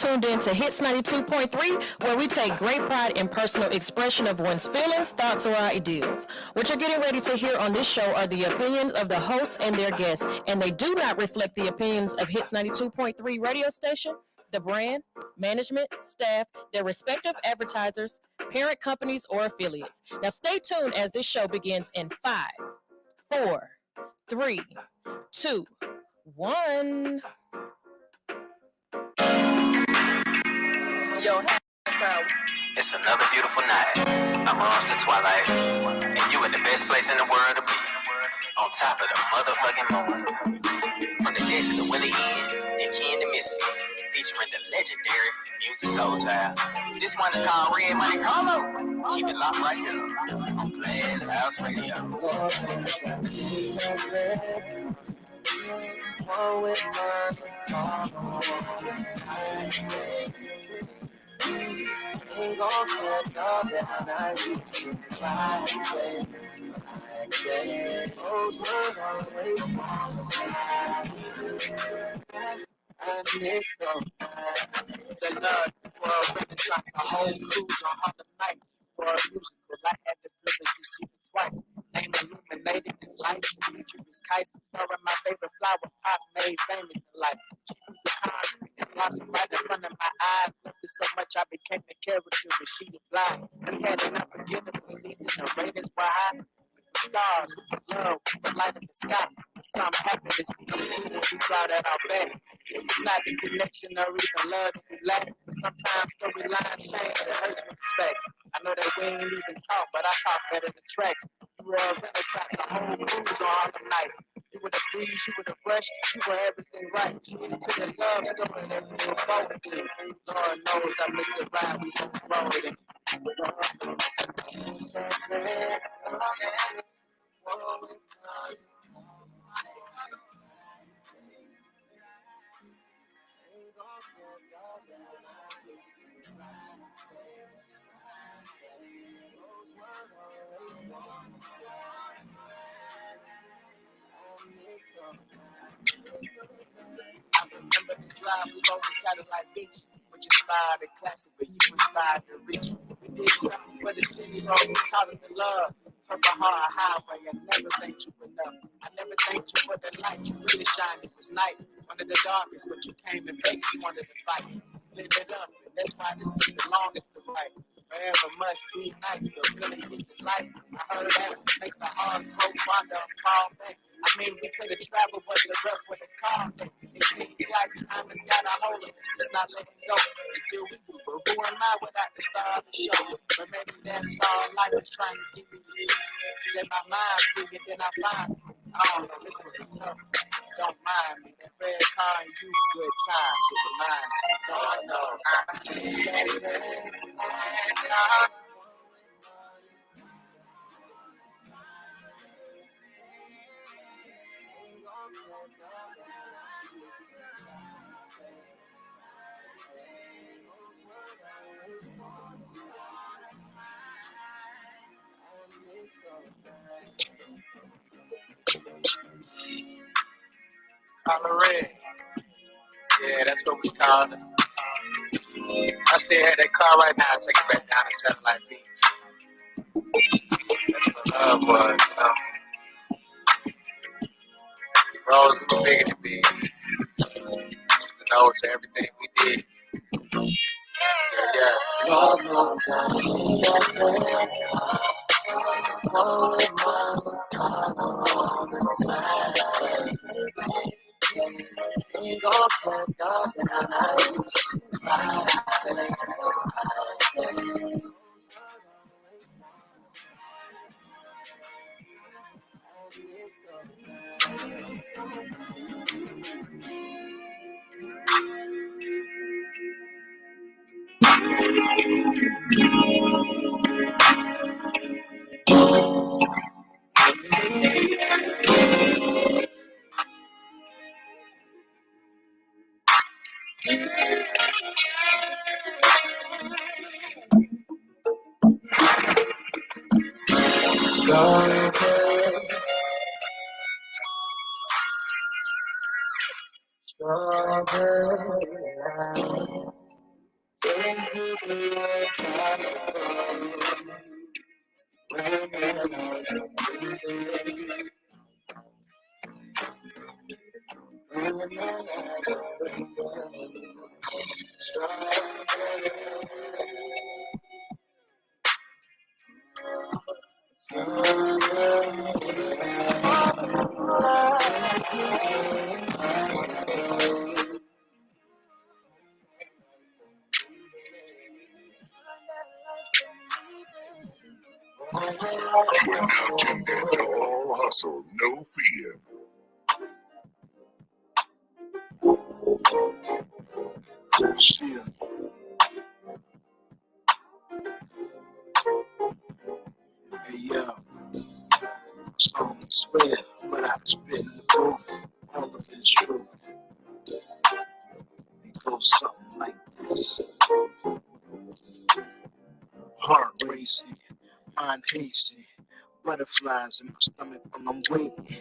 tuned in to Hits 92.3, where we take great pride in personal expression of one's feelings, thoughts, or ideas. What you're getting ready to hear on this show are the opinions of the hosts and their guests, and they do not reflect the opinions of Hits 92.3 radio station, the brand, management, staff, their respective advertisers, parent companies, or affiliates. Now stay tuned as this show begins in 5, 4, 3, 2, 1. Yo, halftime. It's another beautiful night amongst the twilight, and you in the best place in the world to be, on top of the motherfucking moon. From the decks to Willie Inn and Ken the Misfit, featuring the legendary Music Soul Child. This one is called Red Money Carlo. Keep it locked right here on Glass House Radio. Ain't gon' cut y'all down, I used to cry, those words always on the side. I miss those times. The love, world renaissance, a whole cruise on Harlem night. World musical, I had the privilege to see it twice. Name illuminated in lights, the future was kites. Stirring my favorite flower, pop made famous in life. She was the concrete and blossom right in front of my eyes. Loved her so much I became the character when she applied. We had an unforgettable season, the ratings were high. Stars, with the love, with the light in the sky. Something happened in season 2 when we brought that our back. It was not the connection or even love that we lacked. Sometimes storylines change, it hurts when it's facts. I know that we ain't even talk, but I talk better than tracks. You were a renaissance, a whole cruise on all them nights. You were the breeze, you were the rush, you were everything right. Cheers to the love story that we were both in. Lord knows I missed the ride we both rode in. I remember the drive, we rode the satellite beach. Which inspired the classic, but you inspired the reach. We did something for the city, Lord, we taught them to love. Purple Heart Highway, I never thanked you enough. I never thanked you for the light, you really shined, it was night. Under the darkness, but you came to Vegas, wanted to fight. Lit it up, and that's why this took the longest to write. Forever must be nice, but really is it life? I heard absence makes the heart grow fonder and fall back. I mean, we could have traveled, but the rough with a car back. It seems like time has got a hold of us, it's not letting go until we do. But who am I without the star of the show? But maybe that's all life is trying to get me to see. Set my mind free, and then I find me. I don't know, this was a tough. Don't mind me, that red car and you, good times, it reminds me. Lord knows I miss that red car. Color red. Yeah, that's what we call it. I still have that car right now. I take it back down to Satellite Beach. That's what love was, you know. Rose, we were bigger than big. Just to know to everything we did. Yeah. Lord knows I miss that red car. One with mama's car on the side. Ain't gon' cut y'all down, I used to cry. Strawberry light. Tuned into All Hustle, No Fear. Still. Hey yo, songs swear, but I spit in the booth, all of it's true. It goes something like this. Heart racing, mind pacing, butterflies in my stomach when I'm waiting,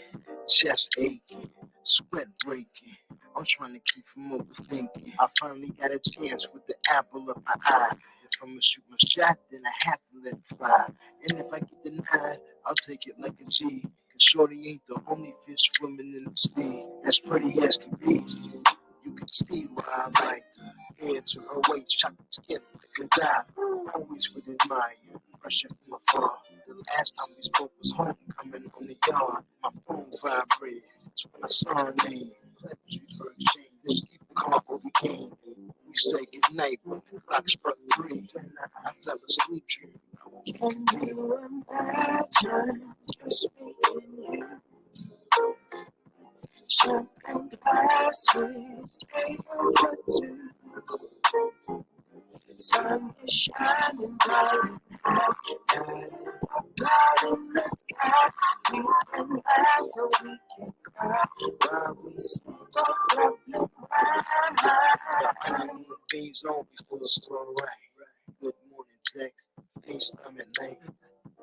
chest aching, sweat breaking. I'm trying to keep from overthinking. I finally got a chance with the apple of my eye. If I'm gonna shoot my shot, then I have to let it fly. And if I get denied, I'll take it like a G. Cause shorty ain't the only fish swimming in the sea. As pretty as can be. You can see why I like her. Head to her waist, chocolate skin like a dive. Always with admire, pressure from afar. The last time we spoke was homecoming on the yard. My phone vibrated, that's when I saw her name. Letters we were exchanged, just keep the car where we came. We say goodnight when the clock struck 3. Then I fell asleep dreaming. Can you imagine just me and you? Champagne glasses, table for two. Sun is shining bright and high, and dark in the sky. We can laugh or we can cry while we sing our problem right. Things always go slow, right? Good morning, text, FaceTime at night.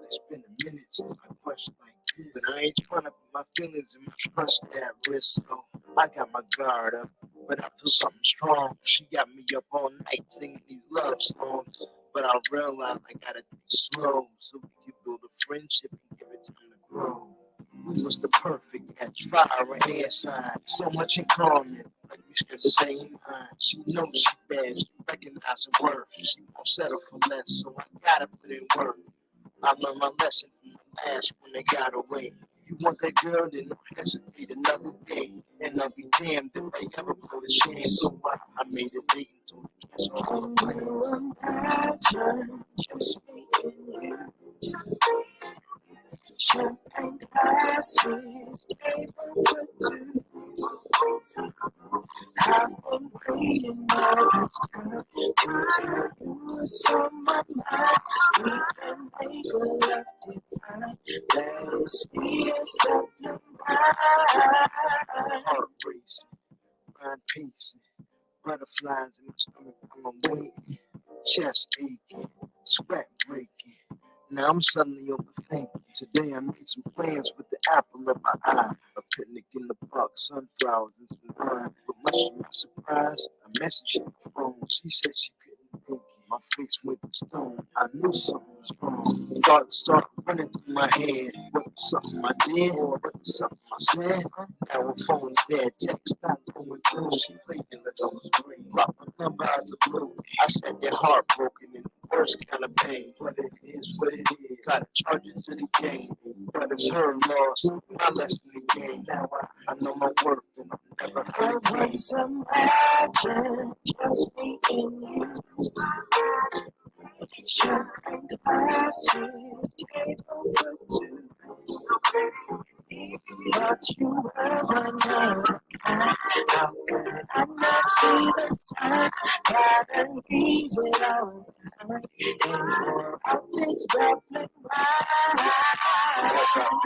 It's been a minute since I question like this, but I ain't trying to put my feelings and my trust at risk, so I got my guard up, but I feel something strong. She got me up all night singing these love songs, but I realize I gotta take it slow so we can build a friendship and give it time to grow. We was the perfect match, fire and air sign, so much in common, like we share the same mind. She knows she bad, she recognize her worth. She won't settle for less, so I gotta put in work. I learned my lesson from the last when they got away. You want that girl, then don't hesitate another day. And I'll be damned if I ever blow the chance. So I made a date until the cancel. Can you imagine just me and you? Champagne glasses, table for two. I've been waiting all this time to tell you what's on my mind. We can make a love divine that is sweet as the heart racing, mind pacing, butterflies in my stomach when I'm waiting, chest aching, sweat breaking. Now I'm suddenly overthinking. Today I made some plans with the apple of my eye. A picnic in the park, sunflowers and some wine. But much to my surprise, a message on the phone. She said she couldn't make it. My face went to stone. I knew something was wrong. Thoughts started running through my head. Was it something I did or was it something I said? Now her phone's dead. Text not going through. She played me like I was green. Dropped my number out of the blue. I said they're heartbroken and worst kind of pain. But it is what it is. Gotta charge it to the game. But it's her loss, my lesson again. Now I know my worth and I'm never hurt again. I want some action, just me and you. Champagne glasses, table for two. Thought you were another kind. How could I not see the signs? Gotta leave it all behind and pour out this Dublin wine. Carolina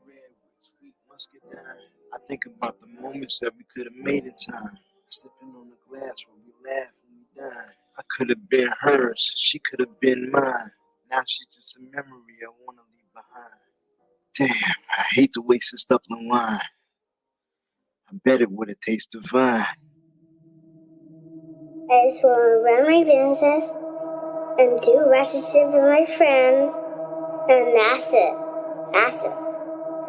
red with sweet muscadine. I think about the moments that we could have made in time. Sipping on the glass where we laughed when we died. I could have been hers, she could have been mine. Now she's just a memory I want to leave behind. Damn, I hate to waste this Dublin wine. I bet it would have tasted divine. I just want to run my business and do ratchet shit with my friends. And that's it. That's it.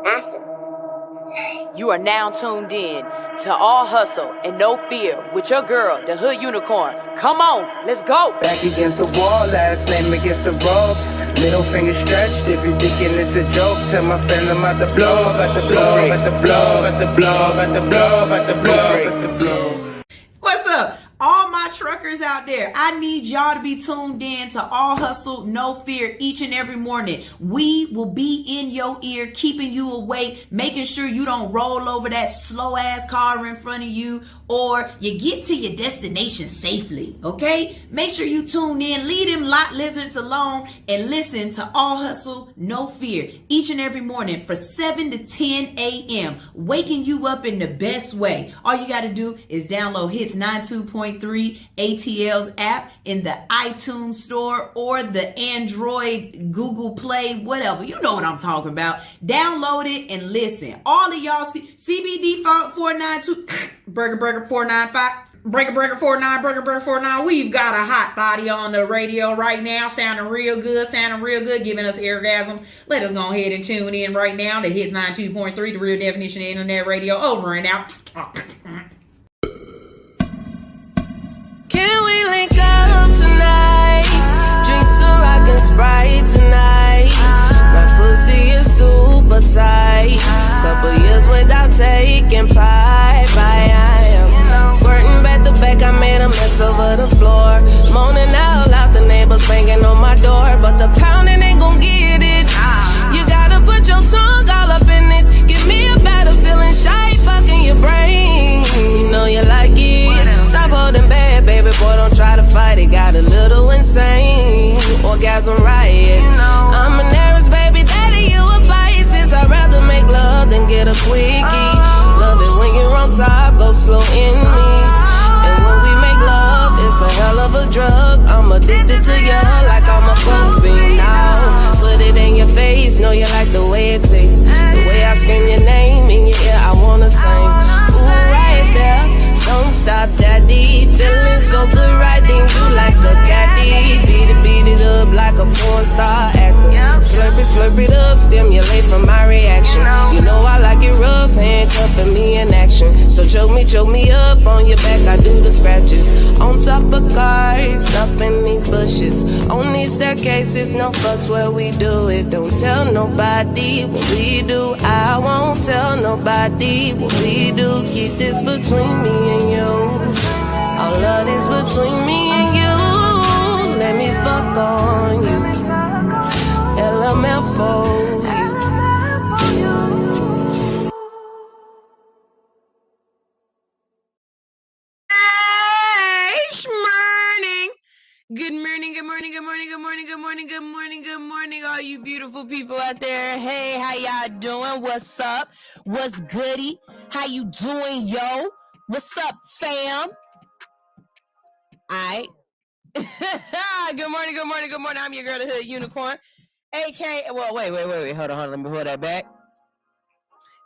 That's it. You are now tuned in to All Hustle and No Fear with your girl, the Hood Unicorn. Come on, let's go. Back against the wall, last name against the rope. Middle finger stretched, if you thinking it's a joke, tell my friend I'm about to blow, about to blow, about to blow, about to blow, about to blow, about to blow, about to blow. What's up? All my truckers out there, I need y'all to be tuned in to All Hustle, No Fear each and every morning. We will be in your ear, keeping you awake, making sure you don't roll over that slow ass car in front of you, or you get to your destination safely, okay? Make sure you tune in, leave them lot lizards alone, and listen to All Hustle, No Fear each and every morning for 7 to 10 a.m., waking you up in the best way. All you got to do is download Hits 92.3 ATL's app in the iTunes store or the Android, Google Play, whatever. You know what I'm talking about. Download it and listen. All of y'all CBD 492 Burger 495 Breaker 49 Burger 49. We've got a hot body on the radio right now, sounding real good, giving us orgasms. Let us go ahead and tune in right now to Hits 92.3, the real definition of internet radio. Over and out. Can we link up tonight? Drink some rock and Sprite tonight. My pussy is super tight. Couple years without taking pipe. I am squirting back to back. I made a mess over the floor. Moaning out loud, the neighbors banging on my door. But the pounding ain't gon' get it. You gotta put your tongue all up in it. Give me a better feeling, shy fucking your brain. You know you like it. Stop holding back, baby boy, don't try to fight it. Got a little insane, orgasm riot. I'm an Aries, baby daddy, you a Pisces. I'd rather make love than get a quickie. Love it when you're on top, go slow in me. And when we make love, it's a hell of a drug. I'm addicted to you like I'm a fiend now. Put it in your face, know you like the way it tastes. The way I scream your name in your ear, I wanna sing. Ooh, right there. Don't stop, daddy. Feeling so good, riding you like a caddy. Beat it up like a porn star actor. Slurp it up, stimulate from my reaction. You know I like it rough, handcuffing me in action. So choke me up on your back, I do the scratches. On top of cars, up in these bushes. On these staircases, no fucks where we do it. Don't tell nobody what we do. I won't tell nobody what we do. Keep this between me and you. All of this between me and you. Let me fuck on you. LMF for you. Good morning, all you beautiful people out there. Hey, how y'all doing? What's up? What's goody? How you doing, yo? What's up, fam? Alright. Good morning. I'm your girl, the Hood Unicorn. A.K.A. Well, wait. Hold on. Let me hold that back.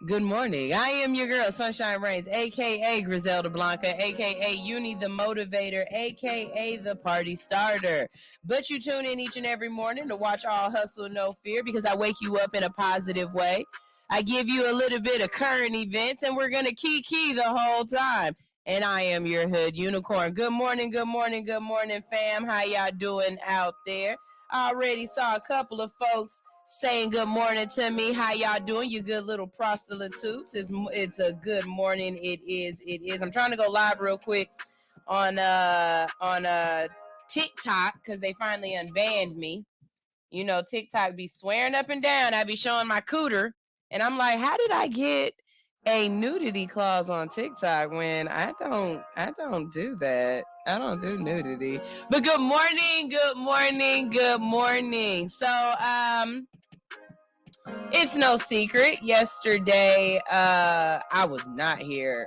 Good morning. I am your girl, Sunshine Reigns, a.k.a. Griselda Blanca, a.k.a. Uni the Motivator, a.k.a. the Party Starter. But you tune in each and every morning to watch All Hustle, No Fear, because I wake you up in a positive way. I give you a little bit of current events, and we're going to key the whole time. And I am your Hood Unicorn. Good morning, fam. How y'all doing out there? I already saw a couple of folks saying good morning to me. How y'all doing? You good little prostitutes. It's a good morning. It is. I'm trying to go live real quick on TikTok because they finally unbanned me. You know, TikTok be swearing up and down. I be showing my cooter, and I'm like, how did I get a nudity clause on TikTok when I don't do that? I don't do nudity. But good morning. So, it's no secret. Yesterday, I was not here.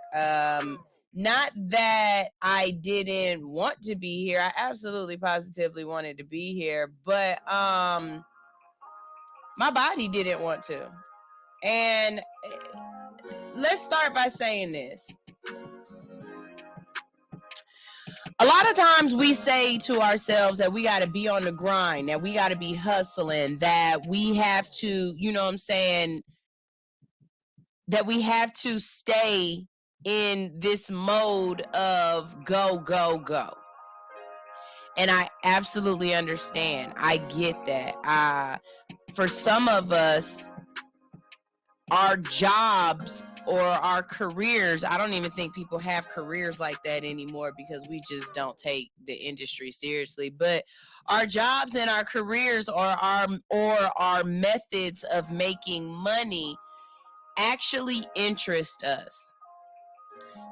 Not that I didn't want to be here. I absolutely positively wanted to be here, but my body didn't want to. And let's start by saying this. A lot of times we say to ourselves that we got to be on the grind, that we got to be hustling, that we have to, you know what I'm saying, that we have to stay in this mode of go, go, go. And I absolutely understand. I get that. For some of us, our jobs or our careers, I don't even think people have careers like that anymore because we just don't take the industry seriously. But our jobs and our careers or our methods of making money actually interest us.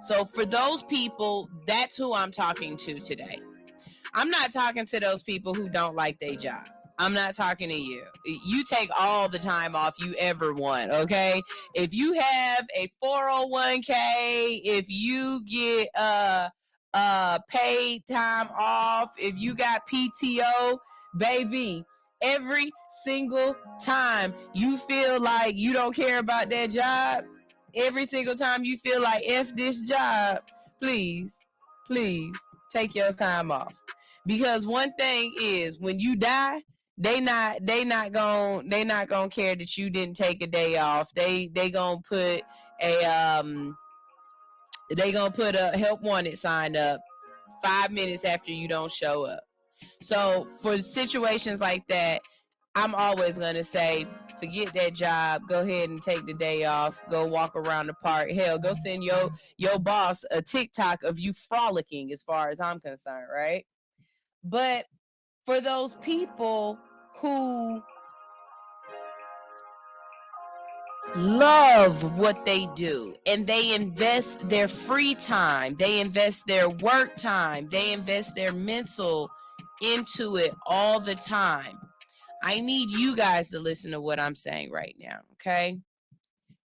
So for those people, that's who I'm talking to today. I'm not talking to those people who don't like their job. I'm not talking to you. You take all the time off you ever want, okay? If you have a 401k, if you get paid time off, if you got PTO, baby, every single time you feel like you don't care about that job, every single time you feel like F this job, please take your time off. Because one thing is, when you die, they not gonna care that you didn't take a day off. They gonna put a help wanted sign up 5 minutes after you don't show up. So for situations like that, I'm always gonna say, forget that job. Go ahead and take the day off. Go walk around the park. Hell, go send your boss a TikTok of you frolicking, as far as I'm concerned, right? But for those people who love what they do and they invest their free time, they invest their work time, they invest their mental into it all the time, I need you guys to listen to what I'm saying right now, okay?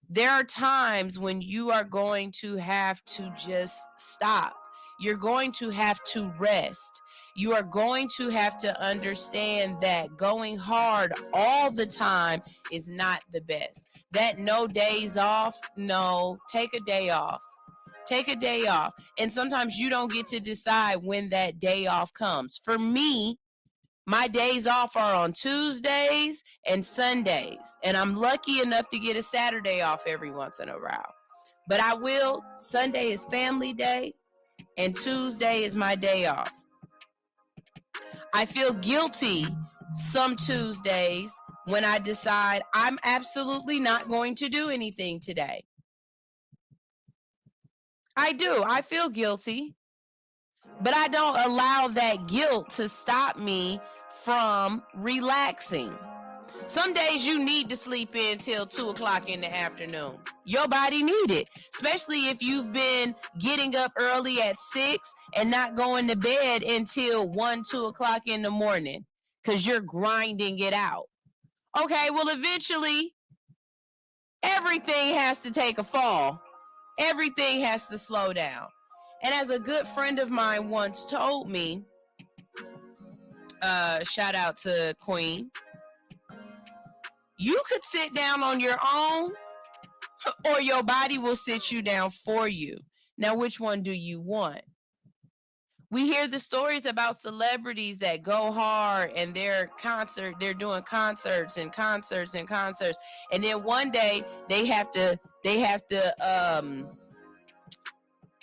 There are times when you are going to have to just stop. You're going to have to rest. You are going to have to understand that going hard all the time is not the best. That no days off, no, take a day off. Take a day off. And sometimes you don't get to decide when that day off comes. For me, my days off are on Tuesdays and Sundays, and I'm lucky enough to get a Saturday off every once in a while. But Sunday is family day, and Tuesday is my day off. I feel guilty some Tuesdays when I decide I'm absolutely not going to do anything today. I do. I feel guilty. But I don't allow that guilt to stop me from relaxing. Some days you need to sleep in till 2 o'clock in the afternoon. Your body need it, especially if you've been getting up early at 6 and not going to bed until 1, 2 o'clock in the morning because you're grinding it out. Okay, well, eventually everything has to take a fall. Everything has to slow down. And as a good friend of mine once told me, shout out to Queen, you could sit down on your own or your body will sit you down for you. Now, which one do you want? We hear the stories about celebrities that go hard and they're doing concerts. And then one day they have to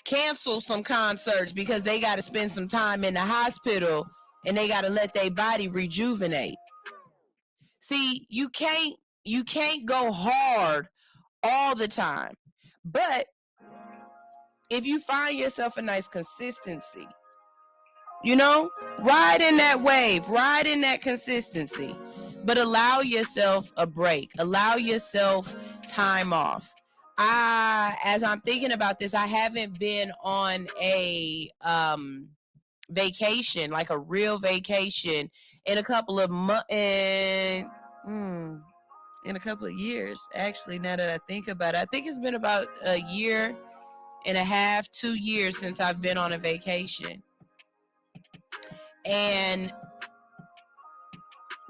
cancel some concerts because they got to spend some time in the hospital and they got to let their body rejuvenate. See, you can't go hard all the time. But if you find yourself a nice consistency, ride in that wave, ride in that consistency, but allow yourself a break, allow yourself time off. As I'm thinking about this, I haven't been on a vacation, like a real vacation, in a couple of in a couple of years. Actually, now that I think about it, I think it's been about a year and a half, 2 years since I've been on a vacation. And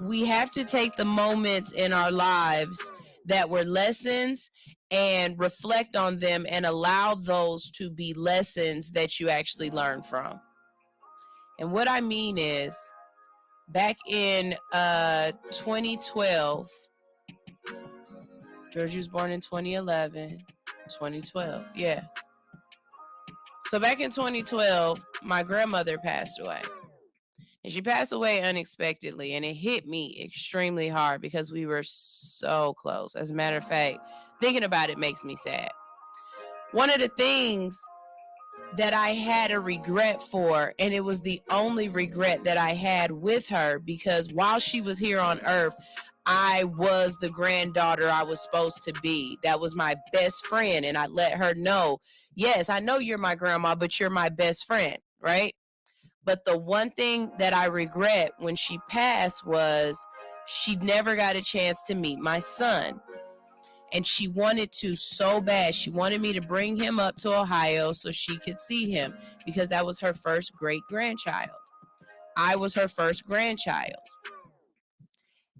we have to take the moments in our lives that were lessons and reflect on them and allow those to be lessons that you actually learn from. And what I mean is, back in 2012, Georgie was born in 2011, 2012, yeah. So back in 2012, my grandmother passed away. And she passed away unexpectedly, and it hit me extremely hard because we were so close. As a matter of fact, thinking about it makes me sad. One of the things that I had a regret for, and it was the only regret that I had with her, because while she was here on earth, I was the granddaughter I was supposed to be. That was my best friend, and I let her know, yes, I know you're my grandma, but you're my best friend, right? But the one thing that I regret when she passed was she never got a chance to meet my son. And she wanted to so bad. She wanted me to bring him up to Ohio so she could see him, because that was her first great-grandchild. I was her first grandchild.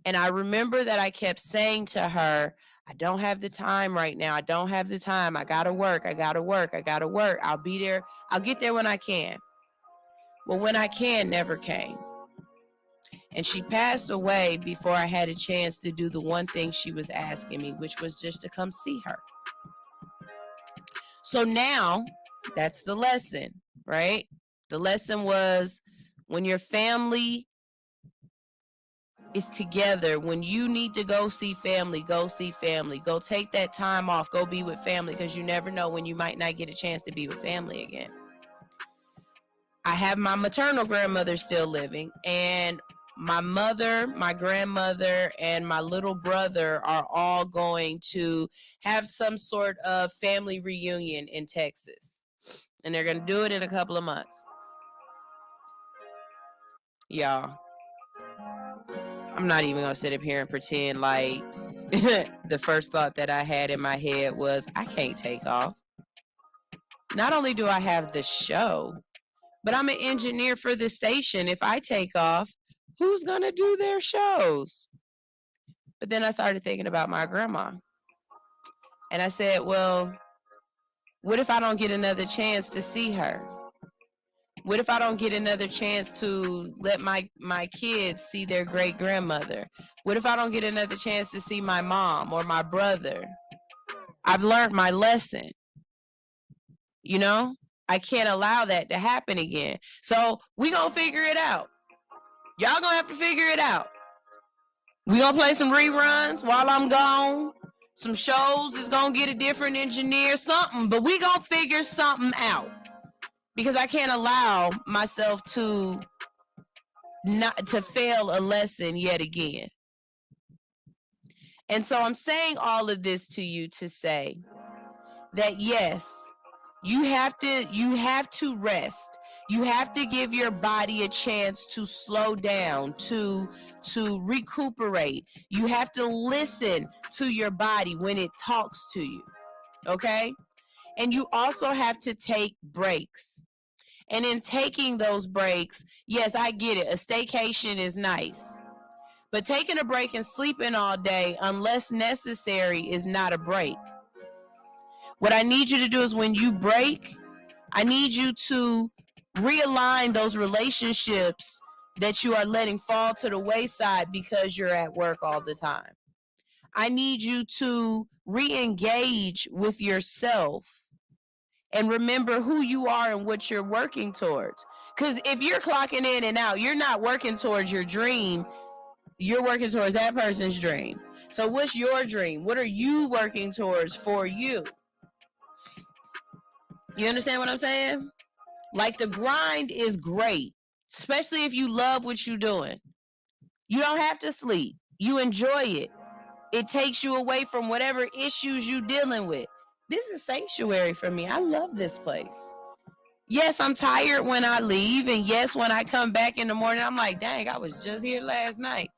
And I remember that I kept saying to her, I don't have the time right now. I don't have the time. I gotta work. I gotta work. I gotta work. I'll be there. I'll get there when I can. Well, when I can never came. And she passed away before I had a chance to do the one thing she was asking me, which was just to come see her. So now, that's the lesson, right? The lesson was, when your family is together, when you need to go see family, go see family. Go take that time off. Go be with family, because you never know when you might not get a chance to be with family again. I have my maternal grandmother still living, and my mother, my grandmother, and my little brother are all going to have some sort of family reunion in Texas. And they're going to do it in a couple of months. Y'all, I'm not even going to sit up here and pretend like the first thought that I had in my head was, I can't take off. Not only do I have the show, but I'm an engineer for the station. If I take off, who's going to do their shows? But then I started thinking about my grandma. And I said, well, what if I don't get another chance to see her? What if I don't get another chance to let my kids see their great-grandmother? What if I don't get another chance to see my mom or my brother? I've learned my lesson. You know? I can't allow that to happen again. So we gonna figure it out. Y'all gonna have to figure it out. We gonna play some reruns while I'm gone. Some shows is gonna get a different engineer, something, but we gonna figure something out. Because I can't allow myself to fail a lesson yet again. And so I'm saying all of this to you to say that yes, you have to rest. You have to give your body a chance to slow down, to recuperate. You have to listen to your body when it talks to you, okay? And you also have to take breaks. And in taking those breaks, yes, I get it. A staycation is nice. But taking a break and sleeping all day, unless necessary, is not a break. What I need you to do is, when you break, I need you to realign those relationships that you are letting fall to the wayside because you're at work all the time. I need you to re-engage with yourself and remember who you are and what you're working towards. Because if you're clocking in and out, you're not working towards your dream. You're working towards that person's dream. So what's your dream? What are you working towards for you? You understand what I'm saying? Like, the grind is great, especially if you love what you're doing. You don't have to sleep. You enjoy it. It takes you away from whatever issues you're dealing with. This is sanctuary for me. I love this place. Yes, I'm tired when I leave. And yes, when I come back in the morning, I'm like, dang, I was just here last night.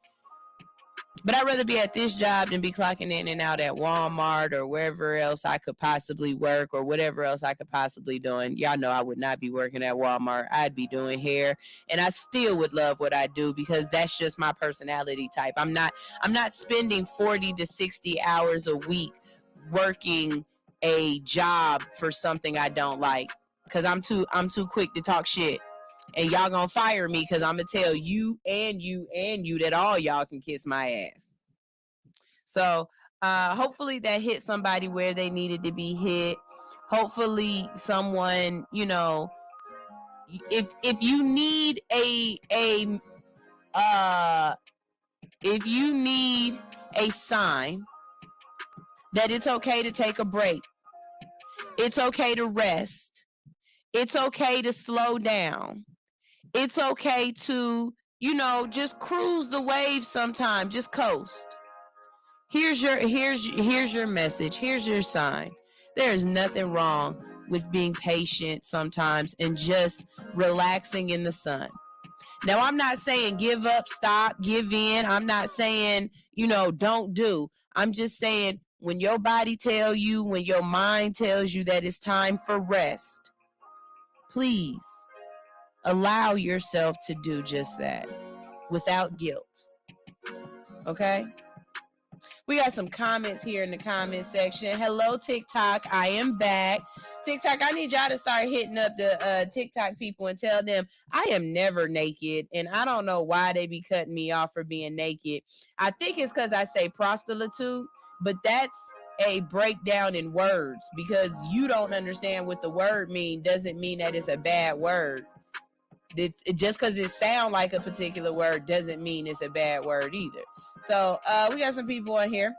But I'd rather be at this job than be clocking in and out at Walmart or wherever else I could possibly work, or whatever else I could possibly do. And y'all know I would not be working at Walmart. I'd be doing hair, and I still would love what I do because that's just my personality type. I'm not spending 40 to 60 hours a week working a job for something I don't like, because I'm too quick to talk shit and y'all gonna fire me because I'm gonna tell you and you and you that all y'all can kiss my ass. So hopefully that hit somebody where they needed to be hit. Hopefully someone, you know, if you need if you need a sign that it's okay to take a break, it's okay to rest, it's okay to slow down, it's okay to, you know, just cruise the waves sometime, just coast. Here's your message. Here's your sign. There is nothing wrong with being patient sometimes and just relaxing in the sun. Now, I'm not saying give up, stop, give in. I'm not saying, you know, don't do. I'm just saying when your body tells you, when your mind tells you that it's time for rest, please allow yourself to do just that without guilt. Okay? We got some comments here in the comment section. Hello, TikTok. I am back. TikTok, I need y'all to start hitting up the TikTok people and tell them I am never naked. And I don't know why they be cutting me off for being naked. I think it's because I say prostitute, but that's a breakdown in words, because you don't understand what the word means doesn't mean that it's a bad word. Just because it sounds like a particular word doesn't mean it's a bad word either. So we got some people on here.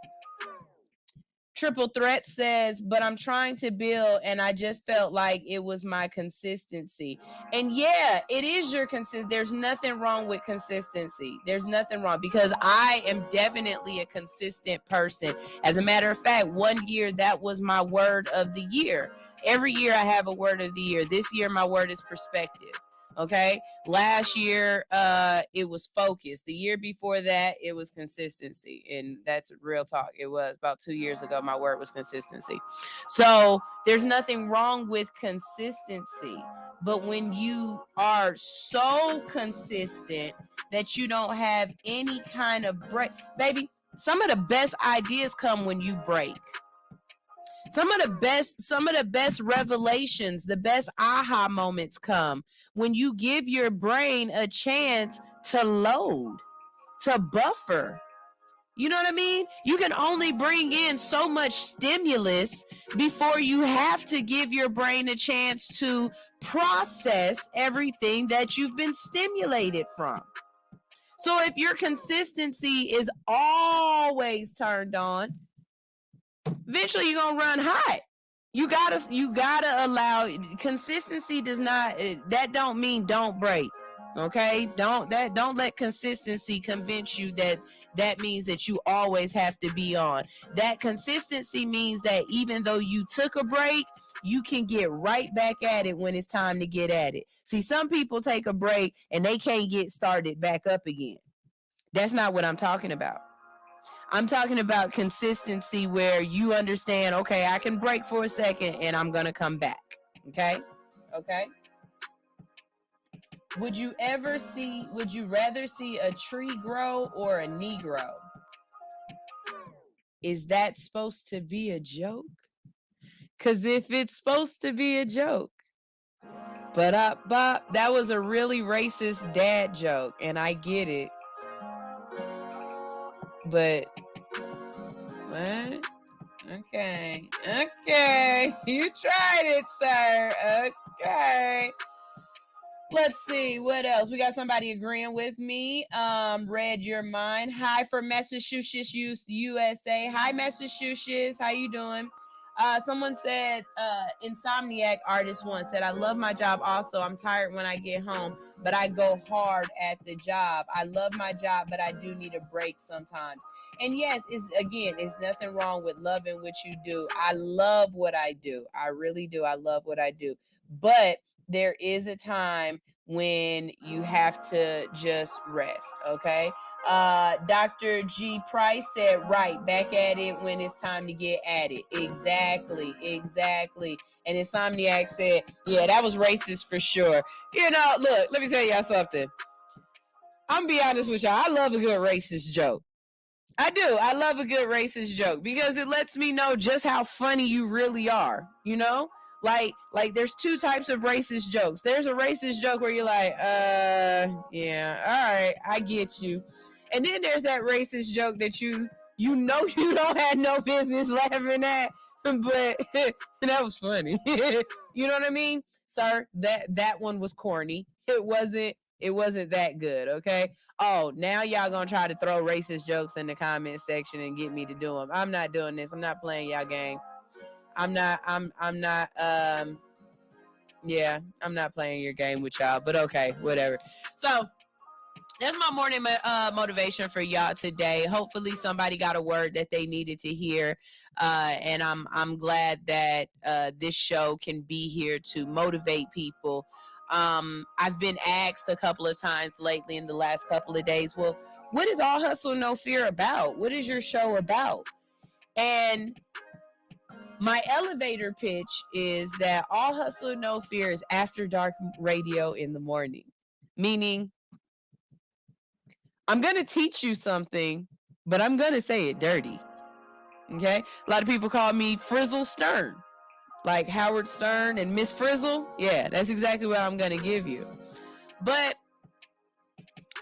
Triple Threat says, but I'm trying to build and I just felt like it was my consistency. And yeah, it is your consistency. There's nothing wrong with consistency. There's nothing wrong, because I am definitely a consistent person. As a matter of fact, one year that was my word of the year. Every year I have a word of the year. This year my word is perspective. Okay. Last year, it was focus. The year before that, it was consistency. And that's real talk. It was about 2 years ago. My word was consistency. So there's nothing wrong with consistency. But when you are so consistent that you don't have any kind of break, baby, some of the best ideas come when you break. Some of the best revelations, the best aha moments come when you give your brain a chance to load, to buffer. You know what I mean? You can only bring in so much stimulus before you have to give your brain a chance to process everything that you've been stimulated from. So if your consistency is always turned on, eventually you're gonna run hot. You gotta allow consistency. Does not, that don't mean don't break. Okay, don't let consistency convince you that means that you always have to be on. That consistency means that even though you took a break, you can get right back at it when it's time to get at it. See, some people take a break and they can't get started back up again. That's not what I'm talking about. I'm talking about consistency where you understand, okay, I can break for a second and I'm going to come back. Okay? Okay? Would you rather see a tree grow or a Negro? Is that supposed to be a joke? Because if it's supposed to be a joke, that was a really racist dad joke, and I get it. But what? Okay. You tried it, sir. Okay. Let's see what else. We got somebody agreeing with me. Read your mind. Hi from Massachusetts, USA. Hi, Massachusetts. How you doing? Someone said, Insomniac Artist once said, I love my job also. I'm tired when I get home, but I go hard at the job. I love my job, but I do need a break sometimes. And yes, it's nothing wrong with loving what you do. I love what I do. I really do. I love what I do. But there is a time when you have to just rest, okay? Dr. G. Price said, right, back at it when it's time to get at it. Exactly. And Insomniac said, yeah, that was racist for sure. You know, look, let me tell y'all something. I'm gonna be honest with y'all. I love a good racist joke. I do. I love a good racist joke because it lets me know just how funny you really are, you know? Like there's two types of racist jokes. There's a racist joke where you're like, yeah, all right, I get you. And then there's that racist joke that you know you don't have no business laughing at, but that was funny. You know what I mean? Sir, that one was corny. It wasn't that good, okay? Oh, now y'all gonna try to throw racist jokes in the comment section and get me to do them. I'm not doing this. I'm not playing y'all game. I'm not playing your game with y'all, but okay, whatever. So that's my morning motivation for y'all today. Hopefully somebody got a word that they needed to hear, and I'm glad that this show can be here to motivate people. I've been asked a couple of times lately in the last couple of days, well, what is All Hustle No Fear about? What is your show about? And my elevator pitch is that All Hustle No Fear is after dark radio in the morning, meaning I'm going to teach you something, but I'm going to say it dirty. Okay? A lot of people call me Frizzle Stern, like Howard Stern and Miss Frizzle. Yeah, that's exactly what I'm going to give you. But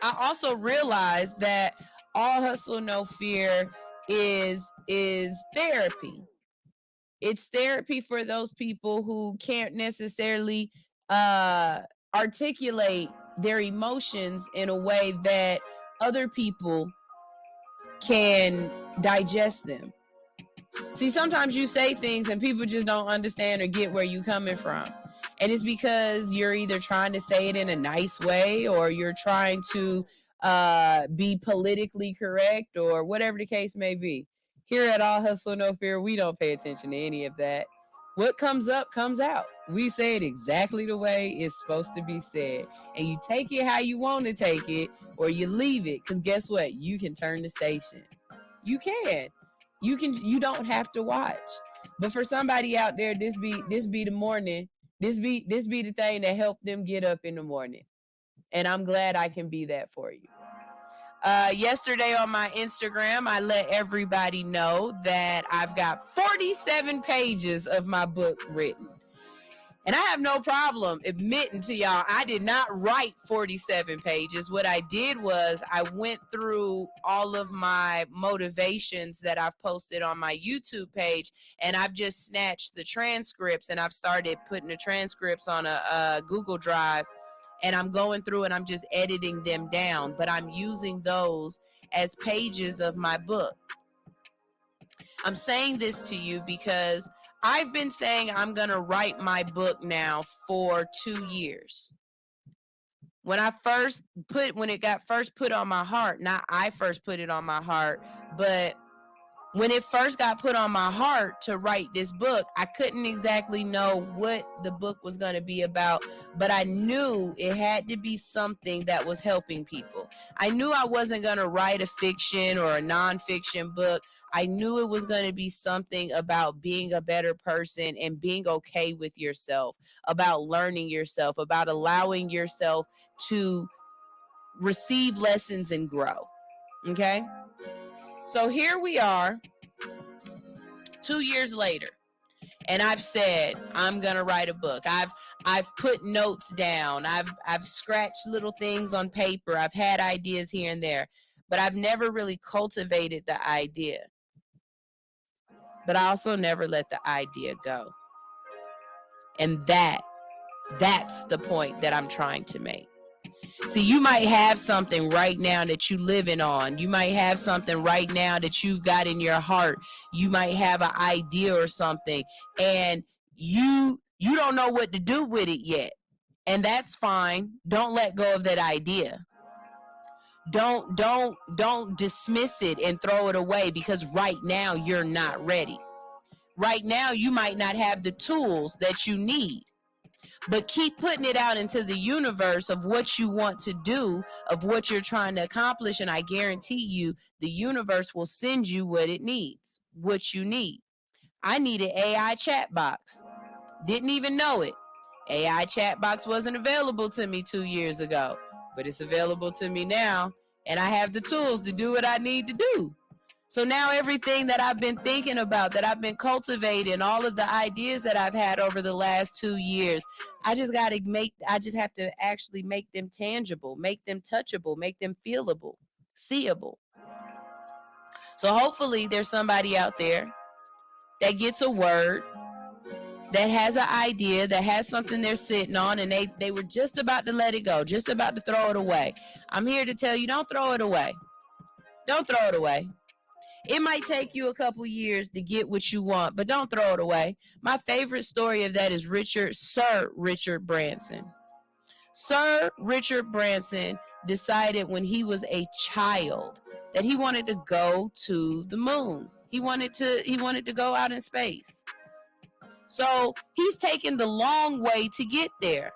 I also realized that All Hustle No Fear is therapy. It's therapy for those people who can't necessarily articulate their emotions in a way that other people can digest them. See, sometimes you say things and people just don't understand or get where you're coming from. And it's because you're either trying to say it in a nice way or you're trying to be politically correct or whatever the case may be. Here at All Hustle No Fear, we don't pay attention to any of that. What comes up, comes out. We say it exactly the way it's supposed to be said. And you take it how you want to take it, or you leave it. Because guess what? You can turn the station. You can. You don't have to watch. But for somebody out there, this be the morning. This be the thing that helped them get up in the morning. And I'm glad I can be that for you. Yesterday on my Instagram, I let everybody know that I've got 47 pages of my book written. And I have no problem admitting to y'all, I did not write 47 pages. What I did was I went through all of my motivations that I've posted on my YouTube page, and I've just snatched the transcripts, and I've started putting the transcripts on a Google Drive, and I'm going through and I'm just editing them down, but I'm using those as pages of my book. I'm saying this to you because I've been saying I'm going to write my book now for 2 years. When it got first put on my heart, not I first put it on my heart, but when it first got put on my heart to write this book, I couldn't exactly know what the book was going to be about, but I knew it had to be something that was helping people. I knew I wasn't going to write a fiction or a nonfiction book. I knew it was going to be something about being a better person and being okay with yourself, about learning yourself, about allowing yourself to receive lessons and grow. Okay? So here we are, 2 years later, and I've said I'm gonna write a book. I've put notes down. I've scratched little things on paper. I've had ideas here and there, but I've never really cultivated the idea. But I also never let the idea go. And that's the point that I'm trying to make. See, you might have something right now that you're living on. You might have something right now that you've got in your heart. You might have an idea or something, and you don't know what to do with it yet. And that's fine. Don't let go of that idea. Don't dismiss it and throw it away because right now you're not ready. Right now you might not have the tools that you need. But keep putting it out into the universe of what you want to do, of what you're trying to accomplish, and I guarantee you the universe will send you what it needs, what you need. I needed AI chat box. Didn't even know it. AI chat box wasn't available to me 2 years ago, but it's available to me now, and I have the tools to do what I need to do. So now everything that I've been thinking about, that I've been cultivating, all of the ideas that I've had over the last 2 years, I just have to actually make them tangible, make them touchable, make them feelable, seeable. So hopefully there's somebody out there that gets a word, that has an idea, that has something they're sitting on, and they were just about to let it go, just about to throw it away. I'm here to tell you, don't throw it away. Don't throw it away. It might take you a couple years to get what you want, but don't throw it away. My favorite story of that is Sir Richard Branson. Sir Richard Branson decided when he was a child that he wanted to go to the moon. He wanted to go out in space. So he's taken the long way to get there,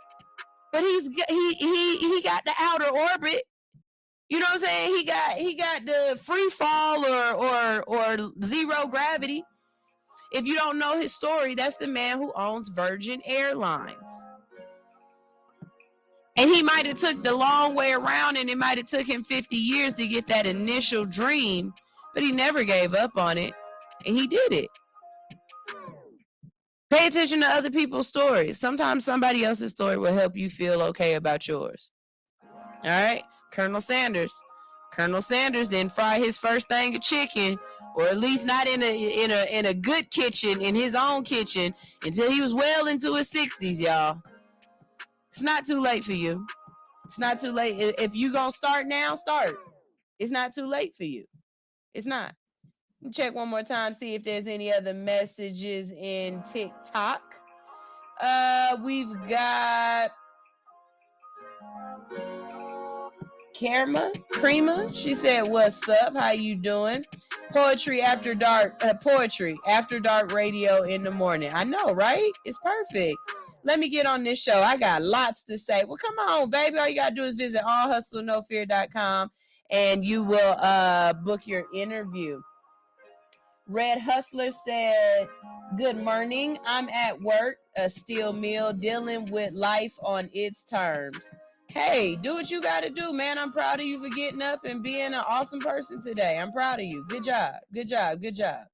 but he got the outer orbit. You know what I'm saying? He got the free fall or zero gravity. If you don't know his story, that's the man who owns Virgin Airlines. And he might have took the long way around, and it might have took him 50 years to get that initial dream, but he never gave up on it, and he did it. Pay attention to other people's stories. Sometimes somebody else's story will help you feel okay about yours. All right? Colonel Sanders didn't fry his first thing of chicken, or at least not in a good kitchen, in his own kitchen, until he was well into his 60s, y'all. It's not too late for you. It's not too late. If you gonna start now, start. It's not too late for you. It's not. Check one more time, see if there's any other messages in TikTok. We've got Crema. She said, "What's up? How you doing? Poetry after dark radio in the morning." I know, right? It's perfect. Let me get on this show. I got lots to say. Well, come on, baby. All you got to do is visit allhustlenofear.com and you will book your interview. Red Hustler said, "Good morning. I'm at work, a steel mill, dealing with life on its terms." Hey, do what you got to do, man. I'm proud of you for getting up and being an awesome person today. I'm proud of you. Good job. Good job. Good job.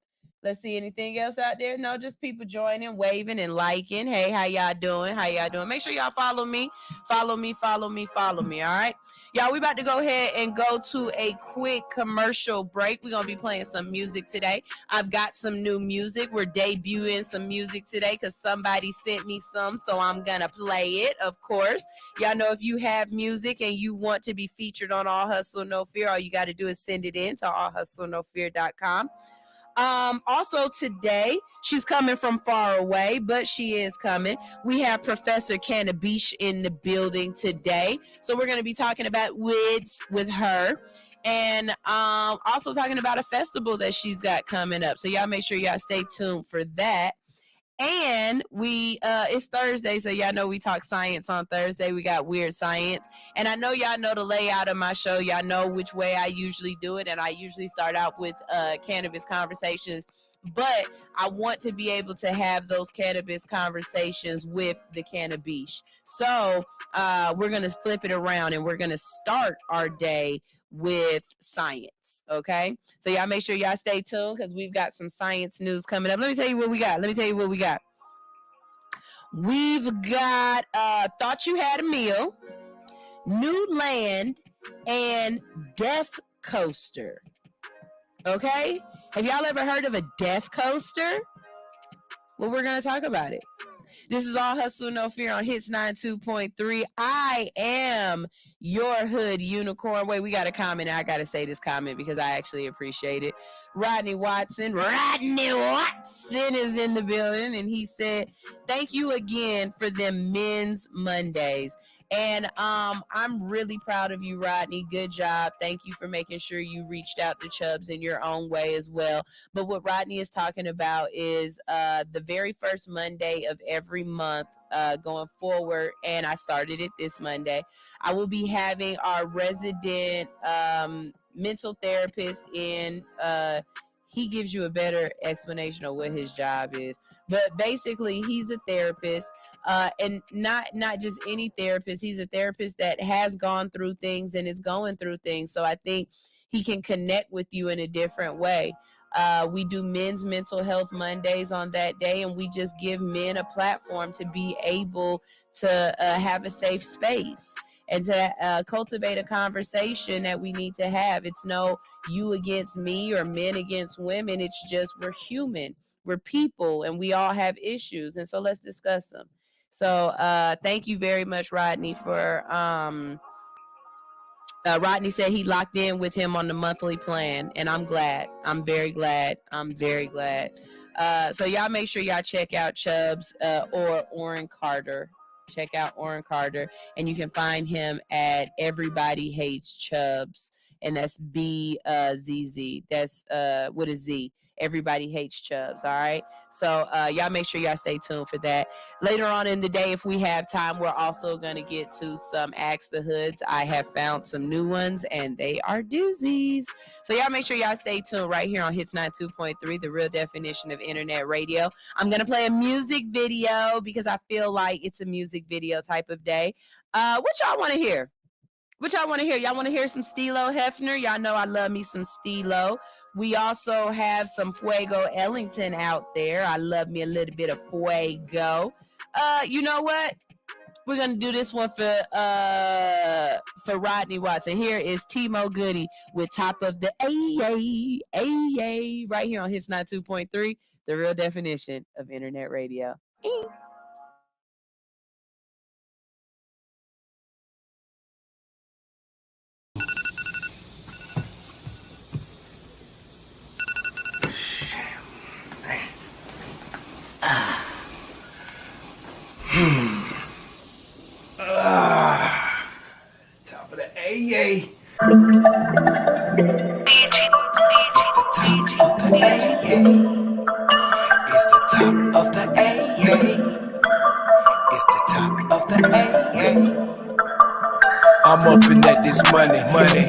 Let's see, anything else out there? No, just people joining, waving, and liking. Hey, how y'all doing? How y'all doing? Make sure y'all follow me. Follow me. All right? Y'all, we about to go ahead and go to a quick commercial break. We're going to be playing some music today. I've got some new music. We're debuting some music today because somebody sent me some, so I'm going to play it, of course. Y'all know if you have music and you want to be featured on All Hustle No Fear, all you got to do is send it in to allhustlenofear.com. Also today, she's coming from far away, but she is coming. We have Professor Cannabish in the building today. So we're going to be talking about WIDS with her, and also talking about a festival that she's got coming up. So y'all make sure y'all stay tuned for that. And it's Thursday, so y'all know we talk science on Thursday. We got Weird Science. And I know y'all know the layout of my show. Y'all know which way I usually do it. And I usually start out with cannabis conversations. But I want to be able to have those cannabis conversations with the Cannabish. So we're going to flip it around, and we're going to start our day with science. Okay, so y'all make sure y'all stay tuned because we've got some science news coming up. Let me tell you what we got. We've got Thought You Had a Meal, New Land, and Death Coaster. Okay, have y'all ever heard of a death coaster? Well, we're gonna talk about it. This is All Hustle No Fear on Hits 92.3. I am your hood unicorn. Wait, we got a comment. I got to say this comment because I actually appreciate it. Rodney Watson is in the building, and he said, "Thank you again for them Men's Mondays." And I'm really proud of you, Rodney. Good job. Thank you for making sure you reached out to Chubbs in your own way as well. But what Rodney is talking about is the very first Monday of every month going forward, and I started it this Monday. I will be having our resident mental therapist in. He gives you a better explanation of what his job is. But basically, he's a therapist. And not just any therapist. He's a therapist that has gone through things and is going through things. So I think he can connect with you in a different way. We do Men's Mental Health Mondays on that day, and we just give men a platform to be able to have a safe space and to cultivate a conversation that we need to have. It's no you against me or men against women. It's just we're human, we're people, and we all have issues. And so let's discuss them. So thank you very much, Rodney, for Rodney said he locked in with him on the monthly plan, and I'm glad. I'm very glad. I'm very glad. So y'all make sure y'all check out Chubbs or Orrin Carter. Check out Orrin Carter, and you can find him at Everybody Hates Chubbs, and that's BZZ. That's with a Z. Everybody Hates Chubbs. All right. So y'all make sure y'all stay tuned for that. Later on in the day, if we have time, we're also going to get to some Ask the Hoods. I have found some new ones, and they are doozies. So y'all make sure y'all stay tuned right here on Hits 92.3, the real definition of internet radio. I'm going to play a music video because I feel like it's a music video type of day. What y'all want to hear? What y'all want to hear? Y'all want to hear some Stilo Hefner? Y'all know I love me some Stilo. We also have some Fuego Ellington out there. I love me a little bit of Fuego. You know what? We're gonna do this one for Rodney Watson. Here is Timo Goody with Top of the AA, right here on Hits 92.3, the real definition of internet radio. Top of the AA. It's the top of the AA. It's the top of the AA. It's the top of the AA. I'm up in that this money.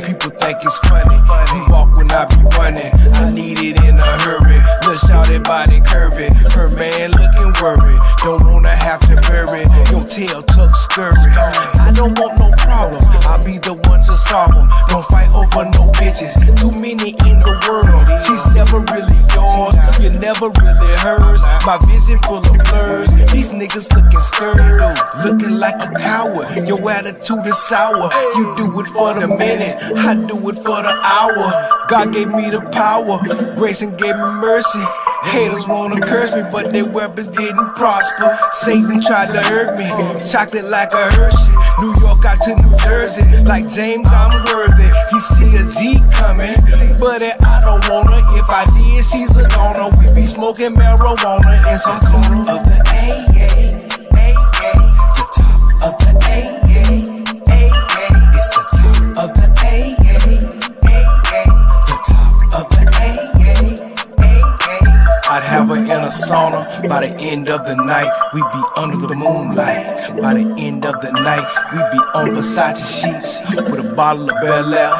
People think it's funny. You walk when I be running. I need it in a hurry. Look, shawty body curvy. Her man looking worried. Don't wanna have to bury. Your tail tuck scurry. I don't want no problem. I'll be the one to solve them. Don't fight over no bitches. Too many in the world. She's never really yours. You're never really hers. My vision full of blurs. These niggas looking scared. Looking like a coward. Your attitude is sour. You do it for the minute, I do it for the hour. God gave me the power, grace and gave me mercy. Haters wanna curse me, but their weapons didn't prosper. Satan tried to hurt me, chocolate like a Hershey. New York got to New Jersey, like James, I'm worthy. He see a G coming, but I don't wanna. If I did, she's a goner. We be smoking marijuana in some corner of the AA, the top of the AA. Of the AA, the top of the AA. I'd have her in a sauna by the end of the night. We'd be under the moonlight. By the end of the night, we'd be on Versace sheets with a bottle of Bel Air,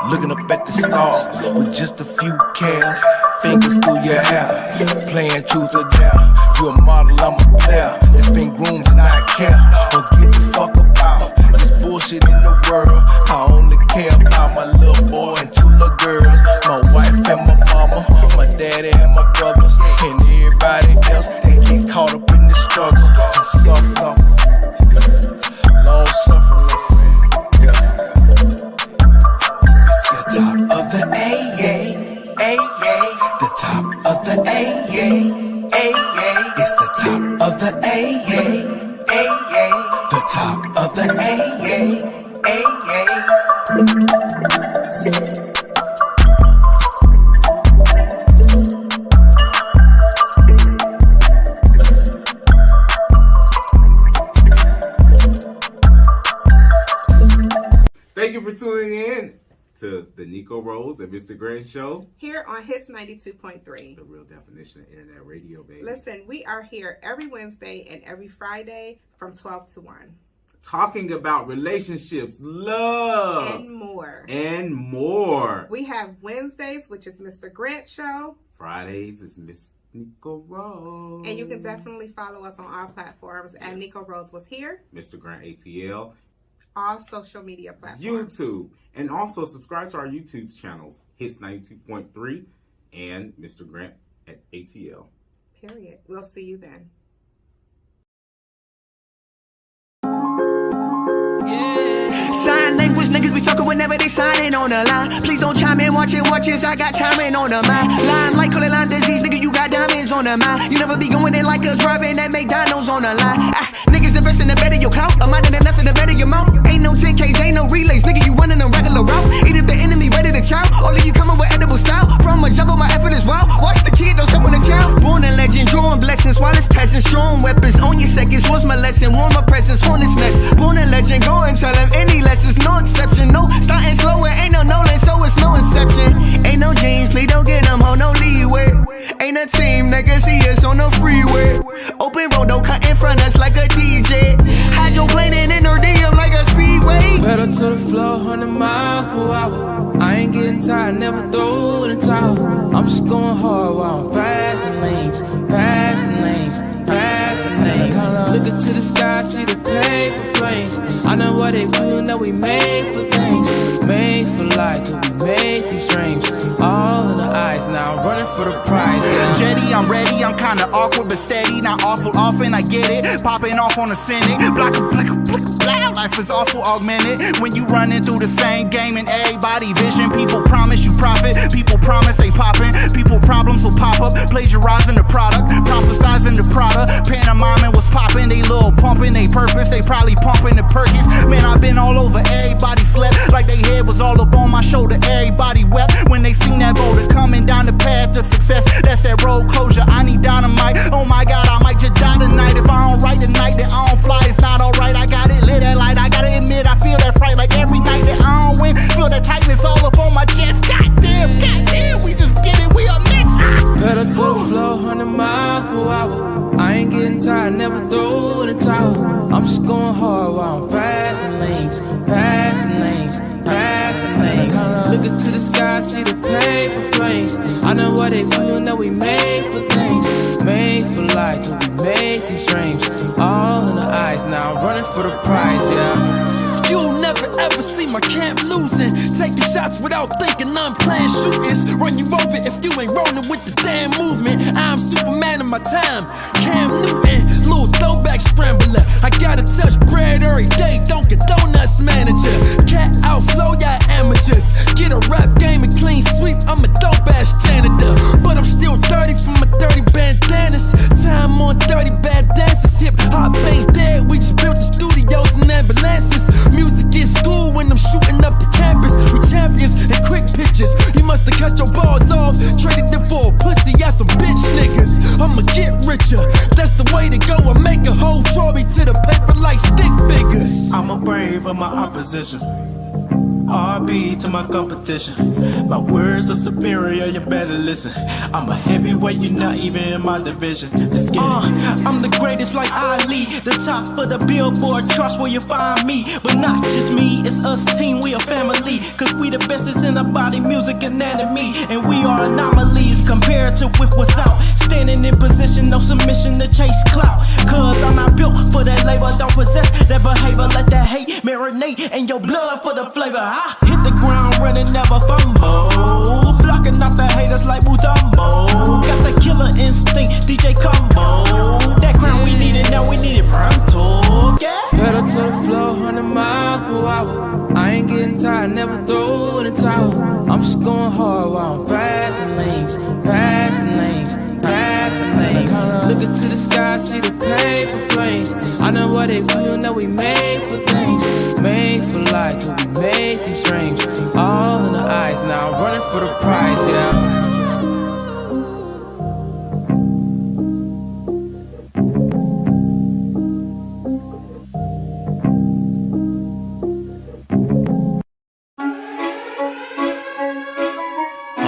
looking up at the stars with just a few cares. Fingers through your hair, playing truth or dare. You a model, I'm a player. It's been groomed and I care. Don't give a fuck about this bullshit in the world. I only care about my little boy and two little girls. My wife and my mama, my daddy and my brothers, and everybody else. They get caught up in the struggle and suffer. Long suffering, it's the top of the AA. The top of the AA. It's the top of the AA. The top of the AA. Thank you for tuning in to the Nico Rose and Mr. Grant Show. Here on Hits 92.3. The real definition of internet radio, baby. Listen, we are here every Wednesday and every Friday from 12 to 1. Talking about relationships, love, and more. And more. We have Wednesdays, which is Mr. Grant Show. Fridays is Miss Nico Rose. And you can definitely follow us on all platforms. And Nico Rose was here. Mr. Grant ATL. All social media platforms. YouTube. And also subscribe to our YouTube channels, Hits 92.3 and Mr. Grant at ATL. Period. We'll see you then. Sign language niggas be talking whenever they signing on the line. Please don't chime in, watch it, I got timing on the mind. Line like call it line disease, nigga, you got diamonds on the mind. You never be going in like us driving that McDonald's on the line. Niggas investing to better your clout, I'm minding nothing to better your mouth. Ain't no 10Ks, ain't no relays, nigga, you running a regular route. Eat if the enemy ready to chow, all of you coming with edible style. From a jungle, my effort is wild. Watch the kid, don't step on the child. Born a legend, drawing blessings, while it's peasants, strong weapons. On your seconds, was my lesson, warm my presence, hornet's nest. Born a legend, go and tell him any lessons, no exception, no starting slow, it ain't no Nolan, so it's no inception. Ain't no James, please don't get them on no leeway. Ain't a team, niggas see us on the freeway. Open road, don't cut in front us like a DJ. Hydroplaning in her DM like a speedway. Pedal to the floor, 100 miles per hour. I ain't getting tired, never throw in the towel. I'm just going hard while I'm passing lanes, passing lanes, passing lanes. Looking to the sky, see the paper planes. I know what they do, know we made for things, made for life, till we made these dreams. All in the eyes, now I'm running for the prize. Yeah. Jetty, I'm ready, I'm kinda awkward but steady. Not awful often, I get it. Popping off on the Senate. Block a blick, blah. Life is awful augmented. When you running through the same game and everybody vision. People promise you profit, people promise they poppin'. People problems will pop up, plagiarizing the product, prophesizing the product. Pantomiming was poppin', they little pumping, they purpose. They probably pumping the Perkins. Man, I've been all over, everybody slept. Like they head was all up on my shoulder, everybody wept. When they seen that boulder coming down the path to success. That's that road closure, I need dynamite. Oh my God, I might just die tonight. If I don't write tonight, then I don't fly, it's not alright. I got it lit that light, I gotta admit, I feel that fright. Like every night that I don't win, feel that tightness all up on my chest. Goddamn, we just get it, we up next. Pedal to the floor, 100 miles per hour. I ain't getting tired, never throw in the towel. I'm just going hard while I'm passing lanes, passing lanes, passing lanes. Looking to the sky, see the paper planes. I know what they do, know we made for things, made for life, till we made these dreams. All in the eyes, now I'm running for the prize, yeah. You'll never ever see my camp losing. Taking shots without thinking, I'm playing shootings. Run you over if you ain't rolling with the damn movement. I'm Superman of my time, Cam Newton, little throwback scrambler. I gotta touch bread every day, don't get donuts manager. Cat outflow, y'all amateurs. Get a rap game and clean sweep, I'm a dope ass janitor. But I'm still dirty from my dirty bandanas. Time on dirty bad dances. Hip hop ain't dead, we just built the studios and ambulances. Music in school when I'm shooting up the campus. We champions and quick pitches. You must've cut your balls off, traded them for a pussy, y'all some bitch niggas. I'ma get richer, that's the way to go. I make a whole trophy to the paper like stick figures. I'm a brave of my opposition, RB to my competition. My words are superior, you better listen. I'm a heavyweight, you're not even in my division. Let's get it. I'm the greatest like Ali, the top of the Billboard charts where you find me. But not just me, it's us team, we a family. Cause we the bestest in the body, music, anatomy. And we are anomalies compared to with what's out. Standing in position, no submission to chase clout. Cause I'm not built for that labor, don't possess that behavior. Let that hate marinate in your blood for the flavor. I hit the ground running, never fumble. Blocking out the haters like Mutombo. Got the killer instinct, DJ Combo. That crown we needed, now we need it pronto. Yeah. Pedal to the floor, 100 miles per hour. I ain't getting tired, never throw in the towel. I'm just going hard while I'm passing lanes, passing lanes, passing lanes. Looking to the sky, see the paper planes. I know what they do, know we made for things, made for life, till we made these dreams. All in the eyes, now I'm running for the prize, yeah.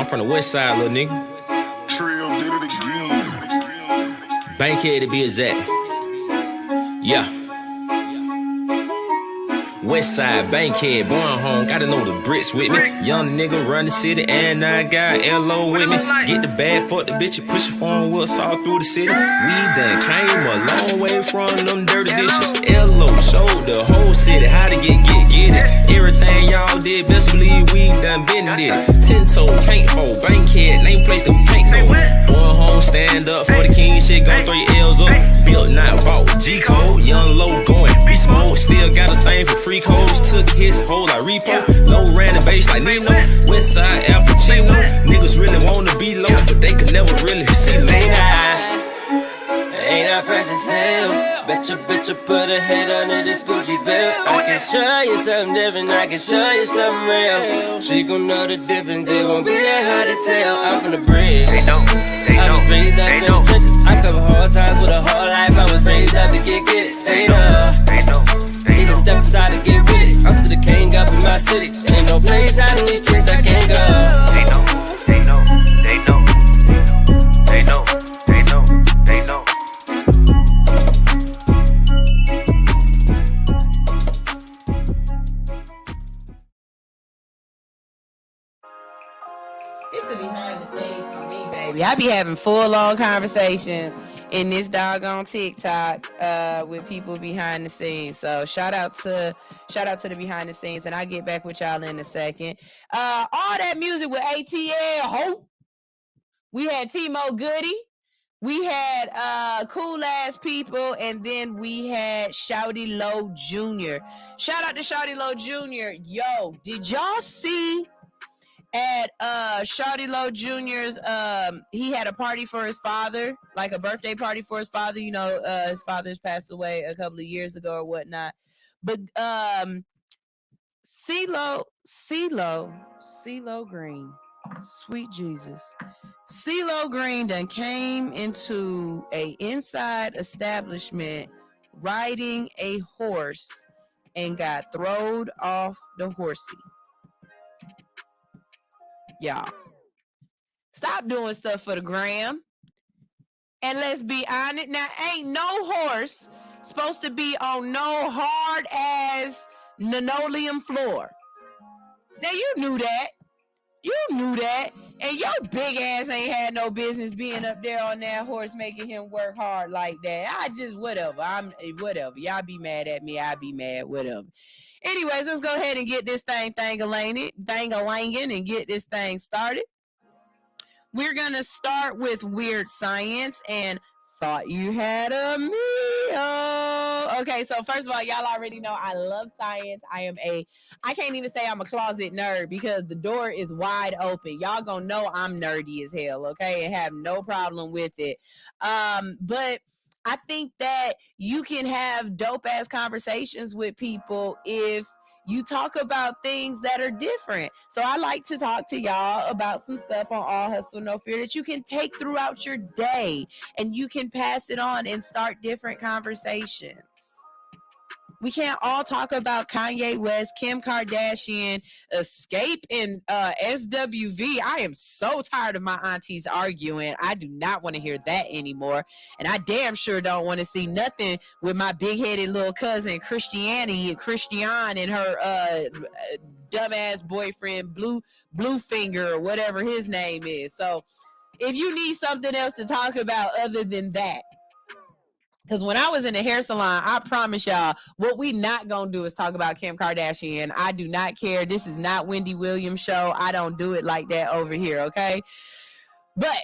From the west side, little nigga. Trill did it again. Bankhead to be exact. Yeah. West side, Bankhead, born home, gotta know the bricks with me. Young nigga run the city, and I got LO with me. Get the bag, fuck the bitch, push it phone wheels all through the city. We done came a long way from them dirty dishes. LO showed the whole city how to get it. Everything y'all did, best believe we done been did it. 10-toe, paint for, Bankhead, name place to paint no. Born home, stand up for the king, shit gon' 3 L's up. Built, not bought, G-code, young low going, beast mode. Still got a thing for free codes, took his whole like repo. Low ran the base like Nino, West side Al Pacino. Niggas really wanna be low, but they could never really see low. Ain't I fresh as hell? Betcha put a head under this Gucci belt. I can show you something different, I can show you something real. She gon' know the difference, it won't be that hard to tell. I'm from the bridge. I was raised up in the trenches. I cover hard times with a hard life. I was raised up to get it. They know. Need to step aside to get with it. I'm still the king up in my city. Ain't no place out in these streets I can't go. They know. It's the behind the scenes for me, baby. I be having full-on conversations in this doggone TikTok with people behind the scenes. So shout out to the behind the scenes, and I'll get back with y'all in a second. All that music with ATL, ho. We had T-Mo Goody. We had Cool Ass People, and then we had Shouty Low Jr. Shout out to Shouty Low Jr. Yo, did y'all see at Shawty Low Jr.'s, he had a party for his father, like a birthday party for his father. You know, his father's passed away a couple of years ago or whatnot. But CeeLo Green, sweet Jesus. CeeLo Green done came into a inside establishment riding a horse and got throwed off the horsey. Y'all, stop doing stuff for the gram. And let's be honest, now ain't no horse supposed to be on no hard ass linoleum floor. Now you knew that. And your big ass ain't had no business being up there on that horse making him work hard like that. Whatever. Y'all be mad at me, I be mad, whatever. Anyways, let's go ahead and get this thing thang-a-langin' and get this thing started. We're going to start with weird science and thought you had a meal. Okay, so first of all, y'all already know I love science. I can't even say I'm a closet nerd because the door is wide open. Y'all gonna know I'm nerdy as hell, okay, and have no problem with it. But I think that you can have dope ass conversations with people if you talk about things that are different. So I like to talk to y'all about some stuff on All Hustle No Fear that you can take throughout your day and you can pass it on and start different conversations. We can't all talk about Kanye West, Kim Kardashian, Escape, and SWV. I am so tired of my aunties arguing. I do not want to hear that anymore. And I damn sure don't want to see nothing with my big-headed little cousin, Christian, and her dumbass boyfriend, Bluefinger, or whatever his name is. So if you need something else to talk about other than that, because when I was in the hair salon, I promise y'all, what we not going to do is talk about Kim Kardashian. I do not care. This is not Wendy Williams' show. I don't do it like that over here, okay? But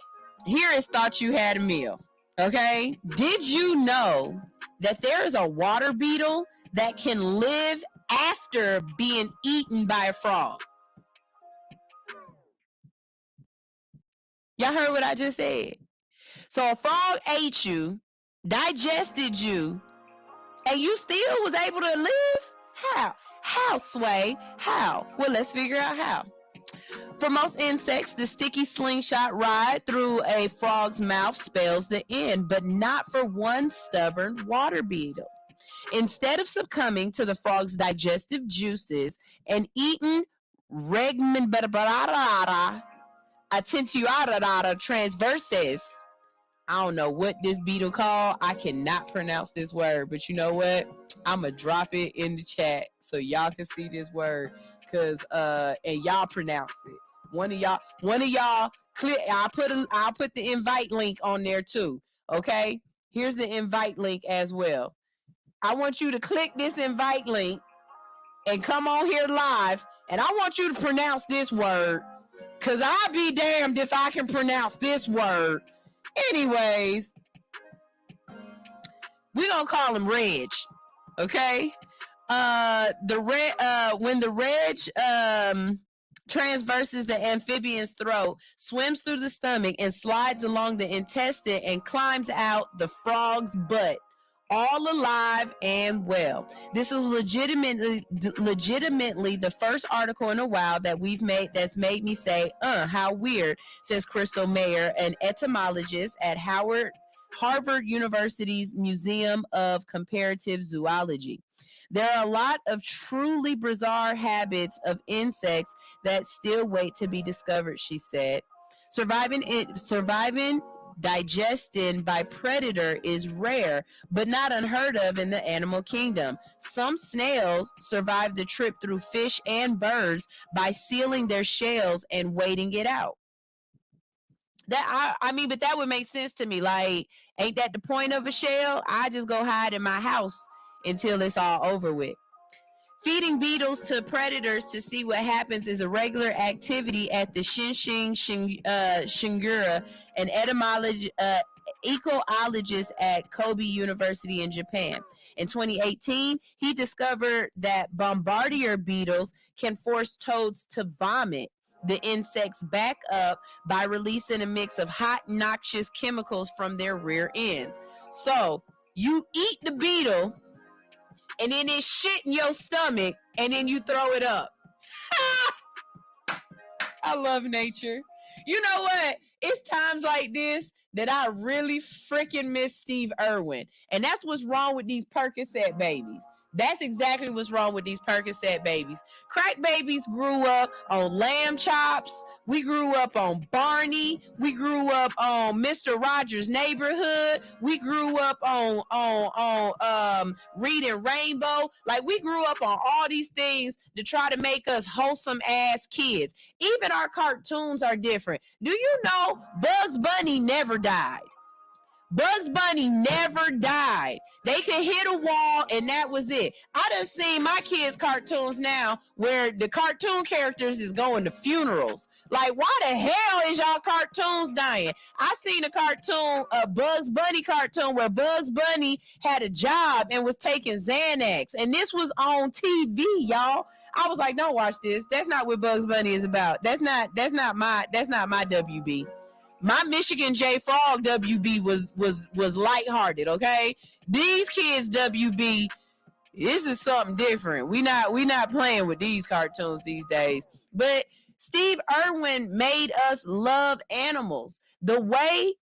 here is Thought You Had a Meal, okay? Did you know that there is a water beetle that can live after being eaten by a frog? Y'all heard what I just said? So a frog ate you, digested you, and you still was able to live? How, Sway? How? Well, let's figure out how. For most insects, the sticky slingshot ride through a frog's mouth spells the end, but not for one stubborn water beetle. Instead of succumbing to the frog's digestive juices and eating Regmenberata attentiata transverses, I don't know what this beetle called. I cannot pronounce this word, but you know what? I'm gonna drop it in the chat so y'all can see this word, cause and y'all pronounce it. One of y'all click. I'll put the invite link on there too. Okay, here's the invite link as well. I want you to click this invite link and come on here live, and I want you to pronounce this word, cause I'll be damned if I can pronounce this word. Anyways, we're gonna call him Reg, okay? When the Reg transverses the amphibian's throat, swims through the stomach, and slides along the intestine and climbs out the frog's butt, all alive and well. This is legitimately the first article in a while that we've made that's made me say, how weird, says Crystal Mayer, an entomologist at Harvard University's Museum of Comparative Zoology. There are a lot of truly bizarre habits of insects that still wait to be discovered, she said. Surviving digestion by predator is rare, but not unheard of in the animal kingdom. Some snails survive the trip through fish and birds by sealing their shells and waiting it out. But that would make sense to me. Like, ain't that the point of a shell? I just go hide in my house until it's all over with. Feeding beetles to predators to see what happens is a regular activity at the Shinshin Shingura, an ecologist at Kobe University in Japan. In 2018, he discovered that bombardier beetles can force toads to vomit the insects back up by releasing a mix of hot, noxious chemicals from their rear ends. So you eat the beetle, and then it shit in your stomach, and then you throw it up. I love nature. You know what? It's times like this that I really freaking miss Steve Irwin. And that's what's wrong with these Percocet babies. That's exactly what's wrong with these Percocet babies. Crack babies grew up on lamb chops. We grew up on Barney. We grew up on Mr. Rogers' Neighborhood. We grew up on Reading Rainbow. Like, we grew up on all these things to try to make us wholesome ass kids. Even our cartoons are different. Do you know Bugs Bunny never died? Bugs Bunny never died. They could hit a wall and that was it. I done seen my kids' cartoons now where the cartoon characters is going to funerals. Like, why the hell is y'all cartoons dying? I seen a cartoon, a Bugs Bunny cartoon, where Bugs Bunny had a job and was taking Xanax. And this was on TV, y'all. I was like, don't watch this. That's not what Bugs Bunny is about. That's not my WB. My Michigan J Frog WB was lighthearted, okay? These kids WB, this is something different. We not playing with these cartoons these days. But Steve Irwin made us love animals. The way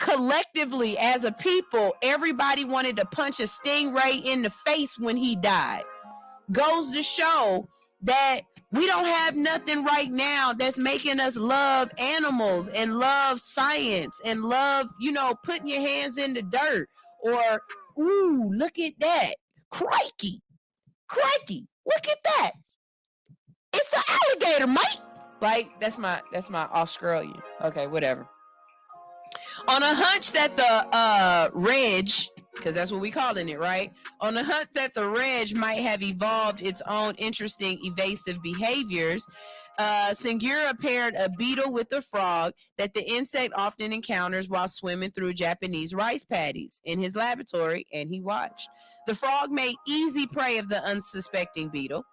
collectively as a people, everybody wanted to punch a stingray in the face when he died. Goes to show that we don't have nothing right now that's making us love animals and love science and love, putting your hands in the dirt, or, ooh, look at that. Crikey, look at that. It's an alligator, mate. Like, that's my Australian. Okay, whatever. On a hunch that the Reg, because that's what we calling it, right? On a hunt that the Reg might have evolved its own interesting evasive behaviors, Singura paired a beetle with a frog that the insect often encounters while swimming through Japanese rice paddies in his laboratory, and he watched. The frog made easy prey of the unsuspecting beetle,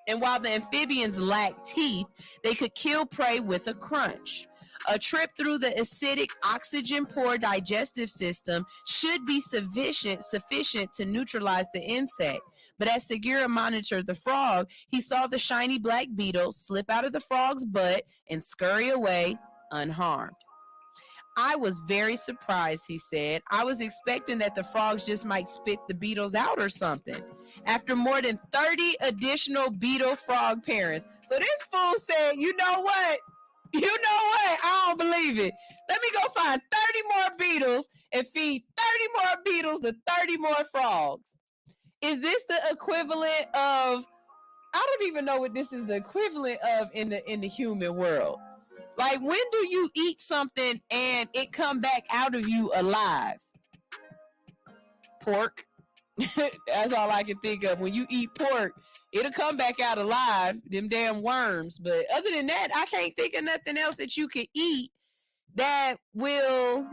and while the amphibians lacked teeth, they could kill prey with a crunch. A trip through the acidic, oxygen-poor digestive system should be sufficient to neutralize the insect. But as Segura monitored the frog, he saw the shiny black beetle slip out of the frog's butt and scurry away unharmed. I was very surprised, he said. I was expecting that the frogs just might spit the beetles out or something. After more than 30 additional beetle frog parents. So this fool said, you know what? I don't believe it. Let me go find 30 more beetles and feed 30 more beetles to 30 more frogs. Is this the equivalent of, I don't even know what this is the equivalent of in the human world. Like, when do you eat something and it come back out of you alive? Pork. That's all I can think of. When you eat pork, it'll come back out alive, them damn worms. But other than that, I can't think of nothing else that you could eat that will.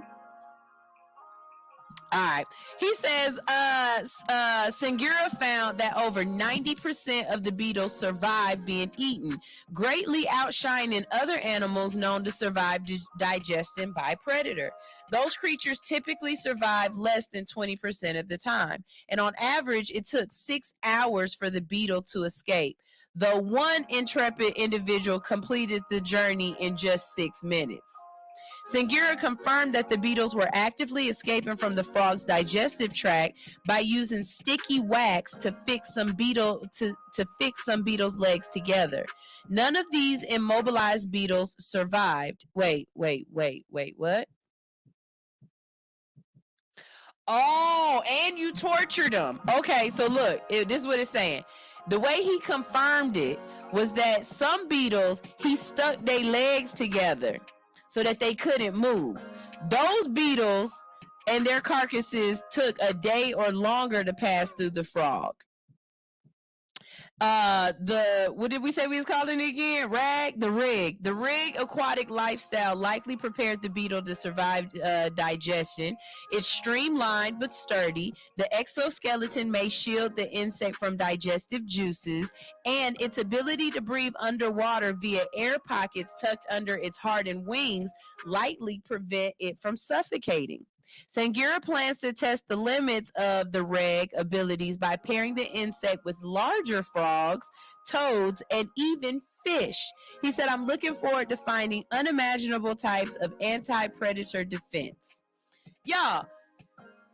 All right. He says, Singura found that over 90% of the beetles survive being eaten, greatly outshining other animals known to survive digestion by predator. Those creatures typically survive less than 20% of the time. And on average, it took 6 hours for the beetle to escape, though one intrepid individual completed the journey in just 6 minutes. Singura confirmed that the beetles were actively escaping from the frog's digestive tract by using sticky wax to fix some beetles' legs together. None of these immobilized beetles survived. Wait, what? Oh, and you tortured them. Okay, so look, this is what it's saying. The way he confirmed it was that some beetles, he stuck their legs together so that they couldn't move. Those beetles and their carcasses took a day or longer to pass through the frog. What did we say we was calling it again? The rig aquatic lifestyle likely prepared the beetle to survive digestion. It's streamlined but sturdy. The exoskeleton may shield the insect from digestive juices, and its ability to breathe underwater via air pockets tucked under its hardened wings likely prevent it from suffocating. Singura plans to test the limits of the reg abilities by pairing the insect with larger frogs, toads, and even fish. He said, I'm looking forward to finding unimaginable types of anti-predator defense. Y'all,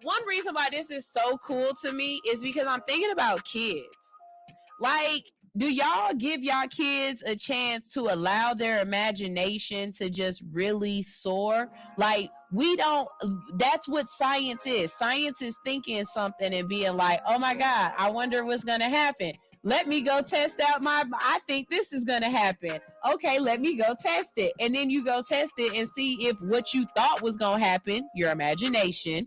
one reason why this is so cool to me is because I'm thinking about kids. Like, do y'all give y'all kids a chance to allow their imagination to just really soar? Like, that's what science is. Science is thinking something and being like, oh my God, I wonder what's going to happen. Let me go test out I think this is going to happen. Okay, let me go test it. And then you go test it and see if what you thought was going to happen, your imagination,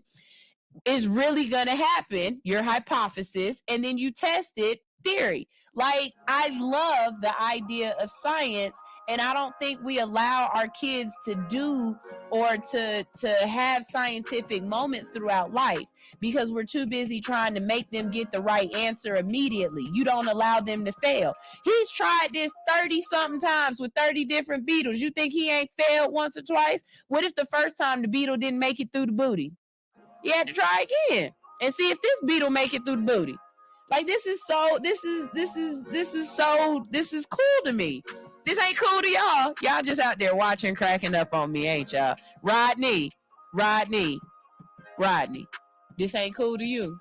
is really going to happen, your hypothesis, and then you test it, theory. Like, I love the idea of science, and I don't think we allow our kids to do or to have scientific moments throughout life because we're too busy trying to make them get the right answer immediately. You don't allow them to fail. He's tried this 30-something times with 30 different beetles. You think he ain't failed once or twice? What if the first time the beetle didn't make it through the booty? You had to try again and see if this beetle make it through the booty. Like, this is cool to me. This ain't cool to y'all. Y'all just out there watching, cracking up on me, ain't y'all? Rodney. This ain't cool to you?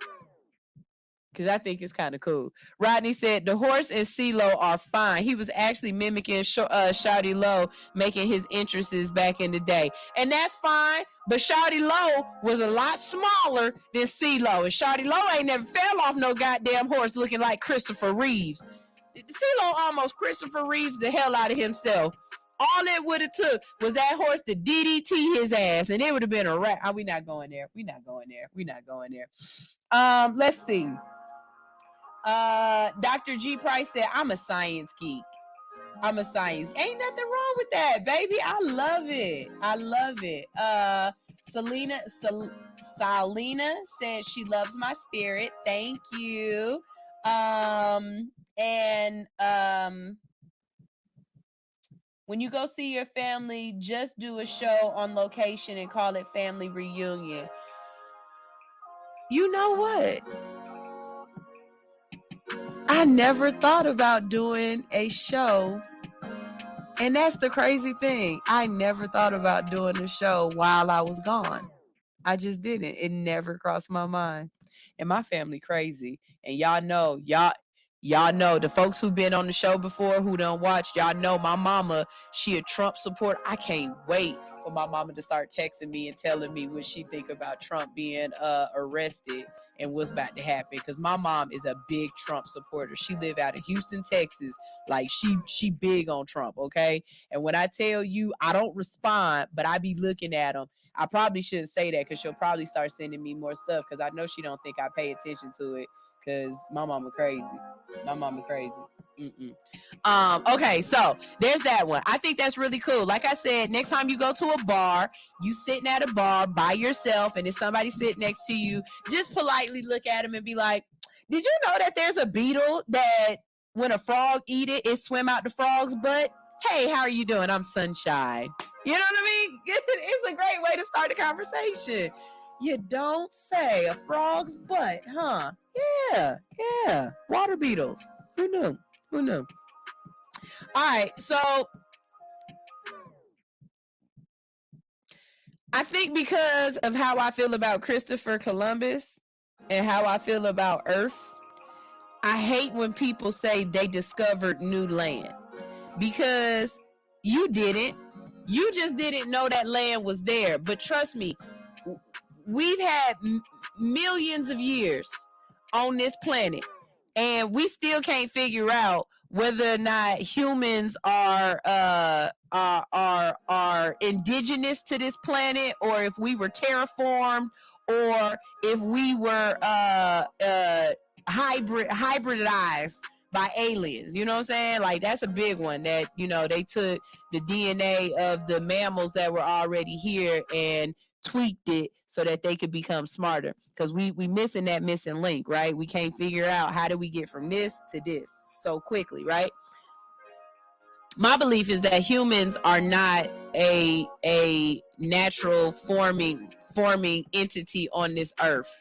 Because I think it's kind of cool. Rodney said the horse and CeeLo are fine. He was actually mimicking Shawty Low, making his interests back in the day. And that's fine, but Shawty Low was a lot smaller than CeeLo. And Shawty Low ain't never fell off no goddamn horse looking like Christopher Reeves. CeeLo almost Christopher Reeves the hell out of himself. All it would have took was that horse to DDT his ass, and it would have been a wrap. Oh, we're not going there. Let's see. Dr. G Price said, I'm a science geek. Ain't nothing wrong with that, baby. I love it. Salina said she loves my spirit. Thank you. When you go see your family, just do a show on location and call it family reunion. You know what? I never thought about doing a show, and that's the crazy thing. I never thought about doing a show while I was gone. I just didn't. It never crossed my mind. And my family crazy, and y'all know the folks who've been on the show before who don't watch. Y'all know my mama. She a Trump supporter. I can't wait for for my mama to start texting me and telling me what she think about Trump being arrested and what's about to happen, because my mom is a big Trump supporter. She live out of Houston, Texas. Like she big on Trump, okay? And when I tell you I don't respond, but I be looking at them, I probably shouldn't say that because she'll probably start sending me more stuff because I know she don't think I pay attention to it because my mama crazy. My mama crazy. Okay, so there's that one. I think that's really cool. Like I said, next time you go to a bar, you sitting at a bar by yourself, and if somebody sit next to you, just politely look at them and be like, did you know that there's a beetle that when a frog eat it, it swim out the frog's butt? Hey, how are you doing? I'm Sunshine. You know what I mean? It's a great way to start a conversation. You don't say. A frog's butt, huh? Yeah. Water beetles. Who knew? All right, so I think because of how I feel about Christopher Columbus and how I feel about Earth, I hate when people say they discovered new land, because you didn't. You just didn't know that land was there. But trust me, we've had millions of years on this planet, and we still can't figure out whether or not humans are indigenous to this planet, or if we were terraformed, or if we were hybridized by aliens. You know what I'm saying? Like, that's a big one that, you know, they took the DNA of the mammals that were already here and tweaked it so that they could become smarter, because we missing that missing link, right? We can't figure out how do we get from this to this so quickly, right? My belief is that humans are not a natural forming entity on this earth.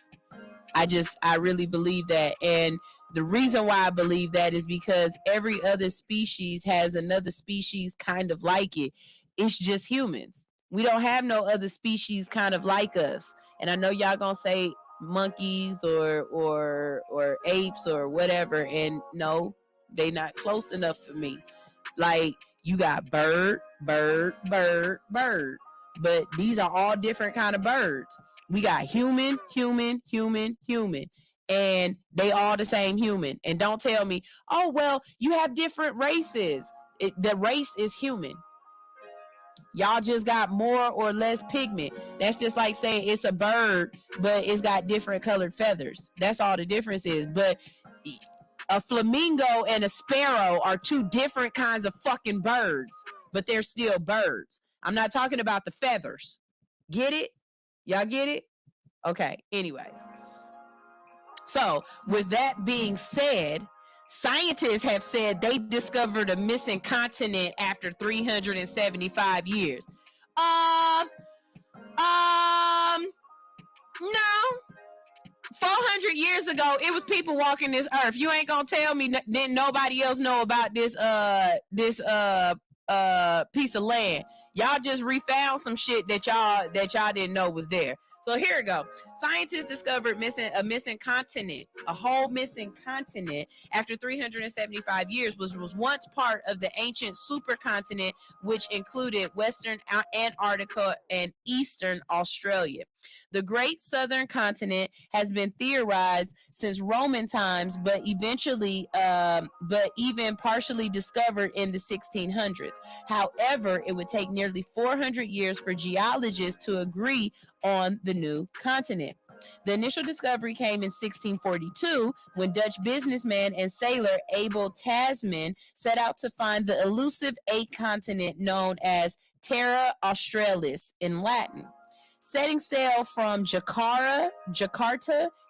I really believe that. And the reason why I believe that is because every other species has another species kind of like it. It's just humans. We don't have no other species kind of like us. And I know y'all gonna say monkeys or apes or whatever, and no, they not close enough for me. Like, you got bird, but these are all different kind of birds. We got human, and they all the same human. And don't tell me, oh, well, you have different races. The race is human. Y'all just got more or less pigment. That's just like saying it's a bird, but it's got different colored feathers. That's all the difference is. But a flamingo and a sparrow are two different kinds of fucking birds, but they're still birds. I'm not talking about the feathers. Get it? Y'all get it? Okay, anyways. So, with that being said, scientists have said they discovered a missing continent after 375 years. No. 400 years ago, it was people walking this earth. You ain't gonna tell me didn't nobody else know about this piece of land. Y'all just refound some shit that y'all didn't know was there. So here we go. Scientists discovered a missing continent, a whole missing continent after 375 years, was once part of the ancient supercontinent, which included Western Antarctica and Eastern Australia. The Great Southern Continent has been theorized since Roman times, but even partially discovered in the 1600s. However, it would take nearly 400 years for geologists to agree on the new continent. The initial discovery came in 1642 when Dutch businessman and sailor Abel Tasman set out to find the elusive eighth continent known as Terra Australis in Latin. Setting sail from Jakarta,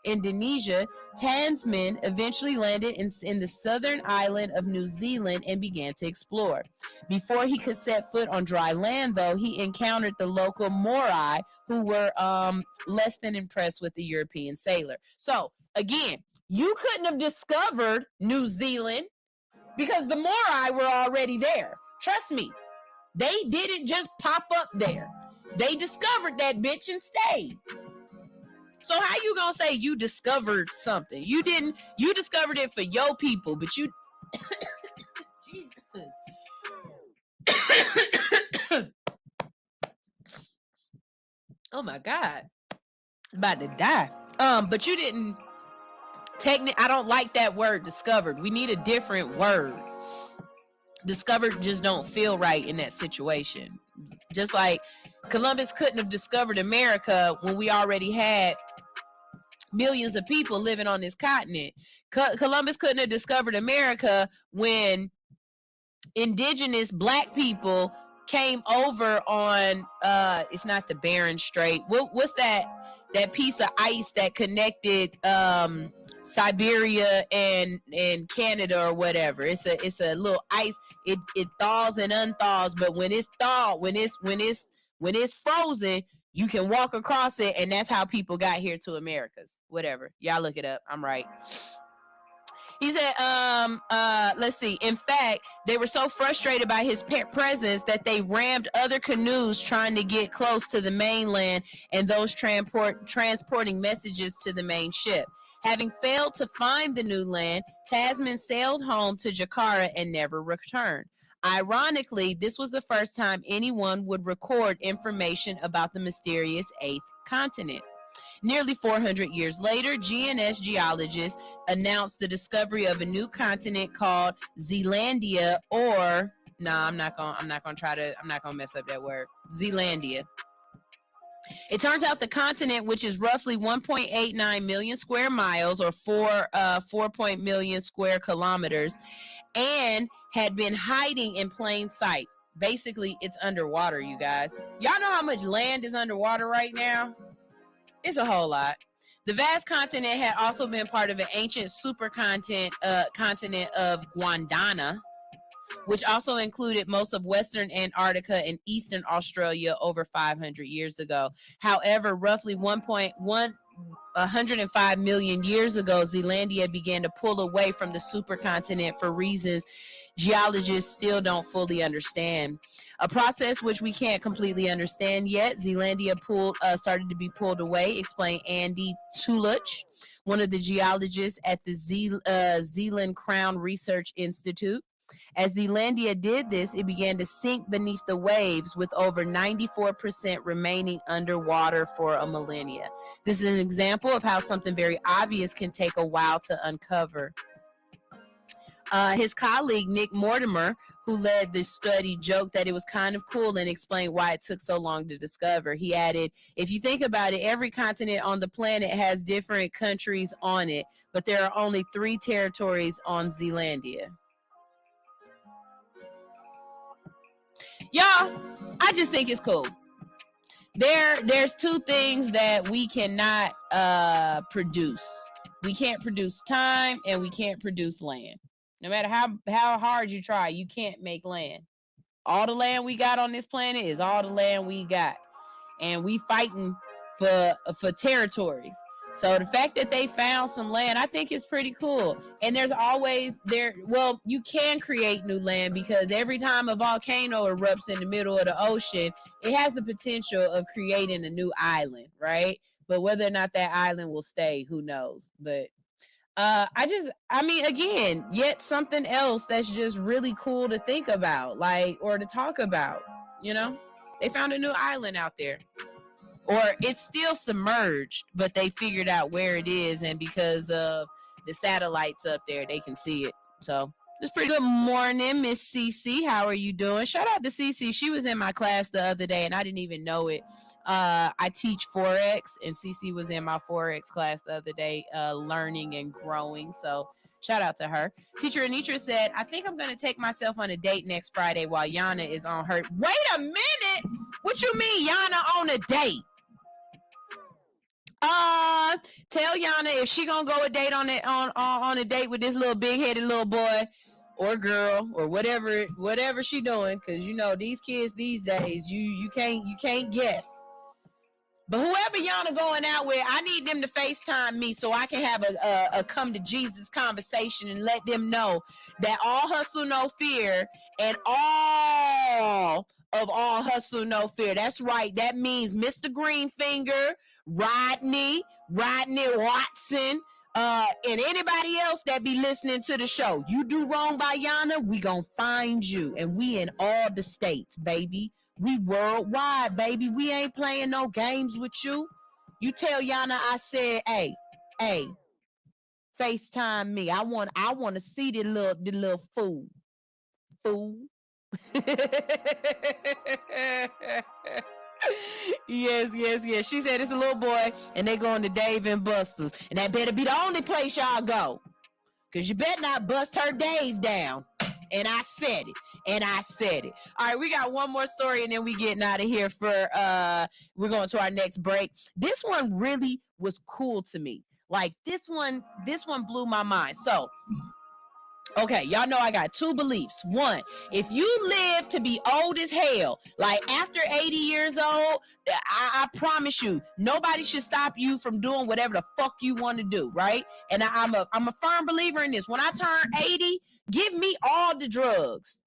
Indonesia, Tasman eventually landed in the southern island of New Zealand and began to explore. Before he could set foot on dry land, though, he encountered the local Morai, who were less than impressed with the European sailor. So, again, you couldn't have discovered New Zealand because the Morai were already there. Trust me, they didn't just pop up there. They discovered that bitch and stayed. So how you gonna say you discovered something? You didn't. You discovered it for your people, but you Jesus. Oh my God. About to die. But you didn't I don't like that word discovered. We need a different word. Discovered just don't feel right in that situation. Just like Columbus couldn't have discovered America when we already had millions of people living on this continent. Columbus couldn't have discovered America when indigenous black people came over on it's not the Bering Strait. What's that piece of ice that connected Siberia and Canada or whatever? It's a little ice. It thaws and unthaws, but when it's thawed, when it's frozen, you can walk across it, and that's how people got here to Americas. Whatever. Y'all look it up. I'm right. He said, let's see. In fact, they were so frustrated by his presence that they rammed other canoes trying to get close to the mainland and those transporting messages to the main ship. Having failed to find the new land, Tasman sailed home to Jakarta and never returned. Ironically, this was the first time anyone would record information about the mysterious eighth continent. Nearly 400 years later, GNS geologists announced the discovery of a new continent called Zealandia, or I'm not gonna mess up that word. Zealandia. It turns out the continent, which is roughly 1.89 million square miles or 4 million square kilometers, and had been hiding in plain sight. Basically, it's underwater, you guys. Y'all know how much land is underwater right now? It's a whole lot. The vast continent had also been part of an ancient supercontinent continent of Gondwana, which also included most of Western Antarctica and Eastern Australia over 500 years ago. However, roughly 105 million years ago, Zealandia began to pull away from the supercontinent for reasons geologists still don't fully understand. A process which we can't completely understand yet. Zealandia started to be pulled away, explained Andy Tuluch, one of the geologists at the Zealand Crown Research Institute. As Zealandia did this, it began to sink beneath the waves, with over 94% remaining underwater for a millennia. This is an example of how something very obvious can take a while to uncover. His colleague, Nick Mortimer, who led this study, joked that it was kind of cool and explained why it took so long to discover. He added, if you think about it, every continent on the planet has different countries on it, but there are only 3 territories on Zealandia. Y'all, I just think it's cool. There's 2 things that we cannot produce. We can't produce time, and we can't produce land. No matter how hard you try, you can't make land. All the land we got on this planet is all the land we got. And we fighting for territories. So the fact that they found some land, I think is pretty cool. And there's always you can create new land, because every time a volcano erupts in the middle of the ocean, it has the potential of creating a new island, right? But whether or not that island will stay, who knows? But again, yet something else that's just really cool to think about, or to talk about, They found a new island out there. Or it's still submerged, but they figured out where it is, and because of the satellites up there, they can see it. So it's pretty good morning, Miss CC. How are you doing? Shout out to CC. She was in my class the other day, and I didn't even know it. I teach Forex, and CC was in my Forex class the other day, learning and growing. So shout out to her. Teacher Anitra said, I think I'm going to take myself on a date next Friday while Yana is on her. Wait a minute. What you mean Yana on a date? Tell Yana if she gonna go a date on a date with this little big-headed little boy or girl or whatever she doing, because these kids these days, you can't guess. But whoever Yana going out with, I need them to FaceTime me so I can have a come to Jesus conversation and let them know that all hustle, no fear, and all hustle, no fear. That's right. That means Mr. Greenfinger, Rodney Watson, and anybody else that be listening to the show. You do wrong by Yana, we gonna find you, and we in all the states, baby. We worldwide, baby. We ain't playing no games with you. You tell Yana I said, hey, FaceTime me. I want to see the little fool. Yes. She said it's a little boy, and they going to Dave and Buster's, and that better be the only place y'all go, cause you better not bust her Dave down. And I said it. All right, we got one more story, and then we getting out of here for we're going to our next break. This one really was cool to me. Like this one blew my mind. So, okay, y'all know I got two beliefs. One, if you live to be old as hell, like after 80 years old, I promise you, nobody should stop you from doing whatever the fuck you want to do, right? And I'm a firm believer in this. When I turn 80, give me all the drugs.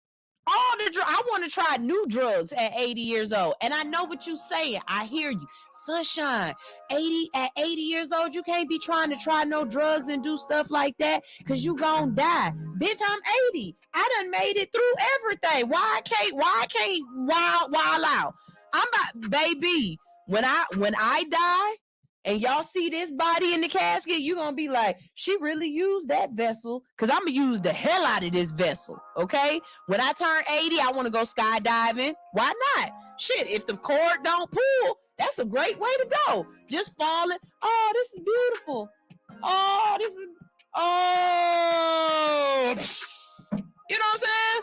I want to try new drugs at 80 years old. And I know what you're saying. I hear you. Sunshine, at 80 years old, you can't be trying to try no drugs and do stuff like that because you gonna die. Bitch, I'm 80. I done made it through everything. Why I can't wild out? I'm about, baby, when I die, and y'all see this body in the casket, you're going to be like, she really used that vessel, because I'm going to use the hell out of this vessel, okay? When I turn 80, I want to go skydiving. Why not? Shit, if the cord don't pull, that's a great way to go. Just falling. Oh, this is beautiful. Oh, you know what I'm saying?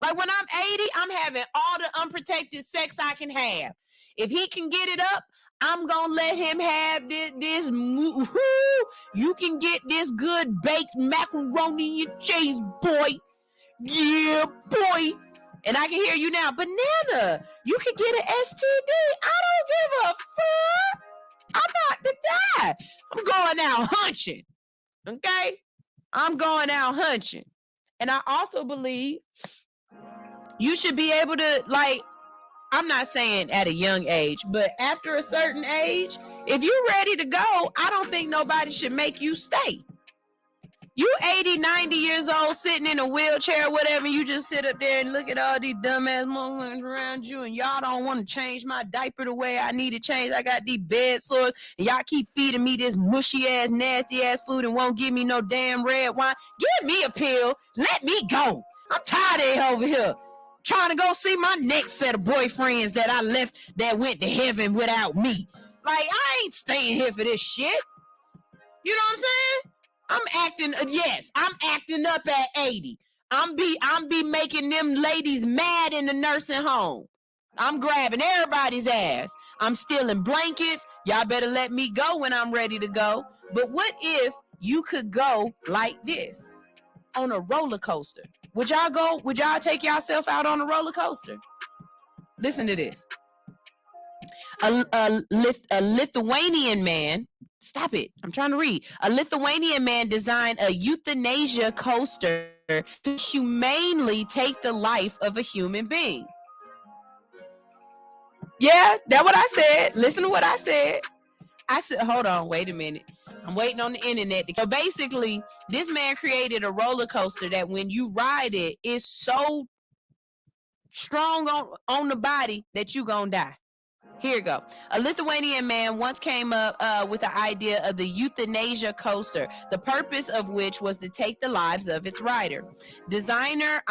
Like when I'm 80, I'm having all the unprotected sex I can have. If he can get it up, I'm gonna let him have this. You can get this good baked macaroni and cheese, boy. Yeah, boy. And I can hear you now. Banana, you can get an STD. I don't give a fuck. I'm about to die. I'm going out hunching. Okay? I'm going out hunching. And I also believe you should be able to, like, I'm not saying at a young age, but after a certain age, if you're ready to go, I don't think nobody should make you stay. You 80, 90 years old sitting in a wheelchair or whatever, you just sit up there and look at all these dumbass motherfuckers around you, and y'all don't want to change my diaper the way I need to change. I got these bed sores, and y'all keep feeding me this mushy ass, nasty ass food and won't give me no damn red wine. Give me a pill. Let me go. I'm tired of it over here. Trying to go see my next set of boyfriends that I left that went to heaven without me. Like, I ain't staying here for this shit. You know what I'm saying? I'm acting up at 80. I'm be making them ladies mad in the nursing home. I'm grabbing everybody's ass. I'm stealing blankets. Y'all better let me go when I'm ready to go. But what if you could go like this on a roller coaster? Would y'all go? Would y'all take yourself out on a roller coaster? Listen to this. A Lithuanian man, stop it, I'm trying to read. A Lithuanian man designed a euthanasia coaster to humanely take the life of a human being. Yeah, that's what I said. Listen to what I said. I said, hold on, wait a minute. I'm waiting on the internet. So basically, this man created a roller coaster that when you ride it, it's so strong on the body that you gonna die. Here you go. A Lithuanian man once came up with the idea of the euthanasia coaster, the purpose of which was to take the lives of its rider. Designer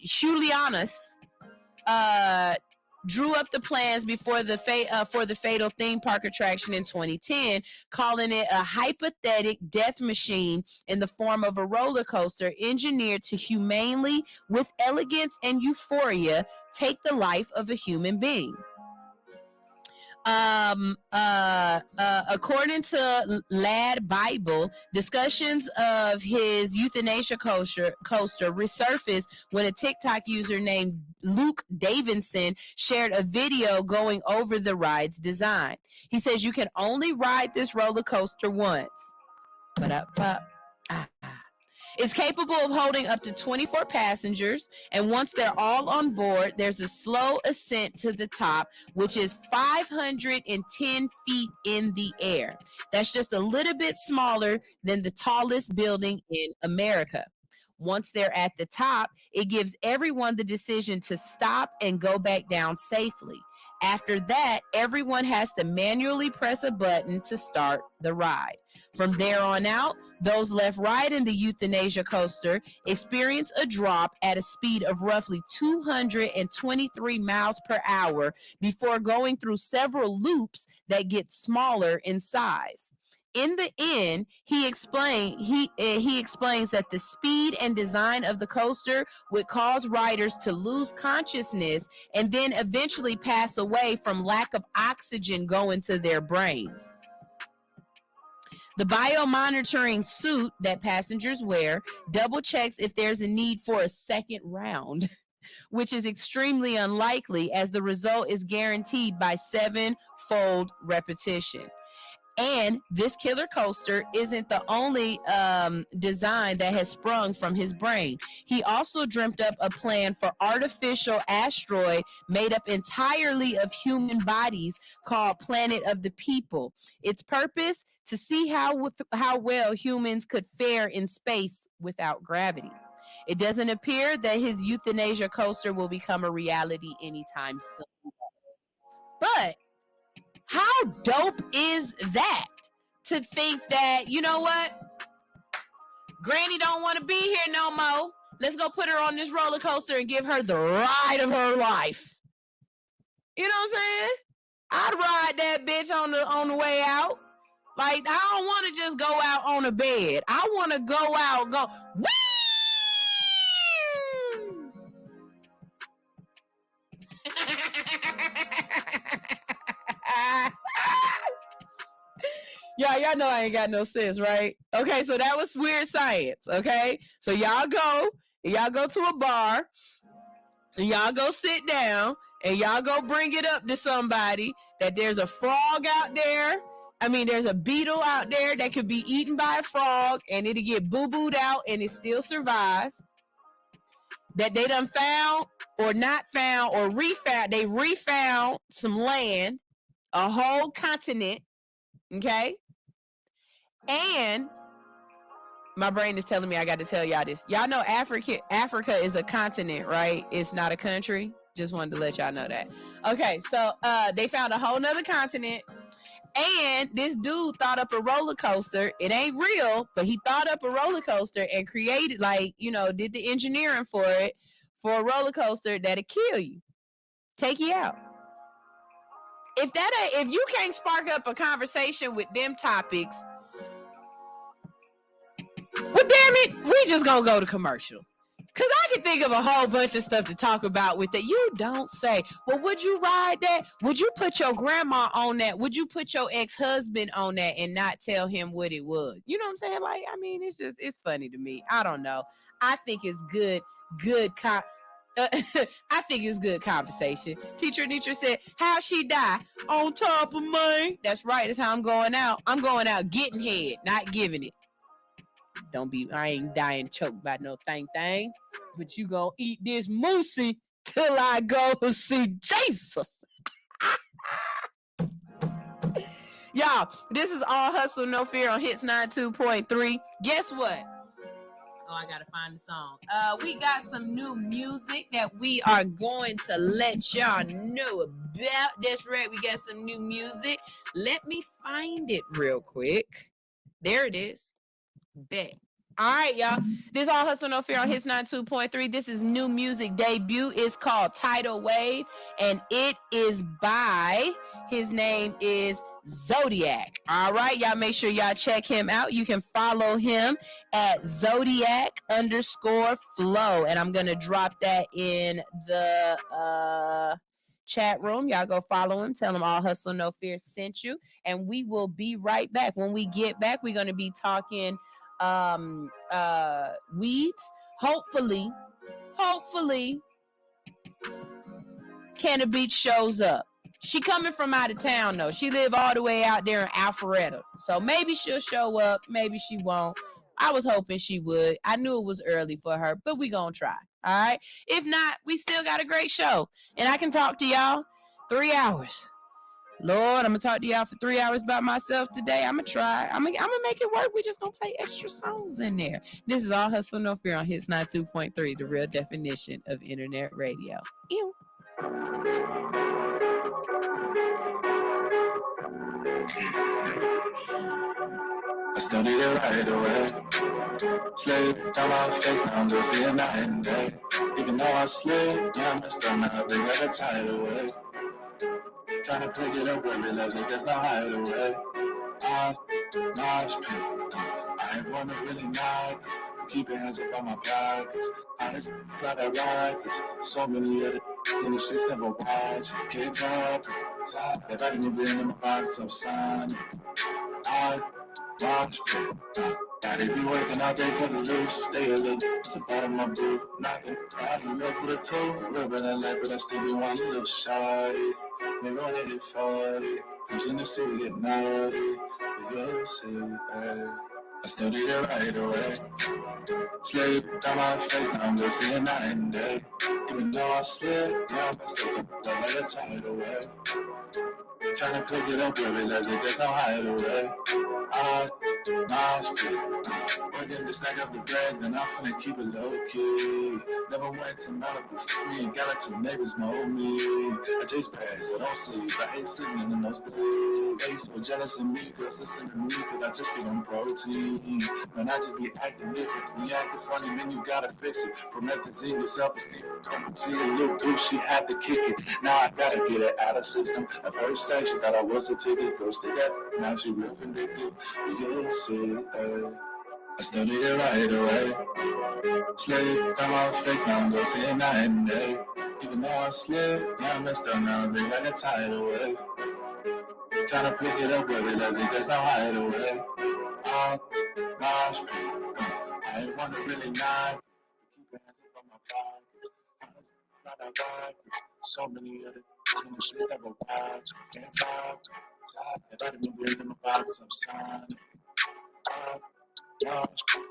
Julianas drew up the plans before the for the fatal theme park attraction in 2010, calling it a hypothetic death machine in the form of a roller coaster engineered to humanely, with elegance and euphoria, take the life of a human being. According to Lad Bible, discussions of his euthanasia coaster resurfaced when a TikTok user named Luke Davidson shared a video going over the ride's design. He says you can only ride this roller coaster once. It's capable of holding up to 24 passengers, and once they're all on board, there's a slow ascent to the top, which is 510 feet in the air. That's just a little bit smaller than the tallest building in America. Once they're at the top, it gives everyone the decision to stop and go back down safely. After that, everyone has to manually press a button to start the ride. From there on out, those left riding the euthanasia coaster experience a drop at a speed of roughly 223 miles per hour before going through several loops that get smaller in size. In the end, he explains that the speed and design of the coaster would cause riders to lose consciousness and then eventually pass away from lack of oxygen going to their brains. The biomonitoring suit that passengers wear double checks if there's a need for a second round, which is extremely unlikely as the result is guaranteed by 7-fold repetition. And this killer coaster isn't the only design that has sprung from his brain. He also dreamt up a plan for artificial asteroid made up entirely of human bodies called Planet of the People. Its purpose, to see how well humans could fare in space without gravity. It doesn't appear that his euthanasia coaster will become a reality anytime soon. But how dope is that? To think that, you know what? Granny don't want to be here no more. Let's go put her on this roller coaster and give her the ride of her life. You know what I'm saying? I'd ride that bitch on the way out. Like, I don't want to just go out on a bed. I want to go out, whee! Yeah, y'all know I ain't got no sense, right? Okay, so that was weird science, okay? So y'all go to a bar, and y'all go sit down, and y'all go bring it up to somebody that there's a frog out there. I mean, there's a beetle out there that could be eaten by a frog, and it'll get boo-booed out, and it still survive. That they done found, or not found, or refound. They refound some land, a whole continent, okay? And my brain is telling me I got to tell y'all this. Y'all know Africa is a continent, right? It's not a country. Just wanted to let y'all know that. Okay, so they found a whole nother continent, and this dude thought up a roller coaster. It ain't real, but he thought up a roller coaster and created, did the engineering for it, for a roller coaster that'll kill you, take you out. If you can't spark up a conversation with them topics, well, damn it, we just gonna go to commercial. Because I can think of a whole bunch of stuff to talk about with that. You don't say, well, would you ride that? Would you put your grandma on that? Would you put your ex-husband on that and not tell him what it was? You know what I'm saying? Like, I mean, it's funny to me. I don't know. I think it's good I think it's good conversation. Teacher Nietzsche said, how'd she die? On top of me. That's right. That's how I'm going out. I'm going out getting head, not giving it. I ain't dying choked by no thing, but you gonna eat this moosey till I go see Jesus. Y'all, this is All Hustle, No Fear on Hits 92.3. Guess what? Oh, I gotta find the song. We got some new music that we are going to let y'all know about. That's right, we got some new music. Let me find it real quick. There it is. Bet. All right, y'all. This All Hustle No Fear on Hits 92.3. This is new music debut. It's called Tidal Wave, and it is by, his name is Zodiac. All right, y'all, make sure y'all check him out. You can follow him at Zodiac_flow, and I'm gonna drop that in the chat room. Y'all go follow him. Tell him All Hustle No Fear sent you, and we will be right back. When we get back, we're gonna be talking weeds. Hopefully Cannabish shows up. She coming from out of town though. She live all the way out there in Alpharetta. So maybe she'll show up, maybe she won't. I was hoping she would. I knew it was early for her, but we gonna try. All right. If not, we still got a great show. And I can talk to y'all 3 hours. Lord, I'm gonna talk to y'all for 3 hours by myself today. I'm gonna try. I'm gonna make it work. We just gonna play extra songs in there. This is All Hustle No Fear on Hits 92.3, the real definition of internet radio. Ew. I still need it right away. Slave down my face, now I'm just seeing night and day. Even though I slid, yeah, I messed up now, they like a tidal wave. Trying to pick it up where we left it, there's no hideaway. Mosh pit, I ain't wanna really knock it. Keep your hands up on my pockets. I just fly that rockets. So many other in the streets never watch. Can't talk it. Everybody moving in my box, I'm signing. Mosh pit, gotta be working out there, cut it loose. Stay a little, it's the bottom of my booth. Nothing, I love with a toe. Real better life, but I still be one little shawty. Maybe when I hit 40, cause in the city get naughty. But you'll see, ayy. I still need it right away. Slave down my face, now I'm just seeing night and day. Even though I slid, yeah, I messed up, but like a tidal wave. Trying to pick it up where we left it, there's no hideaway. Mosh pit, working to stack up the bread, then I'm finna keep it low key. Never went to Malibu for me, got like 2 neighbors know me. I chase bags, I don't sleep, I hate sitting in the nosebleed. They so jealous of me, girls listen to me, cause I just feed them protein. Man, I just be acting different, we acting funny, then you gotta fix it. Promethazine with self-esteem, empathy, a little boost, she had to kick it. Now I gotta get it out of system. At first sight, she thought I was a ticket, ghosted that, now she real vindictive. But you'll see, ayy. I still need it right away. Slave down my face, now I'm just seeing night and day. Even though I slid, yeah, I messed up now, big like a tidal wave. Trying to pick it up where we left it, there's no hideaway. Mosh pit, I ain't wanna really knock. Keep your hands up on my pockets. Not that rockets. So many other in the streets never watch. Can't talk. Everybody moving in my box, I'm signing. Mosh pit.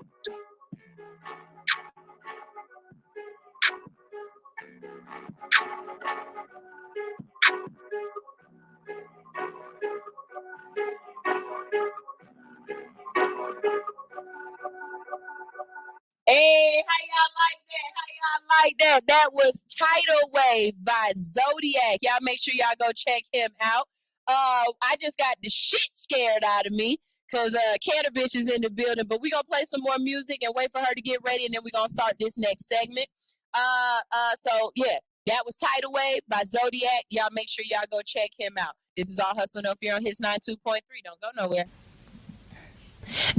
Hey, how y'all like that? How y'all like that? That was Tidal Wave by Zodiac. Y'all make sure y'all go check him out. I just got the shit scared out of me because Cannabish is in the building, but we're going to play some more music and wait for her to get ready, and then we're going to start this next segment. So, yeah, that was Tidal Wave by Zodiac. Y'all make sure y'all go check him out. This is All Hustle No Fear on Hits 92.3. Don't go nowhere.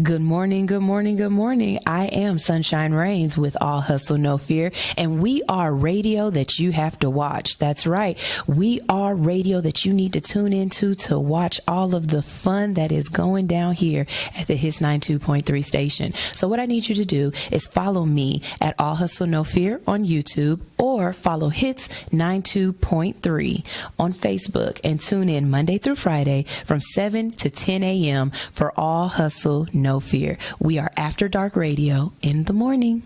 Good morning, good morning, good morning. I am Sunshine Reigns with All Hustle No Fear, and we are radio that you have to watch. That's right. We are radio that you need to tune into to watch all of the fun that is going down here at the Hits 92.3 station. So what I need you to do is follow me at All Hustle No Fear on YouTube, or follow Hits 92.3 on Facebook, and tune in Monday through Friday from 7 to 10 a.m. for All Hustle No Fear. We are After Dark Radio in the morning.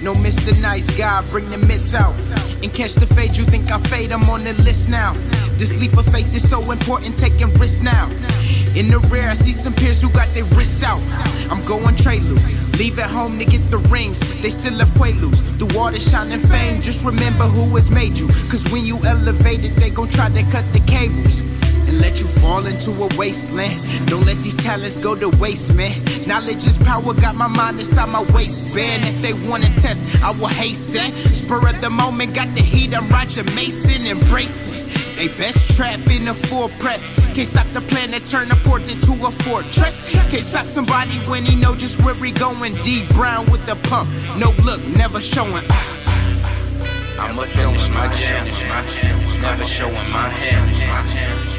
No Mr. Nice Guy, bring the mitts out. And catch the fade, you think I fade, I'm on the list now. This leap of faith is so important, taking risks now. In the rear, I see some peers who got their wrists out. I'm going Trelude, leave at home to get the rings. They still left Quaaludes, through all the shining fame. Just remember who has made you, cause when you elevate it, they gon' try to cut the cables and let you fall into a wasteland. Don't let these talents go to waste, man. Knowledge is power, got my mind inside my waistband. If they wanna test, I will hasten. Spur of the moment, got the heat, I'm Roger Mason, embracing. They best trap in a full press. Can't stop the plan to turn a port into a fortress. Can't stop somebody when he know just where he going. D Brown with the pump, no look, never showing. I'm I'ma finish my jam. Never showing my hand.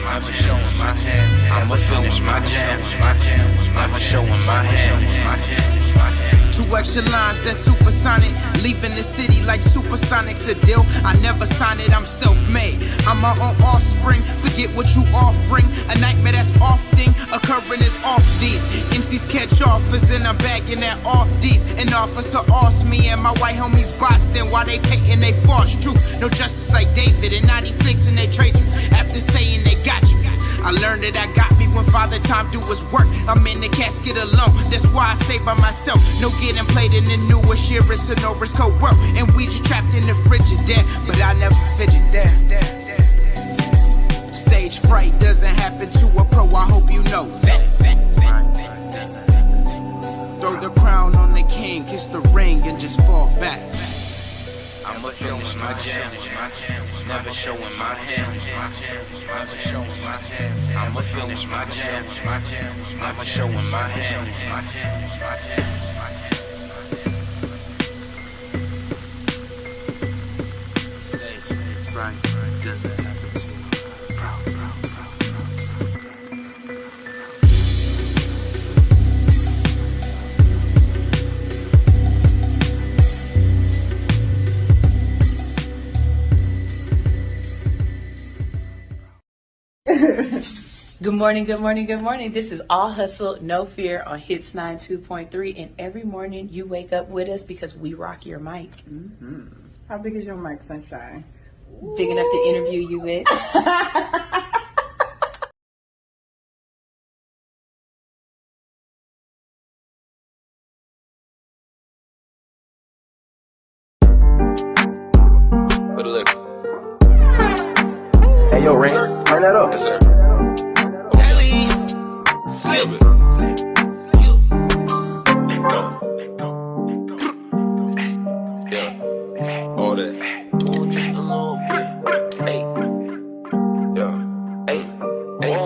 Never showing my hand. I'ma finish my jam. Never showing my hand. 2 extra lines, that's supersonic. Leaving the city like supersonics a deal. I never sign it, I'm self-made. I'm my own offspring, forget what you offering. A nightmare that's often occurring is off these. MCs catch offers and I'm bagging that off these. An officer asked me and my white homies Boston while they painting they false truth. No justice like David in 96 and they trade you after saying they got you. I learned that I got me when Father Time do his work. I'm in the casket alone, that's why I stay by myself. No getting played in the newest year, it's a no risk work. And we just trapped in the Frigidaire, but I never fidget there. Stage fright doesn't happen to a pro, I hope you know that. Throw the crown on the king, kiss the ring and just fall back. I'ma finish my jam. Never showing my hand. Never showing my hand. I'ma finish my jam. Never showing my hand. Stage right doesn't happen to me. Good morning, good morning, good morning. This is All Hustle, No Fear on Hits 92.3. And every morning you wake up with us because we rock your mic. Mm-hmm. How big is your mic, Sunshine? Big enough to interview you with. Hey, yo, Ray, turn that up. Yes, sir. Slip it. Yeah. All that. Oh, just a little bit. Hey. Yeah. Hey. Hey.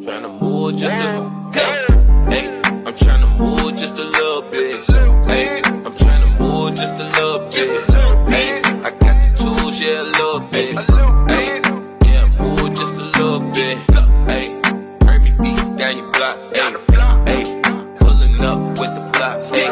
Tryna move just a. Hey. Hey. I'm tryna move just a little bit. Hey. I'm tryna move just a little bit. Hey. I got the tools, yeah, a little bit. Hey. Yeah, move just a little bit. Hey. Heard me beat down your block. Hey. Pulling up with the block. Hey.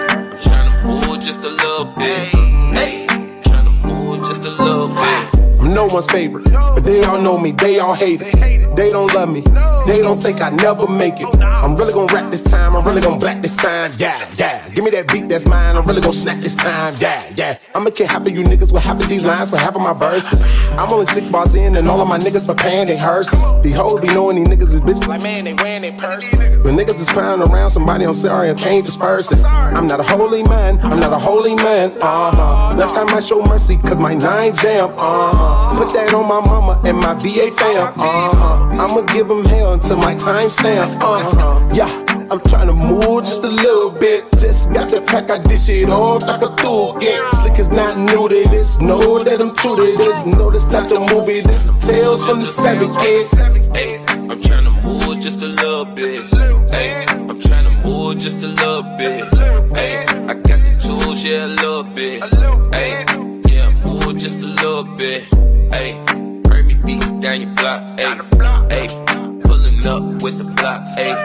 I'm tryna move just a little bit. Hey. Tryna move just a little bit. I'm no one's favorite, but they all know me, they all hate it. They don't love me, they don't think I never make it. I'm really gonna rap this time, I'm really gonna black this time, yeah, yeah. Give me that beat that's mine, I'm really gonna snap this time, yeah, yeah. I'ma kill half of you niggas with half of these lines for half of my verses. I'm only 6 bars in and all of my niggas preparing their hearses. These hoes be knowing these niggas is bitches like, man, they wearing their purses. When niggas is crying around somebody, I'm sorry, I can't disperse it. I'm not a holy man, I'm not a holy man, Last time I show mercy, cause my 9 jam, Put that on my mama and my VA fam, I'ma give them hell until my time stamp, yeah. I'm tryna move just a little bit. Just got the pack, I dish it off like a tool. Yeah, slick is not new to this. Know that I'm true to this. No, this not the movie. This is Tales from the 7 kid. Hey, I'm tryna move just a little bit. Hey, I'm tryna move just a little bit. Hey, I got the tools, yeah, a little bit. Hey, yeah, move just a little bit. Hey, heard me beat down your block. Hey, pulling up with the block. Hey.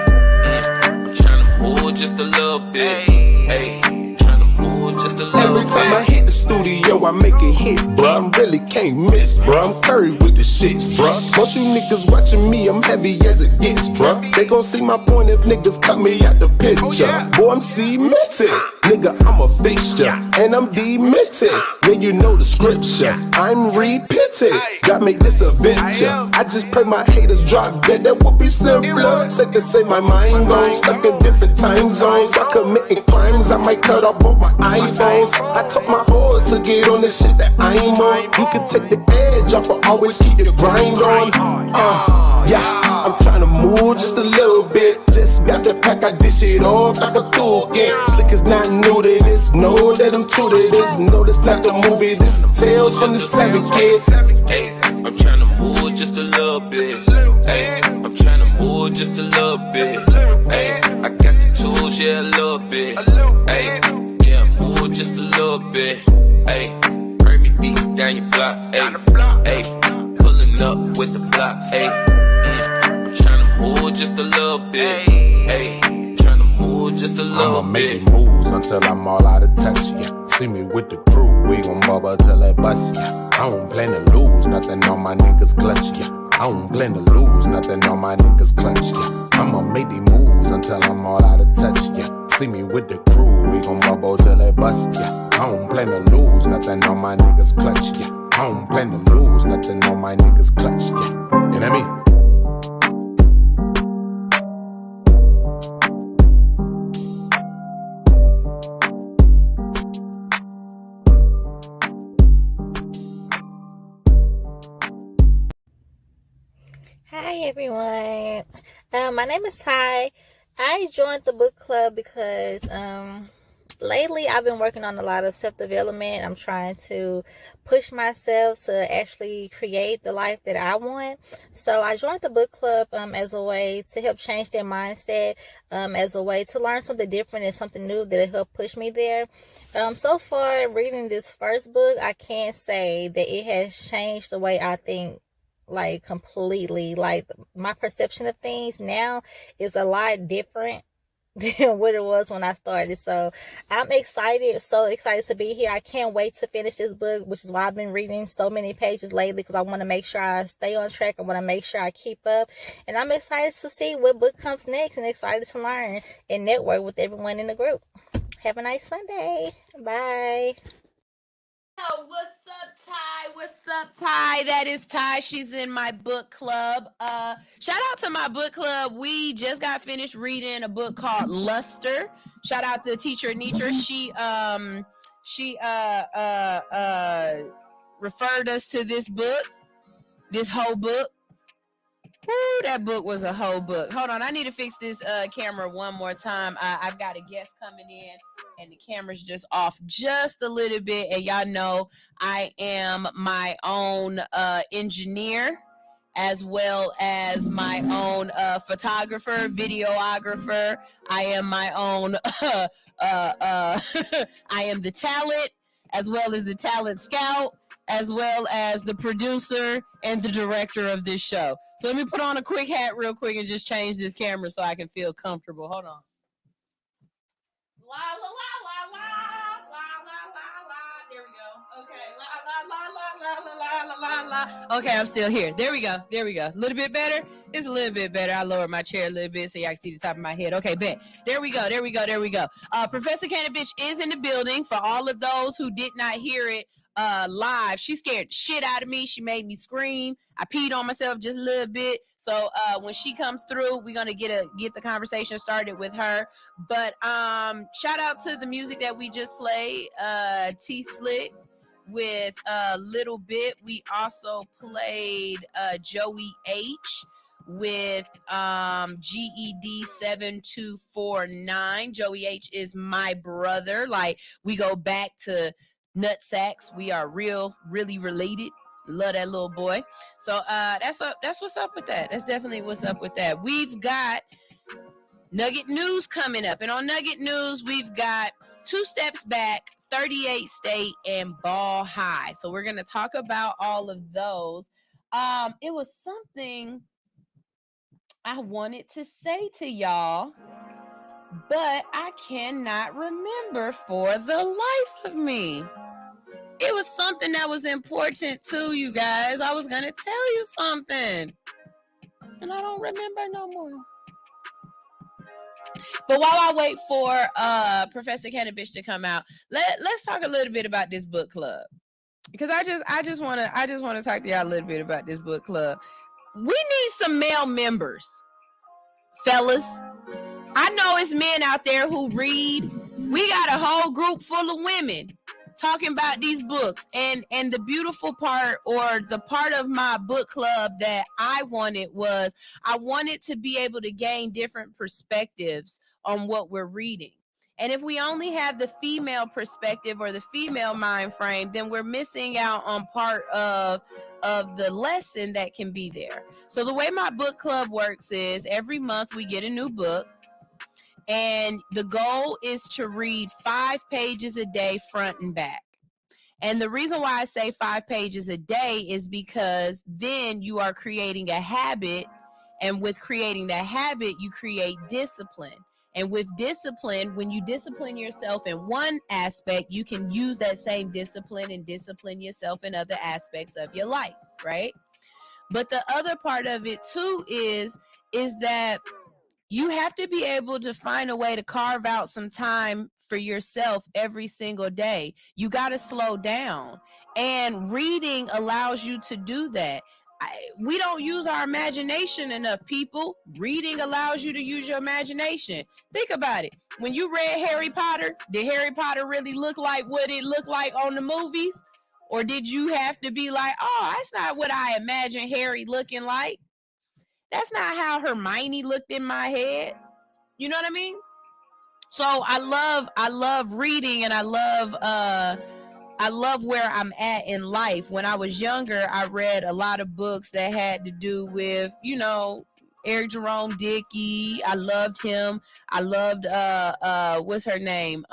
Tryna move just a little bit. Hey, tryna move just a little bit. Every time I hit the studio, I make it hit, bruh. I really can't miss, bruh. I'm curry with the shits, bruh. Most you niggas watching me, I'm heavy as it gets, bruh. They gon' see my point if niggas cut me out the picture. Boy, I'm cemented. Nigga, I'm a fixture, and I'm demented. Yeah, you know the scripture. I'm repented. God made this a venture. I just pray my haters drop dead. That would be simpler. Said to say my mind gone stuck in different time zones. By committing crimes, I might cut off both my iPhones. I told my boys to get on the shit that I ain't on. You can take the edge off, but always keep your grind on. Yeah. I'm tryna move just a little bit. Just got the pack, I dish it off like a tool. Yeah, slick is not new to this. Know that I'm true to this. No, this not the movie. This is Tales from the 7 kid. Hey, I'm tryna move just a little bit. Hey, I'm tryna move just a little bit. Hey, I got the tools, yeah, a little bit. Hey, yeah, move just a little bit. Hey, heard me beat down your block, ayy, pulling up with the block, ayy, tryna move just a little bit, ayy, tryna move just a little I'ma bit. make moves until I'm all out of touch, yeah. See me with the crew, we gon' bubble till it bust, yeah. I don't plan to lose, nothing on my niggas clutch, yeah. I don't plan to lose, nothing on my niggas clutch, yeah. I'ma make these moves until I'm all out of touch, yeah. See me with the crew, we gon' bubble till it bust, yeah. I don't plan to lose, nothing on my niggas clutch, yeah. I don't plan to lose, nothing on my niggas clutch, yeah. You know what I mean? Hi everyone. My name is Ty. I joined the book club because lately I've been working on a lot of self-development. I'm trying to push myself to actually create the life that I want. So I joined the book club as a way to help change their mindset, as a way to learn something different and something new that'll help push me there. So far, reading this first book, I can't say that it has changed the way I think, like completely. Like my perception of things now is a lot different than what it was when I started. So I'm excited, so excited to be here. I can't wait to finish this book, which is why I've been reading so many pages lately, because I want to make sure I stay on track. I want to make sure I keep up, and I'm excited to see what book comes next and excited to learn and network with everyone in the group. Have a nice Sunday. Bye. Oh, what's up, Ty? What's up, Ty? That is Ty. She's in my book club. Shout out to my book club. We just got finished reading a book called Luster. Shout out to teacher Anitra. She referred us to this book, this whole book. Woo, that book was a whole book. Hold on, I need to fix this camera one more time. I've got a guest coming in, and the camera's just off just a little bit. And y'all know I am my own engineer, as well as my own photographer, videographer. I am my own. I am the talent, as well as the talent scout, as well as the producer and the director of this show. So let me put on a quick hat real quick and just change this camera so I can feel comfortable. Hold on. La la la la la la la la la. There we go. Okay. La la la la la la la la la. Okay, I'm still here. There we go. There we go. A little bit better. It's a little bit better. I lowered my chair a little bit so y'all can see the top of my head. Okay, bet. There we go. There we go. There we go. Professor Cannabish is in the building. For all of those who did not hear it live, she scared the shit out of me. She made me scream. I peed on myself just a little bit. So when she comes through, we're gonna get the conversation started with her. But shout out to the music that we just played, T Slick with a little bit. We also played Joey H with GED 7249. Joey H is my brother. Like, we go back to nut sacks. We are really related. Love that little boy. So that's what's up with that. That's definitely what's up with that. We've got Nugget News coming up, and on Nugget News we've got 2 Steps Back, 38 State, and Ball High. So we're gonna talk about all of those. It was something I wanted to say to y'all, but I cannot remember for the life of me. It was something that was important to you guys. I was going to tell you something, and I don't remember no more. But while I wait for Professor Cannabish to come out, let's talk a little bit about this book club, because I just want to talk to y'all a little bit about this book club. We need some male members, fellas. I know it's men out there who read. We got a whole group full of women talking about these books, and the beautiful part, or the part of my book club that I wanted, was I wanted to be able to gain different perspectives on what we're reading. And if we only have the female perspective or the female mind frame, then we're missing out on part of the lesson that can be there. So the way my book club works is every month we get a new book, and the goal is to read 5 pages a day, front and back. And the reason why I say 5 pages a day is because then you are creating a habit. And with creating that habit, you create discipline. And with discipline, when you discipline yourself in one aspect, you can use that same discipline and discipline yourself in other aspects of your life, right? But the other part of it too is that you have to be able to find a way to carve out some time for yourself every single day. You got to slow down. And reading allows you to do that. We don't use our imagination enough, people. Reading allows you to use your imagination. Think about it. When you read Harry Potter, did Harry Potter really look like what it looked like on the movies? Or did you have to be like, oh, that's not what I imagined Harry looking like? That's not how Hermione looked in my head. You know what I mean? So I love reading, and I love where I'm at in life. When I was younger, I read a lot of books that had to do with, you know, Eric Jerome Dickey. I loved him. I loved what's her name?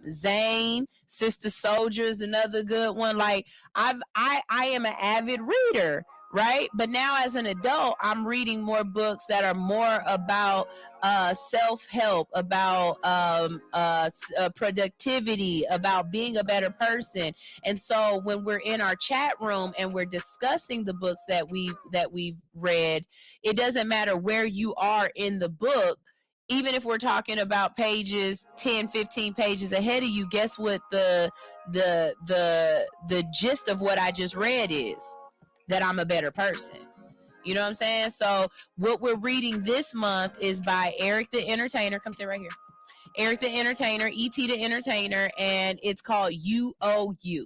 Zane, Sister Soldier is another good one. Like I am an avid reader, right? But now as an adult, I'm reading more books that are more about self-help, about productivity, about being a better person. And so when we're in our chat room and we're discussing the books that we've read, it doesn't matter where you are in the book. Even if we're talking about pages 10, 15 pages ahead of you, guess what the gist of what I just read is? That I'm a better person. You know what I'm saying? So what we're reading this month is by Eric the Entertainer. Come sit right here. Eric the Entertainer, E.T. the Entertainer, and it's called UOU.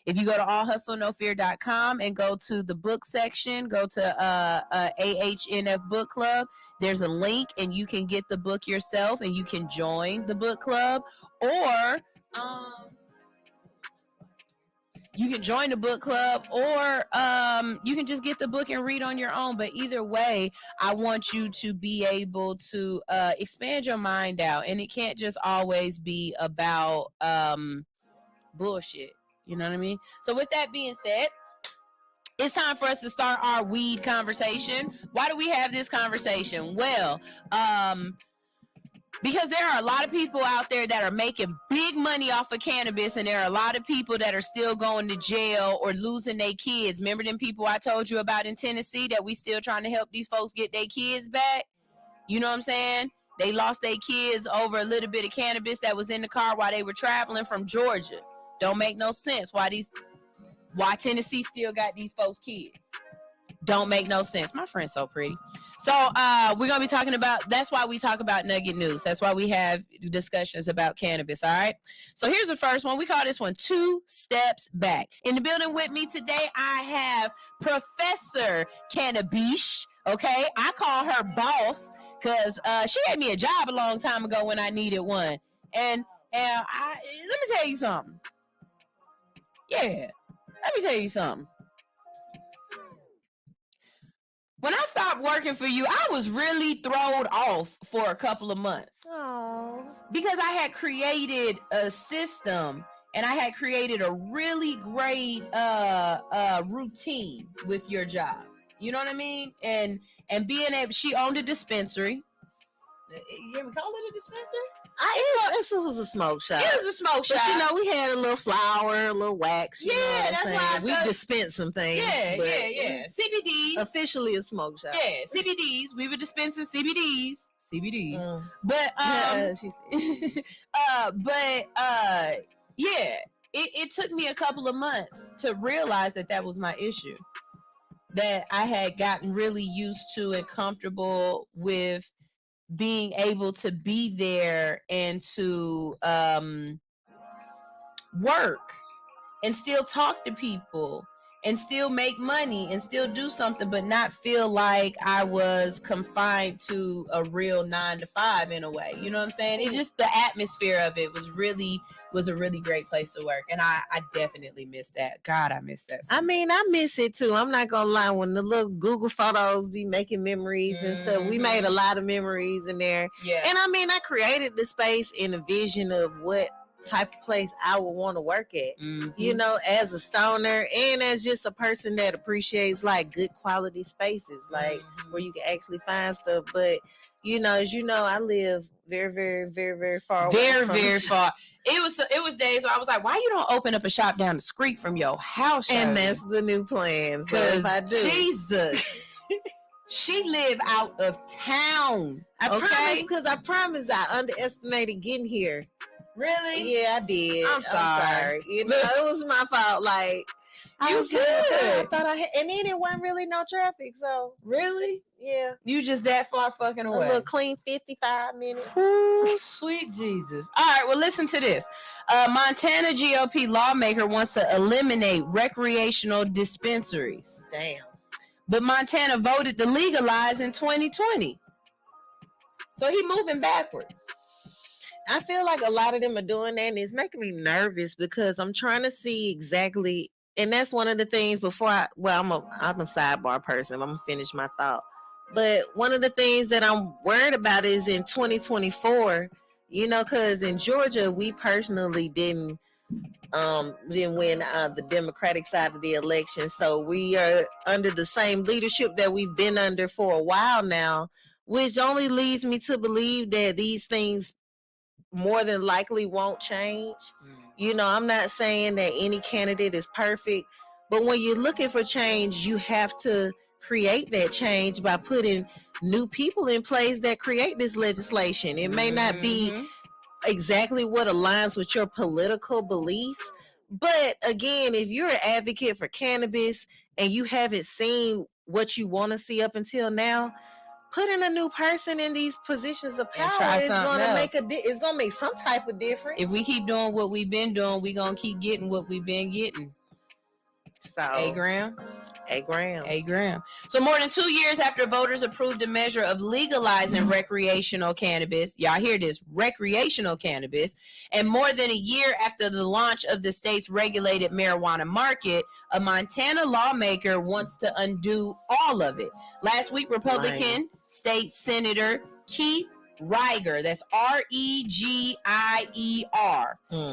If you go to allhustlenofear.com and go to the book section, go to AHNF Book Club, there's a link and you can get the book yourself and you can join the book club, or you can join the book club, or you can just get the book and read on your own. But either way, I want you to be able to expand your mind out. And it can't just always be about bullshit. You know what I mean? So with that being said, it's time for us to start our weed conversation. Why do we have this conversation? Well, because there are a lot of people out there that are making big money off of cannabis, and there are a lot of people that are still going to jail or losing their kids. Remember them people I told you about in Tennessee that we still trying to help these folks get their kids back? You know what I'm saying? They lost their kids over a little bit of cannabis that was in the car while they were traveling from Georgia. Don't make no sense why Tennessee still got these folks' kids. Don't make no sense. My friend's so pretty. So we're going to be talking about, that's why we talk about Nugget News. That's why we have discussions about cannabis, all right? So here's the first one. We call this one 2 Steps Back. In the building with me today, I have Professor Cannabish, okay? I call her boss because she gave me a job a long time ago when I needed one. And let me tell you something. Yeah, let me tell you something. When I stopped working for you, I was really thrown off for a couple of months. Aww. Because I had created a system and I had created a really great routine with your job. You know what I mean? And being able, she owned a dispensary. You ever call it a dispensary? It was a smoke shop. It was a smoke shop. But, you know, we had a little flour, a little wax. Yeah, that's why we dispensed some things. Yeah. CBDs. Officially a smoke shop. Yeah, CBDs. We were dispensing CBDs. But yeah, it took me a couple of months to realize that was my issue. That I had gotten really used to and comfortable with being able to be there and to work and still talk to people and still make money and still do something, but not feel like I was confined to a real 9-to-5 in a way. You know what I'm saying? It just, the atmosphere of it was a really great place to work. And I definitely miss that. God, I miss that. I mean, I miss it too. I'm not gonna lie. When the little Google photos be making memories and stuff, we made a lot of memories in there. Yeah. And I mean, I created the space in a vision of what type of place I would want to work at. You know, as a stoner and as just a person that appreciates like good quality spaces, like where you can actually find stuff. But you know, as you know, I live very, very, very, very far away. Very, very far. It was days where I was like, why you don't open up a shop down the street from your house? And that's the new plan. So if I do, Jesus. She live out of town. I promise I underestimated getting here. Really? Yeah, I did. I'm sorry. You know, it was my fault. Like, I was good. I thought I had, and then it wasn't really no traffic. So really, yeah, you just that far fucking away. A little clean 55 minutes. Ooh, sweet Jesus. All right, well, listen to this. Montana GOP lawmaker wants to eliminate recreational dispensaries. Damn. But Montana voted to legalize in 2020. So he moving backwards. I feel like a lot of them are doing that, and it's making me nervous because I'm trying to see exactly, and that's one of the things before I'm a sidebar person. I'm gonna finish my thought. But one of the things that I'm worried about is in 2024, you know, because in Georgia, we personally didn't win the Democratic side of the election. So we are under the same leadership that we've been under for a while now, which only leads me to believe that these things more than likely won't change. You know, I'm not saying that any candidate is perfect, but when you're looking for change, you have to create that change by putting new people in place that create this legislation. It may not be exactly what aligns with your political beliefs, but again, if you're an advocate for cannabis and you haven't seen what you want to see up until now, putting a new person in these positions of power is going to make some type of difference. If we keep doing what we've been doing, we're going to keep getting what we've been getting. So, A gram. So more than 2 years after voters approved a measure of legalizing recreational cannabis, y'all hear this, recreational cannabis, and more than a year after the launch of the state's regulated marijuana market, a Montana lawmaker wants to undo all of it. Last week, Republican State Senator Keith Reiger, that's Regeier,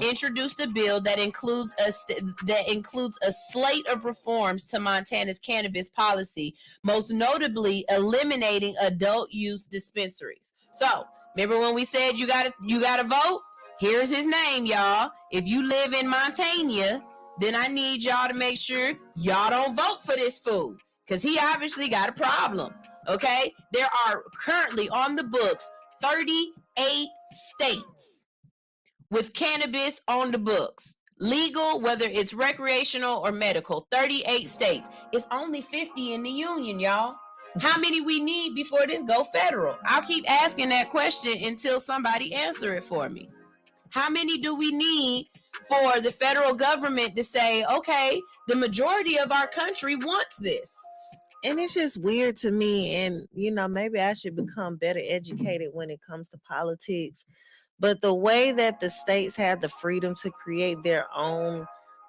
introduced a bill that includes a slate of reforms to Montana's cannabis policy, most notably eliminating adult use dispensaries. So, remember when we said you gotta vote? Here's his name, y'all. If you live in Montana, then I need y'all to make sure y'all don't vote for this fool, because he obviously got a problem. Okay, there are currently on the books 38 states with cannabis on the books. Legal, whether it's recreational or medical, 38 states. It's only 50 in the union, y'all. How many we need before this go federal? I'll keep asking that question until somebody answer it for me. How many do we need for the federal government to say, okay, the majority of our country wants this? And it's just weird to me, and you know, maybe I should become better educated when it comes to politics, but the way that the states have the freedom to create their own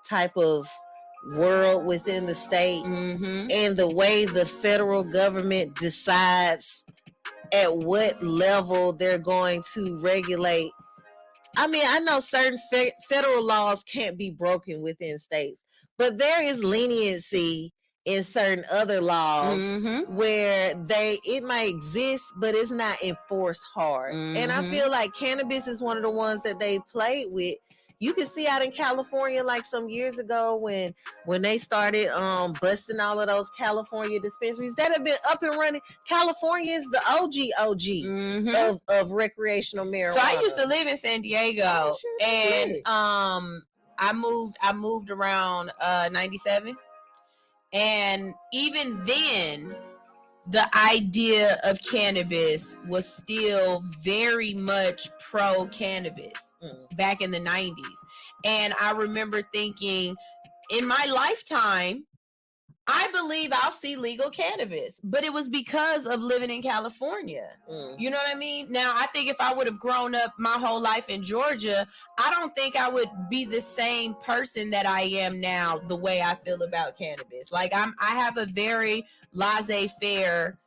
type of world within the state, and the way the federal government decides at what level they're going to regulate. I mean, I know certain federal laws can't be broken within states, but there is leniency in certain other laws where it might exist, but it's not enforced hard. And I feel like cannabis is one of the ones that they played with. You can see out in California, like some years ago when they started busting all of those California dispensaries that have been up and running. California is the OG of recreational marijuana. So I used to live in San Diego, and I moved around 97. And even then, the idea of cannabis was still very much pro-cannabis back in the 90s. And I remember thinking, in my lifetime, I believe I'll see legal cannabis, but it was because of living in California. You know what I mean? Now, I think if I would have grown up my whole life in Georgia, I don't think I would be the same person that I am now, the way I feel about cannabis. Like I have a very laissez-faire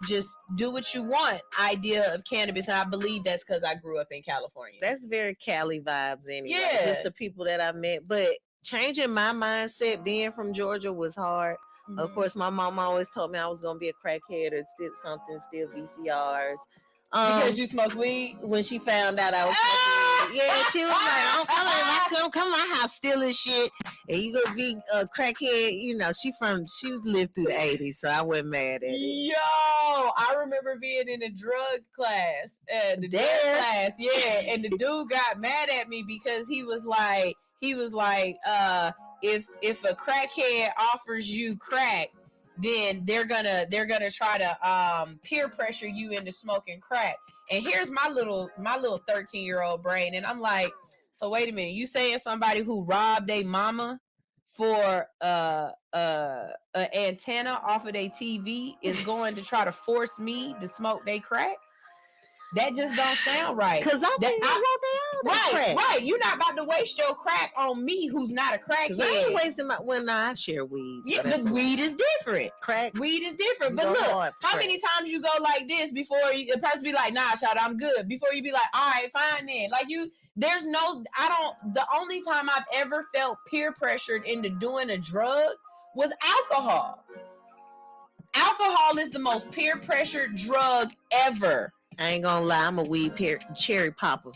just do what you want idea of cannabis. And I believe that's because I grew up in California. That's very Cali vibes anyway. Yeah. Just the people that I met. But changing my mindset being from Georgia was hard. Mm-hmm. Of course, my mom always told me I was going to be a crackhead or steal VCRs. Because you smoke weed? When she found out I was smoking weed. Yeah, she was like, "Oh, come to my house stealing shit, and you gonna be a crackhead." She lived through the 80s, so I wasn't mad at it. Yo, I remember being in a drug class, and the dude got mad at me because he was like, if a crackhead offers you crack, then they're gonna try to peer pressure you into smoking crack. And here's my little 13-year-old brain, and I'm like, so wait a minute, you saying somebody who robbed a mama for a antenna off of their TV is going to try to force me to smoke they crack? That just don't sound right. Because I think right. You're not about to waste your crack on me, who's not a crackhead. I ain't wasting my. Well, I share weed. Yeah, but weed is different. Weed is different. But look, how many times you go like this before the person be like, "Nah, shout, I'm good." Before you be like, "All right, fine then." Like the only time I've ever felt peer pressured into doing a drug was alcohol. Alcohol is the most peer pressured drug ever. I ain't gonna lie, I'm a weed cherry popper.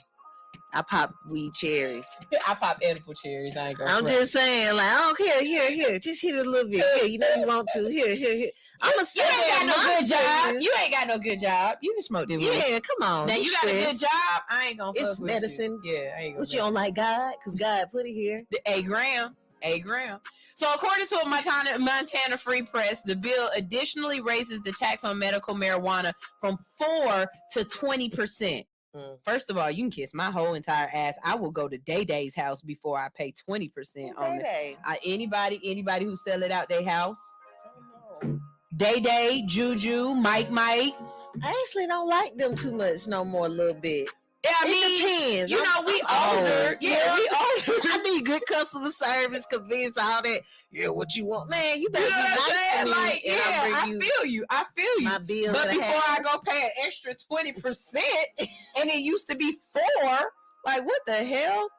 I pop weed cherries. I pop edible cherries. I ain't gonna. I'm just saying, like, oh, here, just hit it a little bit. Here, you want to. Here. I'm a You ain't got no good job. You ain't got no good job. You can smoke them. Yeah, come on. Now you got a good job. I ain't gonna. It's medicine. Yeah, I ain't gonna. But you don't like God? Because God put it here. A gram. So according to a Montana Free Press, the bill additionally raises the tax on medical marijuana from 4 to 20%. First of all, you can kiss my whole entire ass. I will go to Day Day's house before I pay 20% on it. Anybody who sell it out their house. Day Day, Juju, Mike. I actually don't like them too much no more. A little bit. Yeah, it depends. We older. Yeah, we older. I need good customer service, convenience, all that. Yeah, what you want, man? You better be nice to me. Like, I feel you. My bill. But before I go pay an extra 20%, and it used to be 4%, like what the hell?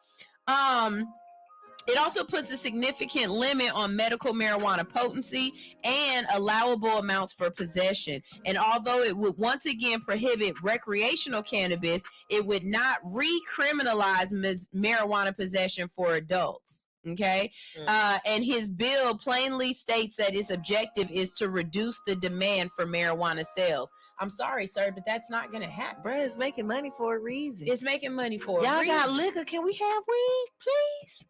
It also puts a significant limit on medical marijuana potency and allowable amounts for possession. And although it would once again prohibit recreational cannabis, it would not recriminalize marijuana possession for adults. Okay. And his bill plainly states that its objective is to reduce the demand for marijuana sales. I'm sorry, sir, but that's not going to happen. Bruh, it's making money for a reason. It's making money for a Y'all reason. got liquor. Can we have weed, please?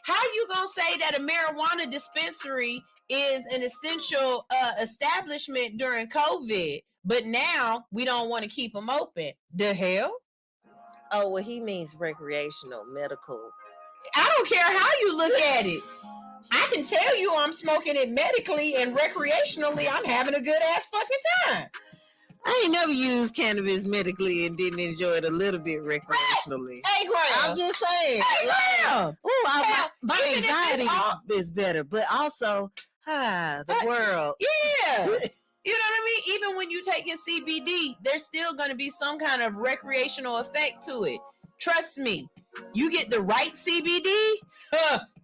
How you gonna say that a marijuana dispensary is an essential establishment during COVID, but now we don't want to keep them open? The hell? Oh, well, he means recreational, medical. I don't care how you look at it. I can tell you I'm smoking it medically and recreationally. I'm having a good ass fucking time. I ain't never used cannabis medically and didn't enjoy it a little bit recreationally. Hey, Graham. I'm just saying. Hey, Graham. My anxiety is better, but also, the world. Yeah. You know what I mean? Even when you taking CBD, there's still going to be some kind of recreational effect to it. Trust me. You get the right CBD,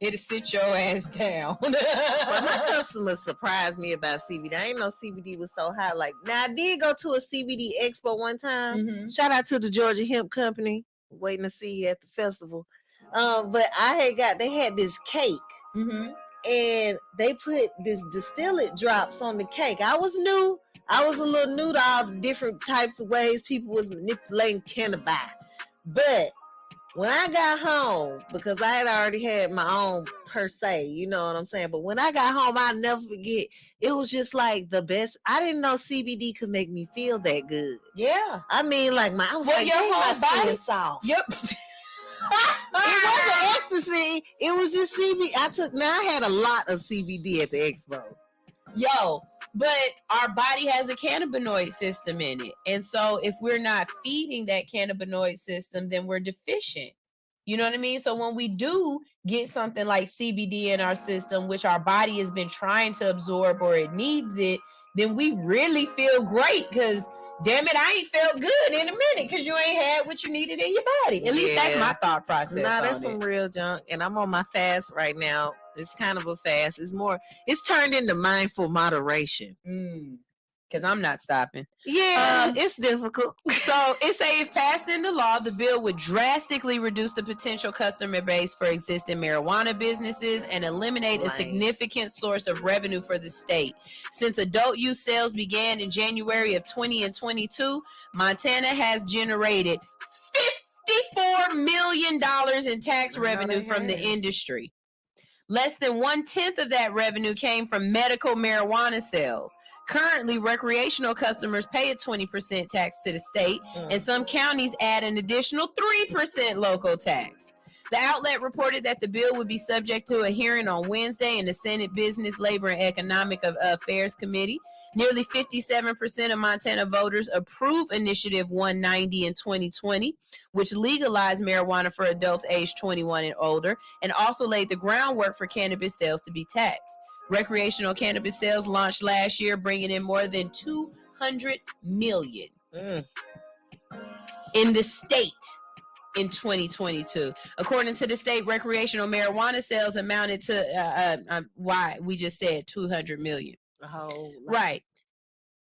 it'll sit your ass down. Well, my customers surprised me about CBD. I didn't know CBD was so hot. Like, now I did go to a CBD expo one time. Mm-hmm. Shout out to the Georgia Hemp Company. Waiting to see you at the festival. But they had this cake. Mm-hmm. And they put this distillate drops on the cake. I was new. I was a little new to all the different types of ways people was manipulating cannabis. But when I got home, because I had already had my own per se, you know what I'm saying? But when I got home, I'll never forget. It was just like the best. I didn't know CBD could make me feel that good. Yeah. I mean, like I was like, your whole body soft. Yep. It wasn't ecstasy. It was just CBD. I had a lot of CBD at the expo. Yo, but our body has a cannabinoid system in it. And so if we're not feeding that cannabinoid system, then we're deficient. You know what I mean? So when we do get something like CBD in our system, which our body has been trying to absorb or it needs it, then we really feel great because damn it, I ain't felt good in a minute because you ain't had what you needed in your body. At least that's my thought process. Nah, that's on some it. real junk. And I'm on my fast right now. It's kind of a fast. It's turned into mindful moderation. Because I'm not stopping. Yeah, it's difficult. So it say if passed into law, the bill would drastically reduce the potential customer base for existing marijuana businesses and eliminate a significant source of revenue for the state. Since adult use sales began in January of 2022, Montana has generated $54 million in tax revenue from the industry. Less than 1/10 of that revenue came from medical marijuana sales. Currently, recreational customers pay a 20% tax to the state, and some counties add an additional 3% local tax. The outlet reported that the bill would be subject to a hearing on Wednesday in the Senate Business, Labor, and Economic Affairs Committee. Nearly 57% of Montana voters approve Initiative 190 in 2020, which legalized marijuana for adults aged 21 and older, and also laid the groundwork for cannabis sales to be taxed. Recreational cannabis sales launched last year, bringing in more than $200 million in the state in 2022. According to the state, recreational marijuana sales amounted to why we just said $200 million. Right.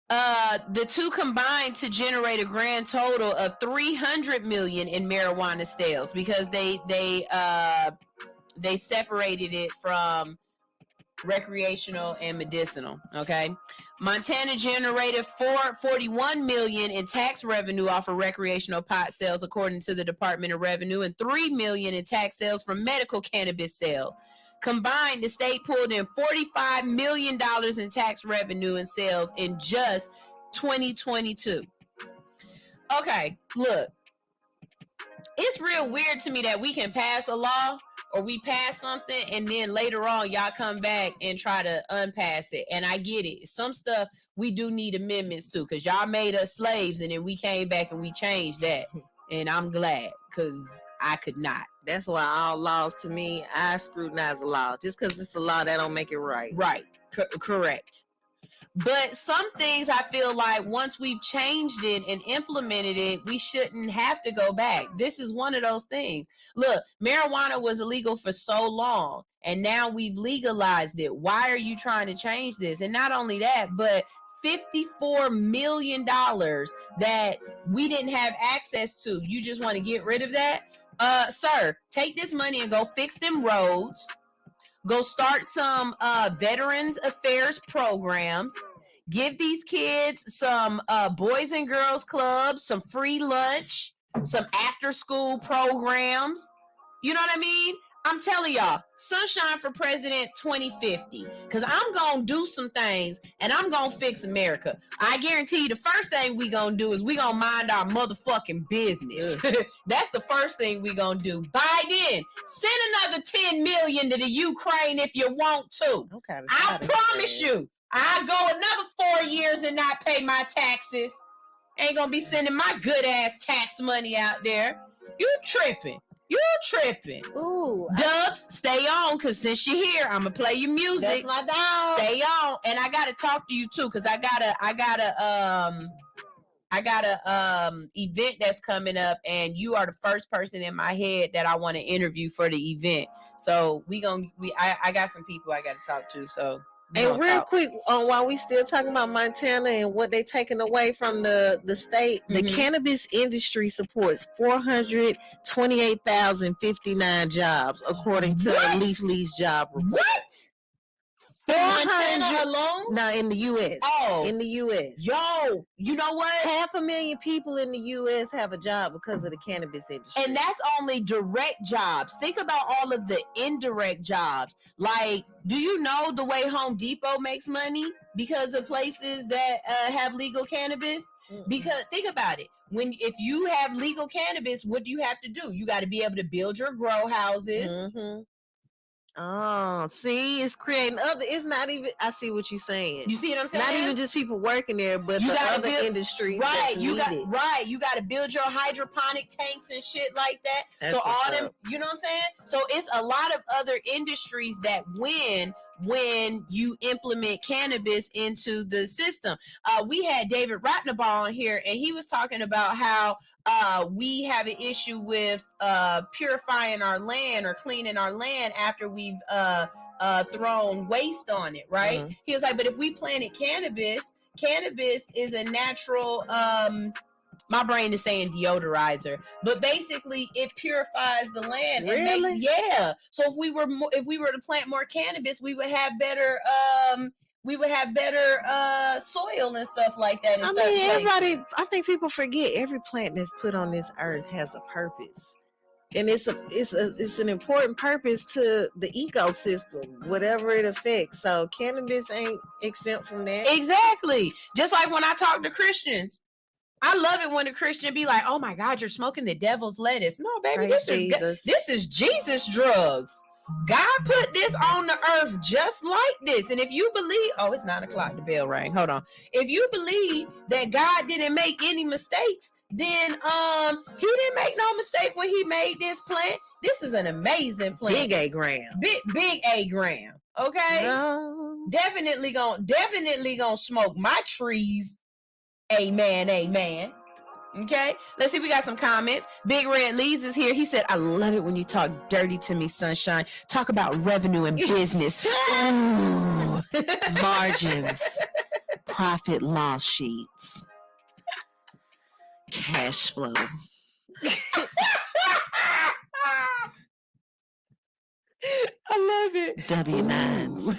The two combined to generate a grand total of $300 million in marijuana sales because they separated it from recreational and medicinal. Okay. Montana generated $41 million in tax revenue off of recreational pot sales, according to the Department of Revenue, and $3 million in tax sales from medical cannabis sales. Combined, the state pulled in $45 million in tax revenue and sales in just 2022. Okay, look, it's real weird to me that we can pass a law or we pass something and then later on y'all come back and try to unpass it. And I get it. Some stuff we do need amendments to because y'all made us slaves and then we came back and we changed that. And I'm glad because I could not. That's why all laws, to me, I scrutinize a law. Just because it's a law, that don't make it right. Right. Correct. But some things I feel like once we've changed it and implemented it, we shouldn't have to go back. This is one of those things. Look, marijuana was illegal for so long, and now we've legalized it. Why are you trying to change this? And not only that, but $54 million that we didn't have access to. You just want to get rid of that? Sir, take this money and go fix them roads. Go start some Veterans Affairs programs. Give these kids some Boys and Girls Clubs, some free lunch, some after-school programs. You know what I mean? I'm telling y'all, Sunshine for President 2050. Because I'm going to do some things, and I'm going to fix America. I guarantee you the first thing we going to do is we going to mind our motherfucking business. That's the first thing we going to do. Biden, send another $10 million to the Ukraine if you want to. I promise you, I'll go another 4 years and not pay my taxes. Ain't going to be sending my good-ass tax money out there. You tripping. You tripping. Ooh. Dubs, stay on, because since you're here, I'm going to play your music. That's my dog. Stay on. And I got to talk to you, too, because I got a event that's coming up, and you are the first person in my head that I want to interview for the event. So I got some people I got to talk to, so. And real quick, while we still talking about Montana and what they taking away from the state, the cannabis industry supports 428,059 jobs, according to Leaf Lee's job report. What? 400 alone? No, in the U.S. Oh. In the U.S. Yo, you know what? 500,000 people in the U.S. have a job because of the cannabis industry. And that's only direct jobs. Think about all of the indirect jobs. Like, do you know the way Home Depot makes money because of places that have legal cannabis? Because think about it. If you have legal cannabis, what do you have to do? You got to be able to build your grow houses. Oh, see, it's creating other. It's not even. I see what you're saying. You see what I'm saying? Not even just people working there, but You the gotta other build, industries. right? That's You got needed. right. You got to build your hydroponic tanks and shit like that. That's so all what's them, up. you know what I'm saying? So it's a lot of other industries that win when you implement cannabis into the system. We had David Ratnaball on here, and he was talking about how we have an issue with purifying our land or cleaning our land after we've thrown waste on it, right? Mhm. He was like, but if we planted cannabis is a natural my brain is saying deodorizer, but basically it purifies the land. Really? And yeah. So if we were to plant more cannabis, we would have better soil and stuff like that. I mean, everybody. I think people forget every plant that's put on this earth has a purpose, and it's an important purpose to the ecosystem, whatever it affects. So cannabis ain't exempt from that. Exactly. Just like when I talk to Christians, I love it when a Christian be like, "Oh my God, you're smoking the devil's lettuce." No, baby, Praise this is Jesus drugs. God put this on the earth just like this. And if you believe, oh, it's 9 o'clock, the bell rang. Hold on. If you believe that God didn't make any mistakes, then he didn't make no mistake when he made this plant. This is an amazing plant. Big A gram. Big A gram. Okay. No. Definitely gonna smoke my trees. Amen, amen. Okay, let's see. We got some comments. Big Red Leads is here. He said, "I love it when you talk dirty to me, Sunshine. Talk about revenue and business. Ooh, Margins, profit loss sheets, cash flow." I love it. W-9s.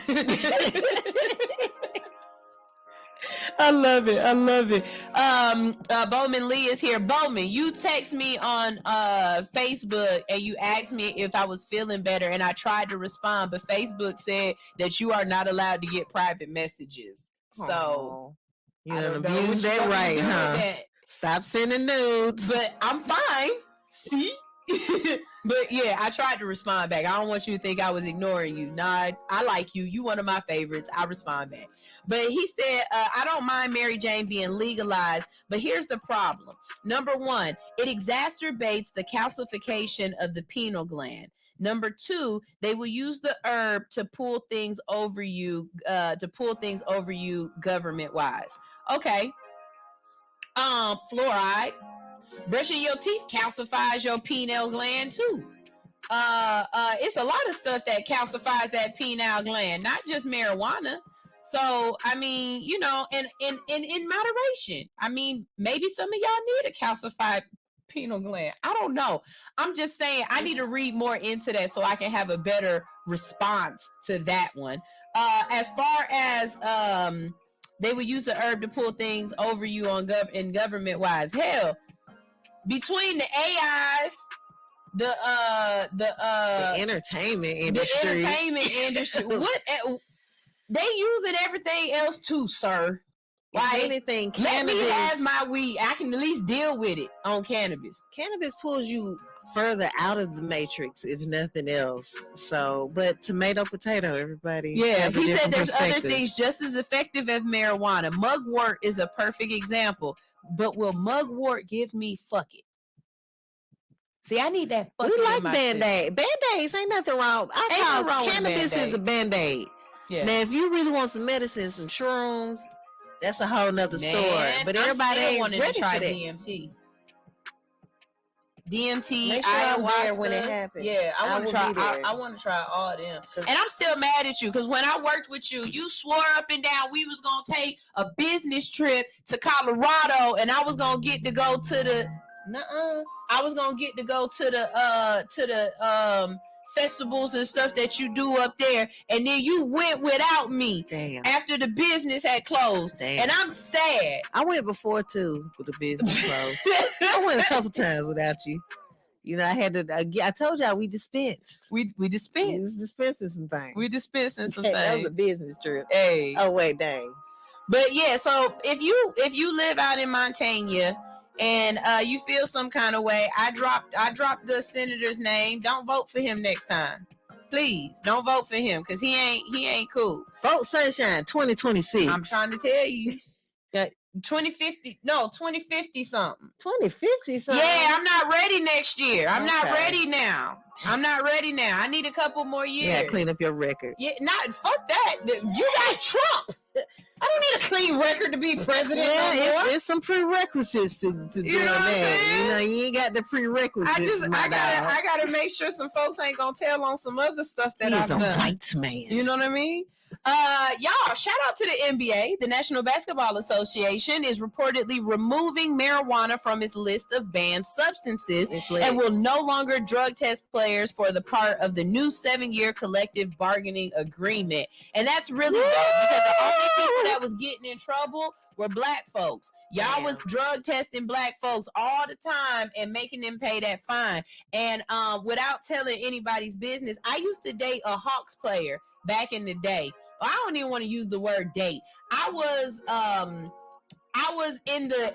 I love it. Bowman Lee is here. Bowman, you text me on Facebook and you asked me if I was feeling better, and I tried to respond, but Facebook said that you are not allowed to get private messages. So you done abused that right, huh? Stop sending nudes. But I'm fine. See? But yeah, I tried to respond back. I don't want you to think I was ignoring you. Nah, I like you. You one of my favorites. I respond back. But he said, I don't mind Mary Jane being legalized, but here's the problem. Number one, it exacerbates the calcification of the pineal gland. Number two, they will use the herb to pull things over you, government-wise. Okay. Fluoride. Brushing your teeth calcifies your pineal gland too. It's a lot of stuff that calcifies that pineal gland, not just marijuana. So I mean, you know, and in moderation. I mean, maybe some of y'all need a calcified pineal gland. I don't know. I'm just saying I need to read more into that so I can have a better response to that one. As far as they would use the herb to pull things over you in government wise. Hell, between the AIs, the entertainment industry, what they using everything else too, sir. Like anything, cannabis. Let me have my weed. I can at least deal with it on cannabis. Cannabis pulls you further out of the matrix, if nothing else. So, but tomato, potato, everybody. Yeah, he said there's other things just as effective as marijuana. Mugwort is a perfect example. But will mugwort give me fuck it? See, I need that fuck it. We like Band-Aid. Band-Aids ain't nothing wrong. I call cannabis is a Band-Aid. Yeah. Now, if you really want some medicine, some shrooms, that's a whole nother story. But everybody ain't wanted ready to try for that. DMT, ayahuasca, when it happens. Yeah, I want to try. I want to try all of them. And I'm still mad at you because when I worked with you, you swore up and down we was gonna take a business trip to Colorado, and I was gonna get to go to the. I was gonna get to go to the festivals and stuff that you do up there, and then you went without me. Damn. After the business had closed. Damn. And I'm sad. I went before too with the business closed. I went a couple times without you. You know, I had to. I told y'all we dispensed. We dispensed. We was dispensing some things. We dispensing some things. things. That was a business trip. Hey. Oh wait, dang. But yeah, so if you live out in Montana and you feel some kind of way, I dropped the senator's name. Don't vote for him next time. Please don't vote for him because he ain't cool. Vote Sunshine 2026. I'm trying to tell you. 2050 something. 2050 something. Yeah, I'm not ready next year. I'm not ready now. I need a couple more years. Yeah, clean up your record. Yeah, fuck that. You got Trump. I don't need a clean record to be president. Yeah, it's some prerequisites to do that. You know, you ain't got the prerequisites. I gotta make sure some folks ain't gonna tell on some other stuff that I've done. He's a white man. You know what I mean? Y'all, shout out to the NBA. The National Basketball Association is reportedly removing marijuana from its list of banned substances and will no longer drug test players for the part of the new 7-year collective bargaining agreement. And that's really bad because the only people that was getting in trouble were black folks. Y'all was drug testing black folks all the time and making them pay that fine. And without telling anybody's business, I used to date a Hawks player back in the day. I don't even want to use the word date. I was in the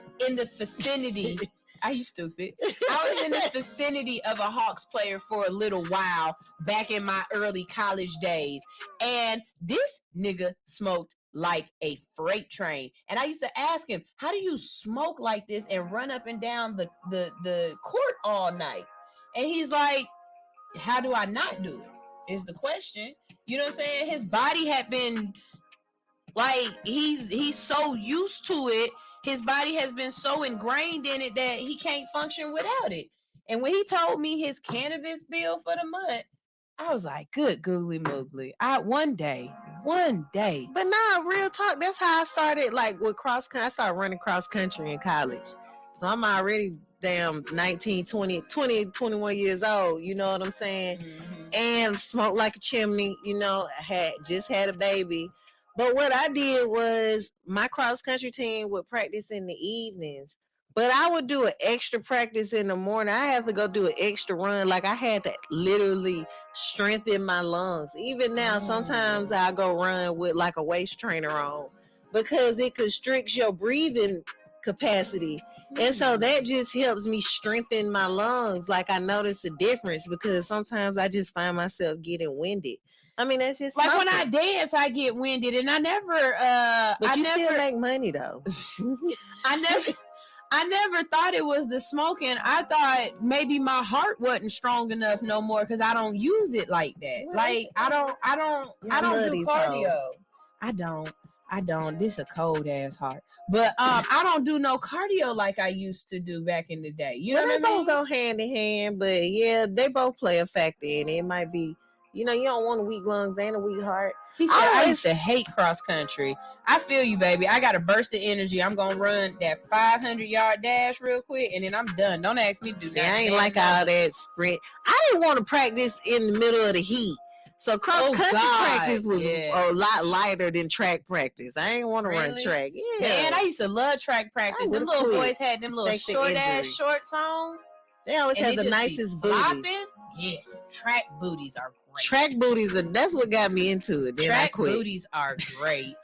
vicinity. Are you stupid? I was in the vicinity of a Hawks player for a little while back in my early college days. And this nigga smoked like a freight train. And I used to ask him, how do you smoke like this and run up and down the court all night? And he's like, how do I not do it? Is the question. You know what I'm saying? His body had been like, he's so used to it. His body has been so ingrained in it that he can't function without it. And when he told me his cannabis bill for the month, I was like, good googly moogly. One day. But nah, real talk, that's how I started, like, with cross country. I started running cross country in college. So I'm already damn 19, 20, 21 years old. You know what I'm saying? Mm-hmm. And smoked like a chimney, you know, had a baby. But what I did was my cross country team would practice in the evenings. But I would do an extra practice in the morning. I have to go do an extra run. Like, I had to literally strengthen my lungs. Even now, sometimes I go run with like a waist trainer on because it constricts your breathing capacity. And so that just helps me strengthen my lungs. Like, I notice a difference because sometimes I just find myself getting winded. I mean, that's just like something. when I dance, I get winded, and I never. But you still make money though. I never thought it was the smoking. I thought maybe my heart wasn't strong enough no more because I don't use it like that. Like I don't do cardio. Hoes. I don't. This a cold ass heart. But I don't do no cardio like I used to do back in the day. You know what I mean? They both go hand in hand, but yeah, they both play a factor in it. It might be, you know, you don't want a weak lungs and a weak heart. He said, I used to hate cross country. I feel you, baby. I got a burst of energy. I'm going to run that 500-yard dash real quick, and then I'm done. Don't ask me to do that. I ain't like all that sprint. I didn't want to practice in the middle of the heat. So cross country practice was a lot lighter than track practice. I ain't want to run track. Yeah. Man, I used to love track practice. Them little boys had them little short-ass shorts on. They always had the nicest booties. Yeah, track booties are great. Track booties, and that's what got me into it. Then track booties are great.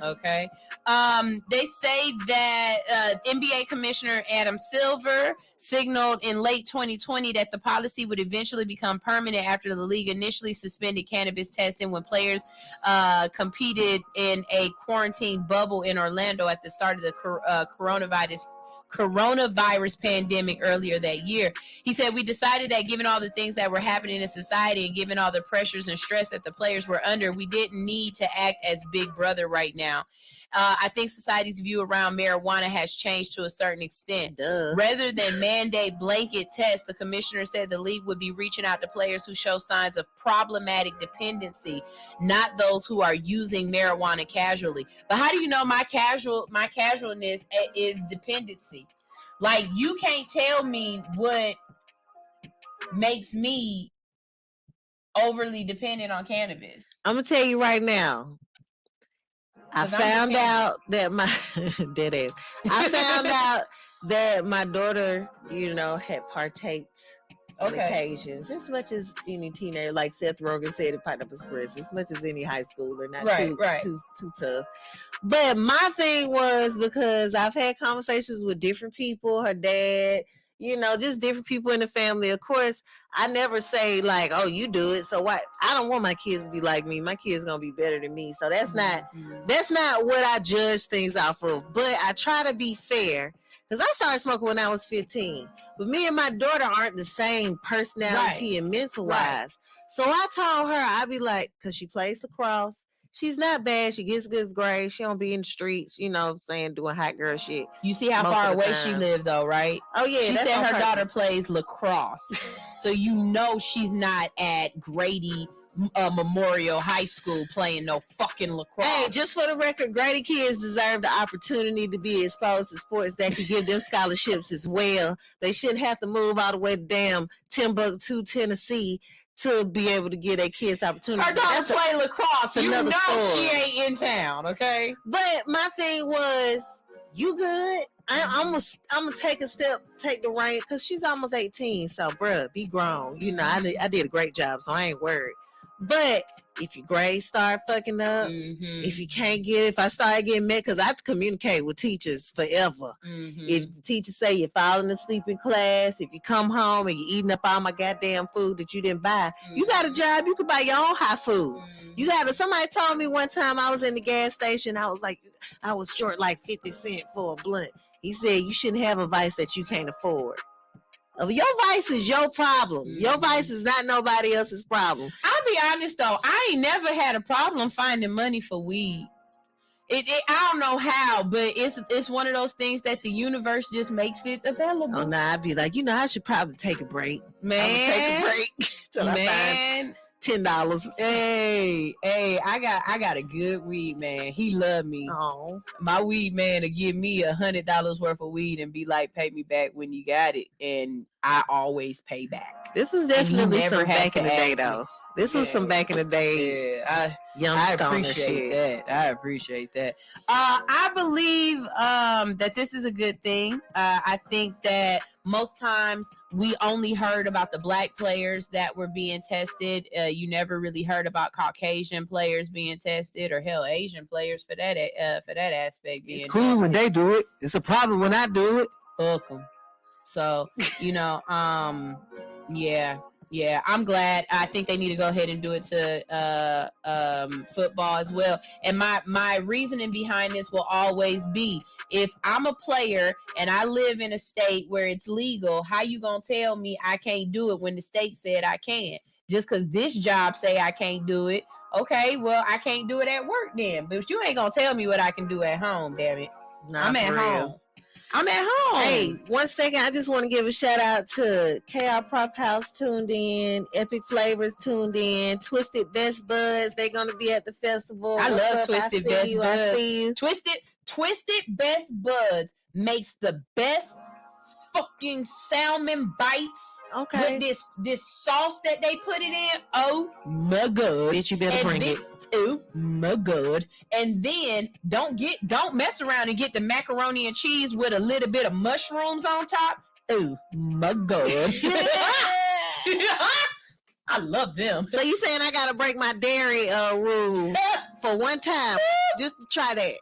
Okay. They say that NBA Commissioner Adam Silver signaled in late 2020 that the policy would eventually become permanent after the league initially suspended cannabis testing when players competed in a quarantine bubble in Orlando at the start of the coronavirus pandemic earlier that year. He said, we decided that given all the things that were happening in society and given all the pressures and stress that the players were under, we didn't need to act as big brother right now. I think society's view around marijuana has changed to a certain extent. Rather than mandate blanket tests, the commissioner said the league would be reaching out to players who show signs of problematic dependency, not those who are using marijuana casually. But how do you know my casualness is dependency? Like, you can't tell me what makes me overly dependent on cannabis. I'm gonna tell you right now. I found out that my my daughter, you know, had partaked on occasions, as much as any teenager, like Seth Rogen said in Pineapple Express, as much as any high schooler, not too tough. But my thing was, because I've had conversations with different people, her dad, you know, just different people in the family. Of course, I never say like, oh, you do it. So why? I don't want my kids to be like me. My kids gonna be better than me. So that's not what I judge things off of. But I try to be fair because I started smoking when I was 15. But me and my daughter aren't the same personality and mental wise. So I told her, I'd be like, because she plays lacrosse. She's not bad. She gets good grades. She don't be in the streets, you know what I'm saying, doing hot girl shit. You see how far away she lived, though, right? Oh, yeah. She that's said on her purpose. daughter plays lacrosse. So you know she's not at Grady Memorial High School playing no fucking lacrosse. Hey, just for the record, Grady kids deserve the opportunity to be exposed to sports that could give them scholarships as well. They shouldn't have to move all the way to damn Timbuktu, Tennessee to be able to get their kids opportunities. Her daughter play lacrosse. You another know story. she ain't in town, okay? But my thing was, you good? I'm gonna take the reign, because she's almost 18. So, bruh, be grown. You know, I did a great job, so I ain't worried. But if your grades start fucking up, if you can't get it, if I start getting mad, because I have to communicate with teachers forever. If the teacher say you're falling asleep in class, if you come home and you're eating up all my goddamn food that you didn't buy, you got a job, you can buy your own hot food. You got somebody told me one time I was in the gas station, I was like, I was short like 50 cents for a blunt. He said, you shouldn't have a vice that you can't afford. Your vice is your problem. Your vice is not nobody else's problem. I'll be honest though, I ain't never had a problem finding money for weed. I don't know how, but it's one of those things that the universe just makes it available. Oh, nah, I'd be like, you know, I should probably take a break. Man, I'm gonna take a break till I find $10. Hey, I got a good weed man. He love me. Oh, my weed man to give me $100 worth of weed and be like, pay me back when you got it, and I always pay back. This was definitely some back in the day, though. This was some back in the day. Yeah, I appreciate that. I appreciate that. I believe that this is a good thing. I think that most times we only heard about the black players that were being tested. You never really heard about Caucasian players being tested, or hell, Asian players for that aspect. It's cool when they do it. It's a problem when I do it. Fuck them. So, you know, yeah, I'm glad. I think they need to go ahead and do it to football as well. And my reasoning behind this will always be, if I'm a player and I live in a state where it's legal, how you gonna tell me I can't do it when the state said I can? Just because this job say I can't do it, okay, well, I can't do it at work then. But you ain't gonna tell me what I can do at home, damn it. I'm at home. I'm at home. Hey, 1 second. I just want to give a shout out to KR Prop House tuned in, Epic Flavors tuned in, Twisted Best Buds. They're gonna be at the festival. I love Twisted Best Buds. I see you. Twisted Best Buds makes the best fucking salmon bites. Okay. With this sauce that they put it in. Oh my god. Bitch, you better bring it. Oh my god. And then don't mess around and get the macaroni and cheese with a little bit of mushrooms on top. Oh my god. I love them. So you saying I gotta break my dairy rule for one time just to try that?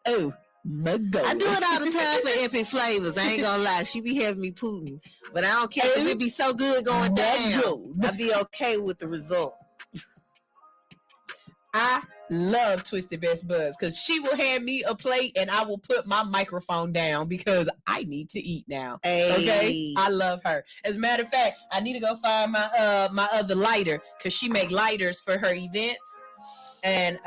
Oh my god. I do it all the time for Epic Flavors. I ain't gonna lie. She be having me pooting. But I don't care because it be so good going down. I'll be okay with the result. I love Twisted Best Buds because she will hand me a plate and I will put my microphone down because I need to eat now. Hey. Okay, I love her. As a matter of fact, I need to go find my other lighter because she make lighters for her events, and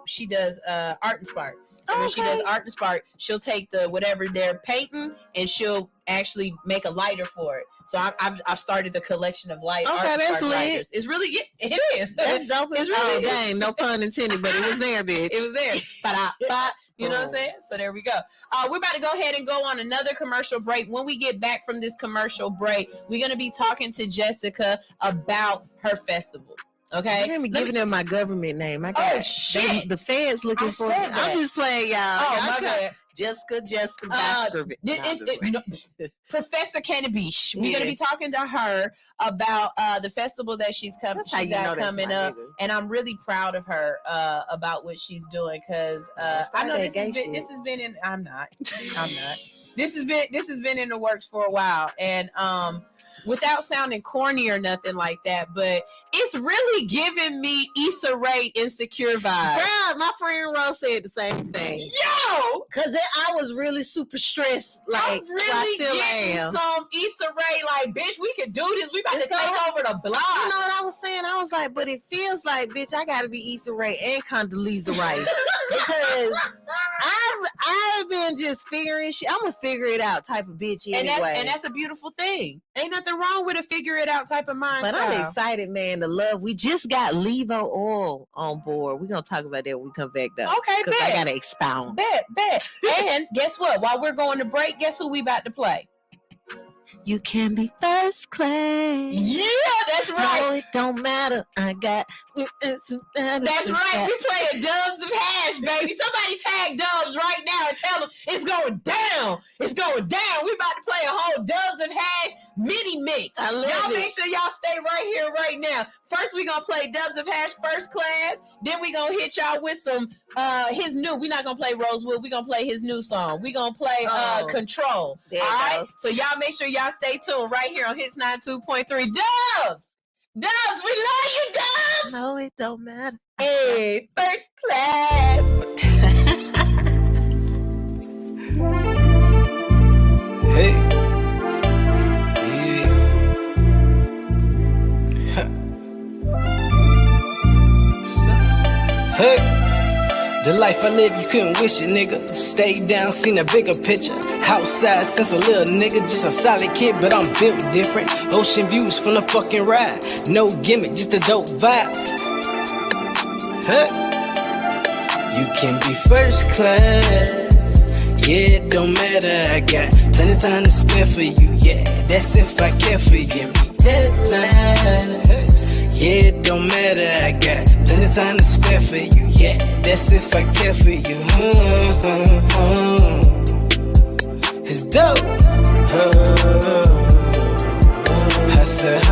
she does Art and Spark. So when she does Art and Spark, she'll take the whatever they're painting and she'll actually make a lighter for it. So I've started the collection of Art and Spark lighters. It's really it is. That's dope. It's really dang, no pun intended, but it was there, bitch. It was there. You know what I'm saying? So there we go. We're about to go ahead and go on another commercial break. When we get back from this commercial break, we're gonna be talking to Jessica about her festival. Okay, let me giving them my government name. I got shit. The feds looking for me. I'm just playing, y'all. Oh my god, Jessica Baskerville. Professor Cannabish. We're gonna be talking to her about the festival that she's got coming up, and I'm really proud of her about what she's doing because I know this has been in. I'm not. This has been in the works for a while, and without sounding corny or nothing like that, but it's really giving me Issa Rae Insecure vibes. Girl, my friend Rose said the same thing. Yo, cause I was really super stressed. Like, I'm really I still getting am. some Issa Rae. Like, bitch, we can do this. We about to take over the block. You know what I was saying? I was like, but it feels like, bitch, I gotta be Issa Rae and Condoleezza Rice because I've been just figuring shit. I'm a figure it out type of bitch anyway. And that's a beautiful thing. Ain't nothing wrong with a figure it out type of mindset. But I'm excited, man. The love. We just got Levo Oil on board. We're gonna talk about that when we come back though. Okay, because bet. I gotta expound. Bet. And guess what? While we're going to break, guess who we about to play? You can be first class. Yeah, that's right. No, it don't matter. I got. That's right. We playing Dubs of Hash, baby. Somebody tag Dubs right now and tell them it's going down. It's going down. We about to play a whole Dubs of Hash mini mix. I love y'all it. Make sure y'all stay right here, right now. First, we gonna play Dubs of Hash First Class. Then we gonna hit y'all with some his new. We're not gonna play Rosewood. We gonna play his new song. We gonna play Control. There all you right. go. So y'all make sure y'all stay tuned right here on Hits 92.3. Dubs, we love you, Dubs. No, it don't matter. Hey, First Class. Hey. Hey, the life I live, you couldn't wish it, nigga. Stayed down, seen a bigger picture. Outside since a little nigga, just a solid kid, but I'm built different. Ocean views from the fucking ride. No gimmick, just a dope vibe. Hey, you can be first class. Yeah, it don't matter, I got plenty of time to spare for you. Yeah, that's if I care for you. Deadlines. Yeah, it don't matter, I got plenty of time to spare for you. Yeah, that's if I care for you. It's dope. I said,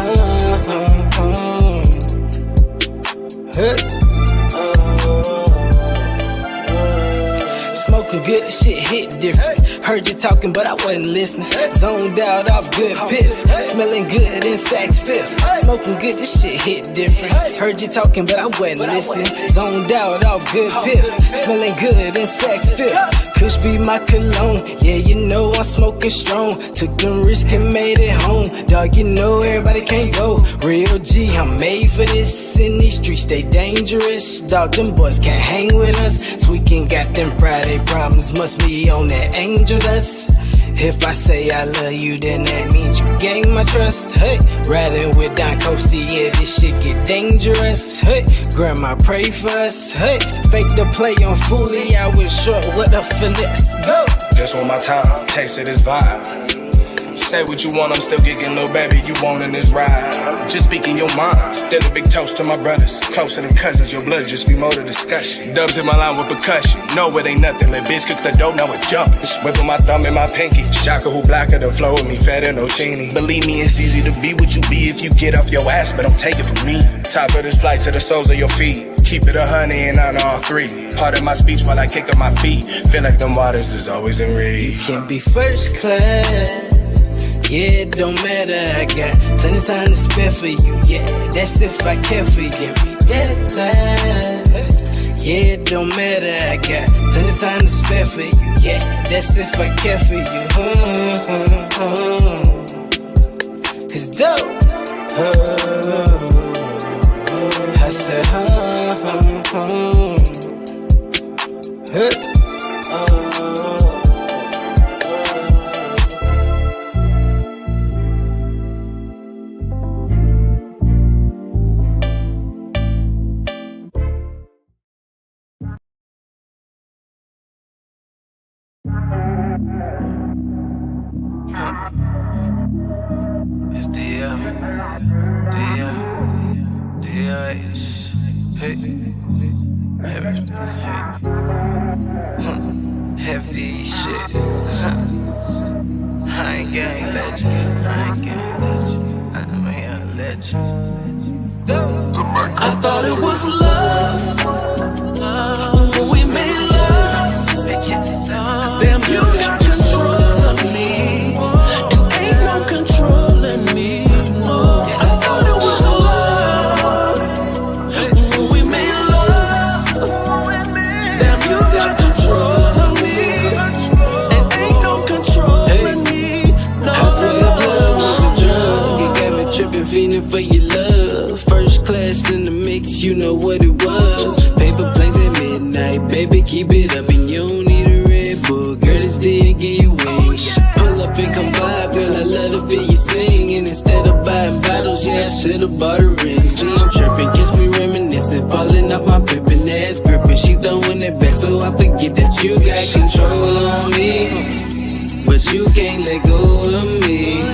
smoking good, this shit hit different. Heard you talking, but I wasn't listening. Zoned out off good piff. Smelling good in Saks Fifth. Smoking good, this shit hit different. Heard you talking, but I wasn't listening. Zoned out off good piff. Smelling good in Saks Fifth. Kush be my cologne. Yeah, you know I'm smoking strong. Took them risks and made it home. Dog, you know everybody can't go. Real G, I'm made for this. In these streets, they dangerous. Dog, them boys can't hang with us. Tweaking got them Friday problems. Must be on that angel dust. If I say I love you, then that means you gain my trust. Hey, riding with Don Costa, yeah, this shit get dangerous. Hey, grandma pray for us. Hey, fake the play on Foolie, I was short with a finesse. Go! Just want my time, taste of this vibe. Say what you want, I'm still kicking, little baby, you want in this ride. Just speaking your mind, still a big toast to my brothers. Closer than cousins, your blood just be more to discussion. Dubs in my line with percussion, no it ain't nothing. Let bitch cook the dope, now it jumping. Whipping my thumb in my pinky, shocker who blacker the flow with me, fatter no chini. Believe me, it's easy to be what you be if you get off your ass, but don't take it from me. Top of this flight to the soles of your feet. Keep it 100 and on all three. Part of my speech while I kick up my feet. Feel like them waters is always in reach. Can be first class. Yeah, it don't matter, I got plenty of time to spare for you. Yeah, that's if I care for you. Deadlines. Yeah, it don't matter, I got plenty of time to spare for you. Yeah, that's if I care for you. It's dope. I said, it's hefty shit. I ain't gang legend. I'm a legend. I thought it was love when we made love. Damn, you got control. know what it was. Paper planes at midnight, baby, keep it up, and you don't need a Red Bull. Girl, it's still give you wings. Pull up and come by, girl, I love to feel you sing. And instead of buying bottles, yeah, I should've bought a ring. See, I'm tripping, kiss me reminiscing, falling off my pimpin' ass gripping. She throwing it back, so I forget that you got control on me, but you can't let go of me.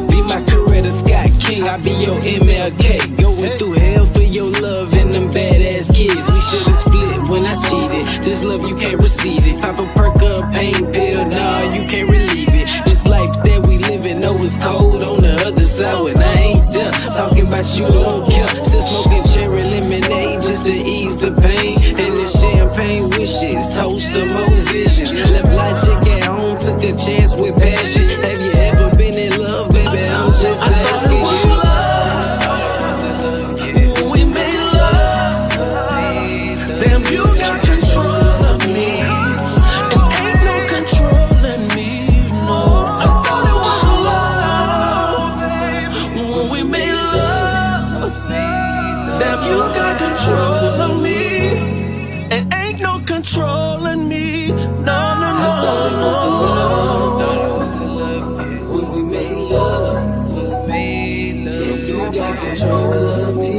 Be my Coretta Scott King, I be your MLK. Going through hell for your love and them badass kids. We should've split when I cheated. This love you can't receive it. Pop a perk up, pain pill, nah, you can't relieve it. This life that we living, know it's cold on the other side when I ain't there. Talking about you don't care. Still smoking cherry lemonade just to ease the pain. And the champagne wishes, toast to more visions. Left logic at home, took a chance with passion. Have you ever been in love, baby? I'm just asking you. When we made love, damn, you got control of me, and ain't no controlling me, no. I thought it was love. When we made love, damn, you got control of me, and ain't no controlling me, no, no, no. When we made love, damn, you got control of me.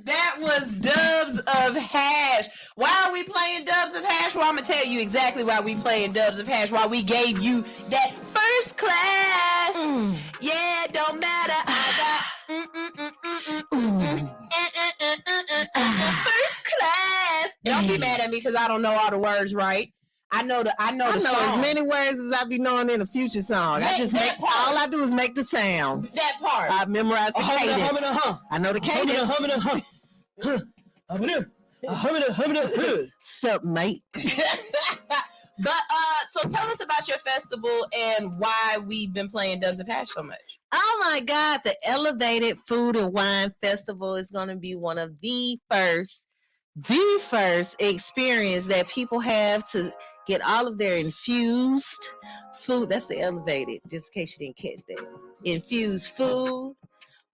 That was Dubs of Hash. Why are we playing Dubs of Hash? Well, I'm going to tell you exactly why we playing Dubs of Hash. Why we gave you that first class. Yeah, don't matter. I got first class. Don't be mad at me because I don't know all the words right. I know the song. As many words as I be knowing in a Future song. I just make all I do is make the sounds. That part. I memorized the cadence. I know the cadence. Sup, mate? But so tell us about your festival and why we've been playing Dubs of Hash so much. Oh my God, the Elevated Food and Wine Festival is going to be one of the first experience that people have to get all of their infused food. That's the Elevated, just in case you didn't catch that. Infused food,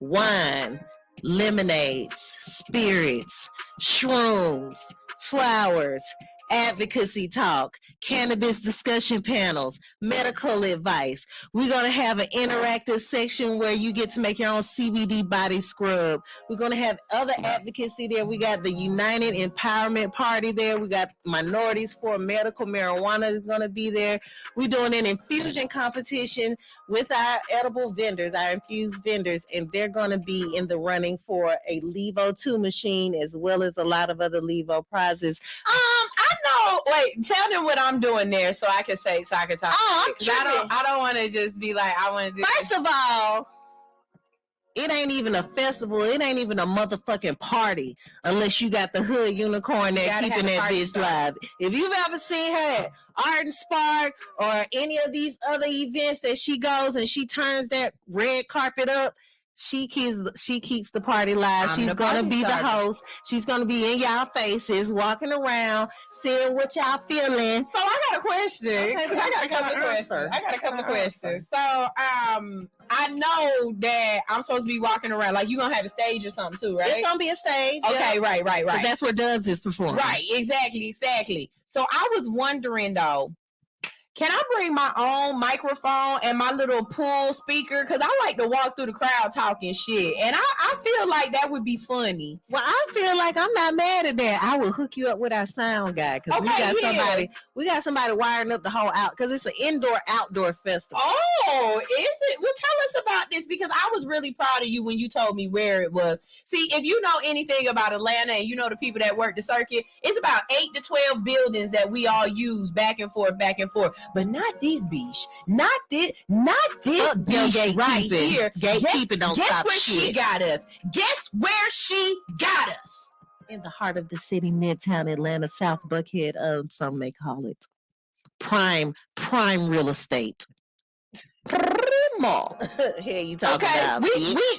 wine, lemonades, spirits, shrooms, flowers, advocacy talk, cannabis discussion panels, medical advice. We're going to have an interactive section where you get to make your own CBD body scrub. We're going to have other advocacy there. We got the United Empowerment Party there. We got Minorities for Medical Marijuana is going to be there. We're doing an infusion competition with our edible vendors, our infused vendors, and they're going to be in the running for a Levo 2 machine as well as a lot of other Levo prizes. I know. Wait, tell them what I'm doing there so I can talk. Oh, I don't want to just be like, I want to do. First of all, it ain't even a festival. It ain't even a motherfucking party unless you got the hood unicorn there keeping that bitch live. If you've ever seen her at Art and Spark or any of these other events that she goes and she turns that red carpet up, she keeps the party live. She's gonna be the host. She's gonna be in y'all faces, walking around, seeing what y'all feeling. So I got a question. Okay, I got a couple of questions. So I know that I'm supposed to be walking around. Like, you're gonna have a stage or something too, right? It's gonna be a stage. Okay, yeah. right. That's where Dubs is performing. Right, exactly. So I was wondering though, can I bring my own microphone and my little pull speaker? Because I like to walk through the crowd talking shit. And I feel like that would be funny. Well, I feel like I'm not mad at that. I will hook you up with our sound guy. Because we got somebody wiring up the whole out. Because it's an indoor-outdoor festival. Oh, is it? Well, tell us about this. Because I was really proud of you when you told me where it was. See, if you know anything about Atlanta and you know the people that work the circuit, it's about 8 to 12 buildings that we all use back and forth. But not this beach. Not this beach right here. Gatekeeping don't stop where shit. she got us. Guess where she got us? In the heart of the city, Midtown Atlanta, South Buckhead, some may call it prime real estate. normal. Here you talking Okay, about,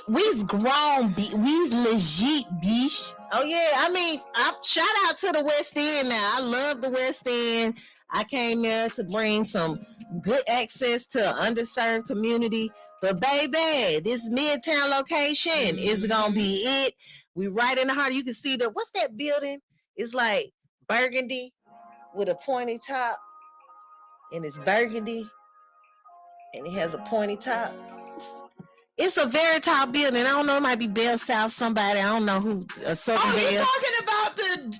we's grown, we's legit, bitch. Oh yeah, I mean, shout out to the West End now. I love the West End. I came there to bring some good access to an underserved community. But baby, this Midtown location is gonna be it. We right in the heart. You can see what's that building? It's like burgundy with a pointy top, and it's burgundy, and it has a pointy top. It's a very tall building. I don't know. It might be Bell South. Somebody. I don't know who. Southern Bell. You talking about the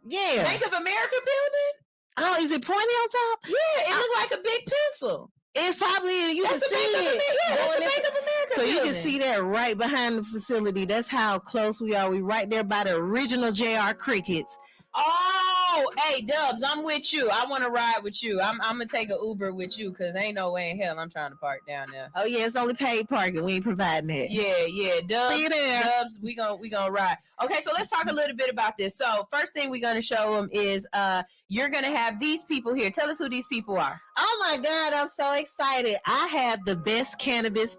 yeah, Bank of America building? Oh, is it pointy on top? Yeah, it looked like a big pencil. It's probably you That's can see it. That's the Bank of America so building. You can see that right behind the facility. That's how close we are. We right there by the original JR Crickets. Oh, hey Dubs, I'm with you. I want to ride with you. I'm gonna take an Uber with you because ain't no way in hell I'm trying to park down there. Oh yeah, it's only paid parking. We ain't providing that. Yeah. Dubs, see you there. Dubs, we gonna ride. Okay, so let's talk a little bit about this. So first thing we're gonna show them is you're gonna have these people here. Tell us who these people are. Oh my God, I'm so excited. I have the best cannabis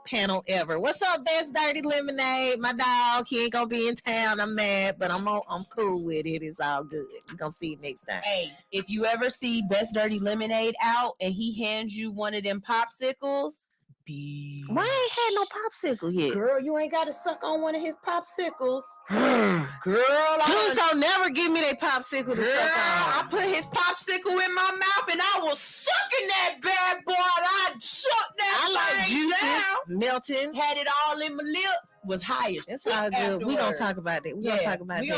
panel ever. What's up, Best Dirty Lemonade? My dog, he ain't gonna be in town. I'm mad, but I'm cool with it. It's all good. We're gonna see it next time. Hey, if you ever see Best Dirty Lemonade out and he hands you one of them popsicles, why ain't had no popsicle yet? Girl, you ain't gotta suck on one of his popsicles. Girl, please don't never give me that popsicle to suck on. I put his popsicle in my mouth and I was sucking that bad boy. I shook that like thing juices down, melting, had it all in my lip. Was higher. That's all good. We gonna talk about it. We gonna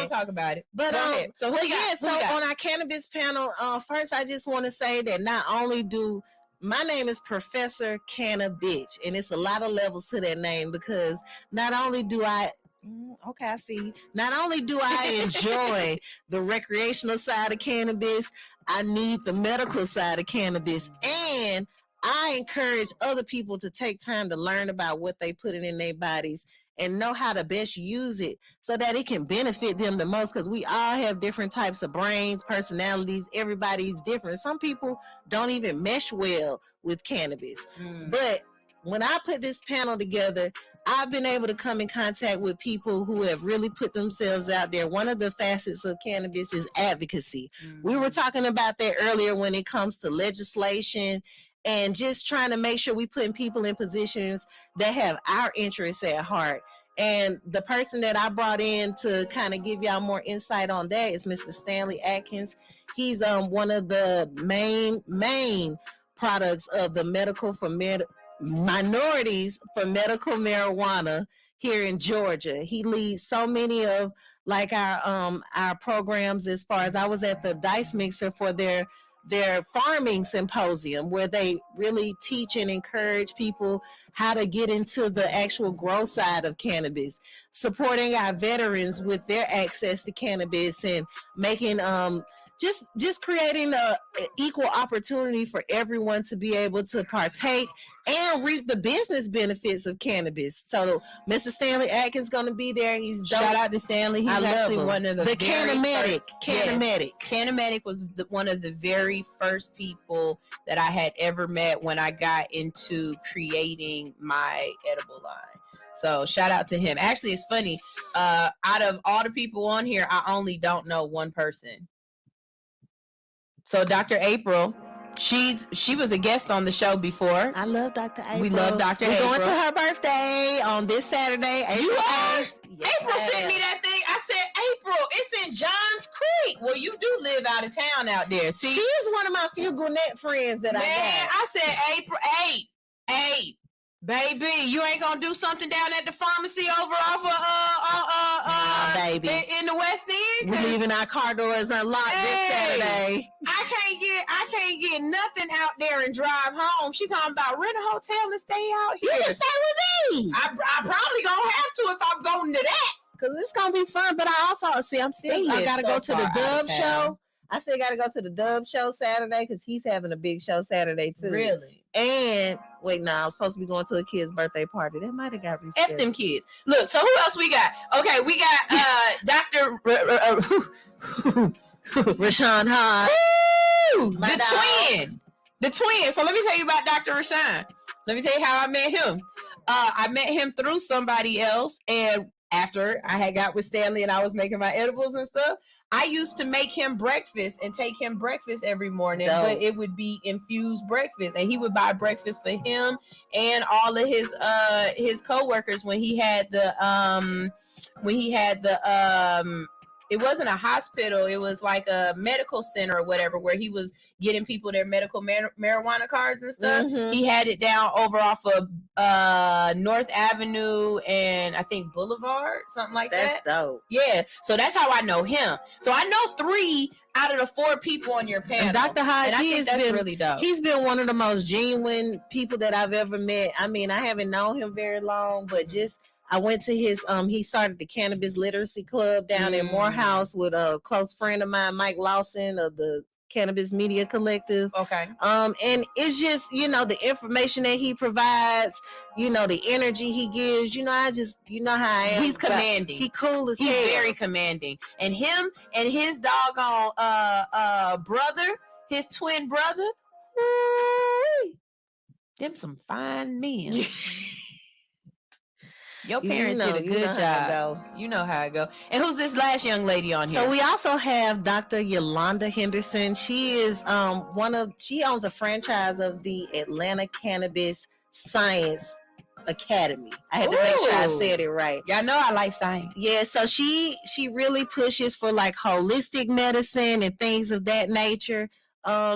talk about it. But so who you got? So on our cannabis panel, first I just want to say that not only do my name is Professor Cannabish, and it's a lot of levels to that name because not only do I not only do I enjoy the recreational side of cannabis, I need the medical side of cannabis, and I encourage other people to take time to learn about what they put in their bodies and know how to best use it so that it can benefit them the most, because we all have different types of brains, personalities. Everybody's different. Some people don't even mesh well with cannabis. But when I put this panel together, I've been able to come in contact with people who have really put themselves out there. One of the facets of cannabis is advocacy. We were talking about that earlier when it comes to legislation and just trying to make sure we putting people in positions that have our interests at heart. And the person that I brought in to kind of give y'all more insight on that is Mr. Stanley Atkins. He's one of the main products of the Medical for Minorities for Medical Marijuana here in Georgia. He leads so many of like our programs. As far as I was at the Dice Mixer for their farming symposium, where they really teach and encourage people how to get into the actual grow side of cannabis, supporting our veterans with their access to cannabis, and making just creating a equal opportunity for everyone to be able to partake and reap the business benefits of cannabis. So Mr. Stanley Atkins going to be there. He's dope. Shout out to Stanley. He's actually one of the Canamatic. Canamatic was one of the very first people that I had ever met when I got into creating my edible line. So shout out to him. Actually, it's funny. Out of all the people on here, I only don't know one person. So Dr. April, she was a guest on the show before. I love Dr. April. We love Dr. April. We're going to her birthday on this Saturday. You are? Yes, April sent me that thing. I said, April, it's in Johns Creek. Well, you do live out of town out there. See, she is one of my few Gwinnett friends that I got. I said, April, hey, baby, you ain't gonna do something down at the pharmacy over off of baby, in the West End? We're leaving our car doors unlocked this Saturday. I can't get nothing out there and drive home. She talking about rent a hotel and stay out here. You can stay with me. I probably gonna have to if I'm going to that. Cause it's gonna be fun. But I also I gotta go to the Dub show. I still gotta go to the Dub show Saturday because he's having a big show Saturday too. Really? And wait, I was supposed to be going to a kid's birthday party. That might have got rescheduled. F them kids. Look, so who else we got? Okay, we got Dr. Rashawn Hodge. The twin. The twin. So let me tell you about Dr. Rashawn. Let me tell you how I met him. I met him through somebody else, and after I had got with Stanley and I was making my edibles and stuff, I used to make him breakfast and take him breakfast every morning, but it would be infused breakfast, and he would buy breakfast for him and all of his co-workers when he had the it wasn't a hospital, it was like a medical center or whatever, where he was getting people their medical marijuana cards and stuff. He had it down over off of North Avenue and I think Boulevard, something like that. That's dope. Yeah, so that's how I know him. So I know 3 out of the 4 people on your panel. And Dr. Hodge, that's really dope. He's been one of the most genuine people that I've ever met. I mean, I haven't known him very long, but just I went to his he started the Cannabis Literacy Club down in Morehouse with a close friend of mine, Mike Lawson of the Cannabis Media Collective. Okay. And it's just, the information that he provides, the energy he gives, I just, how I am. He's commanding. He cool as hell. He's very commanding. And him and his doggone brother, his twin brother, them some fine men. Your parents did a good job. You know how it go. And who's this last young lady on here? So we also have Dr. Yolanda Henderson. She is she owns a franchise of the Atlanta Cannabis Science Academy. I had to make sure I said it right. Y'all know I like science. Yeah, so she really pushes for like holistic medicine and things of that nature.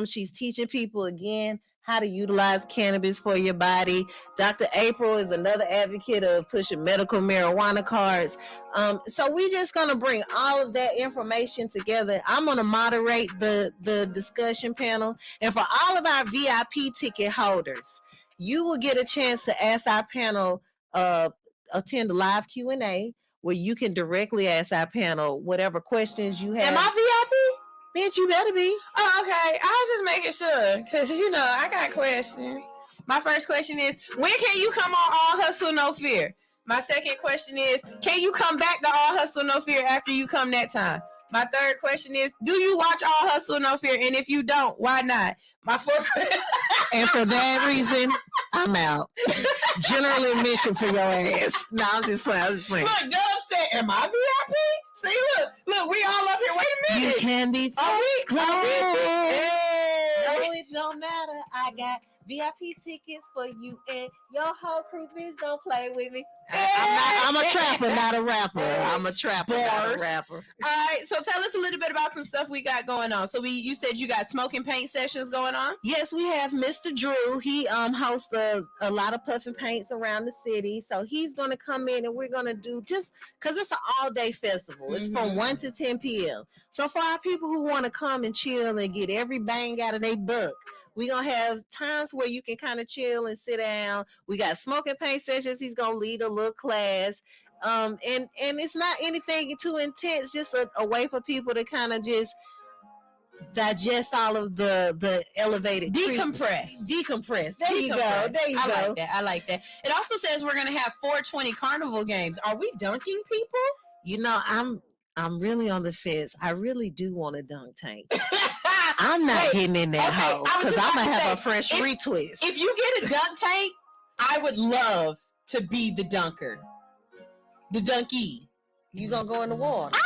She's teaching people again how to utilize cannabis for your body. Dr. April is another advocate of pushing medical marijuana cards. So we're just going to bring all of that information together. I'm going to moderate the discussion panel. And for all of our VIP ticket holders, you will get a chance to ask our panel, attend a live Q&A where you can directly ask our panel whatever questions you have. Am I VIP? Bitch, you better be. Oh, okay. I was just making sure because, I got questions. My first question is, when can you come on All Hustle, No Fear? My second question is, can you come back to All Hustle, No Fear after you come that time? My third question is, do you watch All Hustle, No Fear? And if you don't, why not? My fourth and for that reason, I'm out. General admission for your ass. No, I'm just playing. Look, Dub said, am I VIP? See, look, we all up here. Wait a minute. You can be Are we? Hey. No, it don't matter. I got VIP tickets for you and your whole crew, bitch. Don't play with me. I'm a trapper, not a rapper. I'm a trapper, not a rapper. All right, so tell us a little bit about some stuff we got going on. So you said you got smoke and paint sessions going on? Yes, we have Mr. Drew. He hosts a lot of puff and paints around the city. So he's going to come in and we're going to do, just because it's an all-day festival. It's from 1 to 10 p.m. So for our people who want to come and chill and get every bang out of their buck, we're going to have times where you can kind of chill and sit down. We got smoke and paint sessions. He's going to lead a little class. And it's not anything too intense, just a way for people to kind of just digest all of the elevated decompress. There you go. I like that. It also says we're going to have 420 carnival games. Are we dunking people? I'm really on the fence. I really do want a dunk tank. I'm not getting in that hole because I'm going to have a fresh retwist. If you get a dunk tank, I would love to be the dunker. The dunkie. You going to go in the water?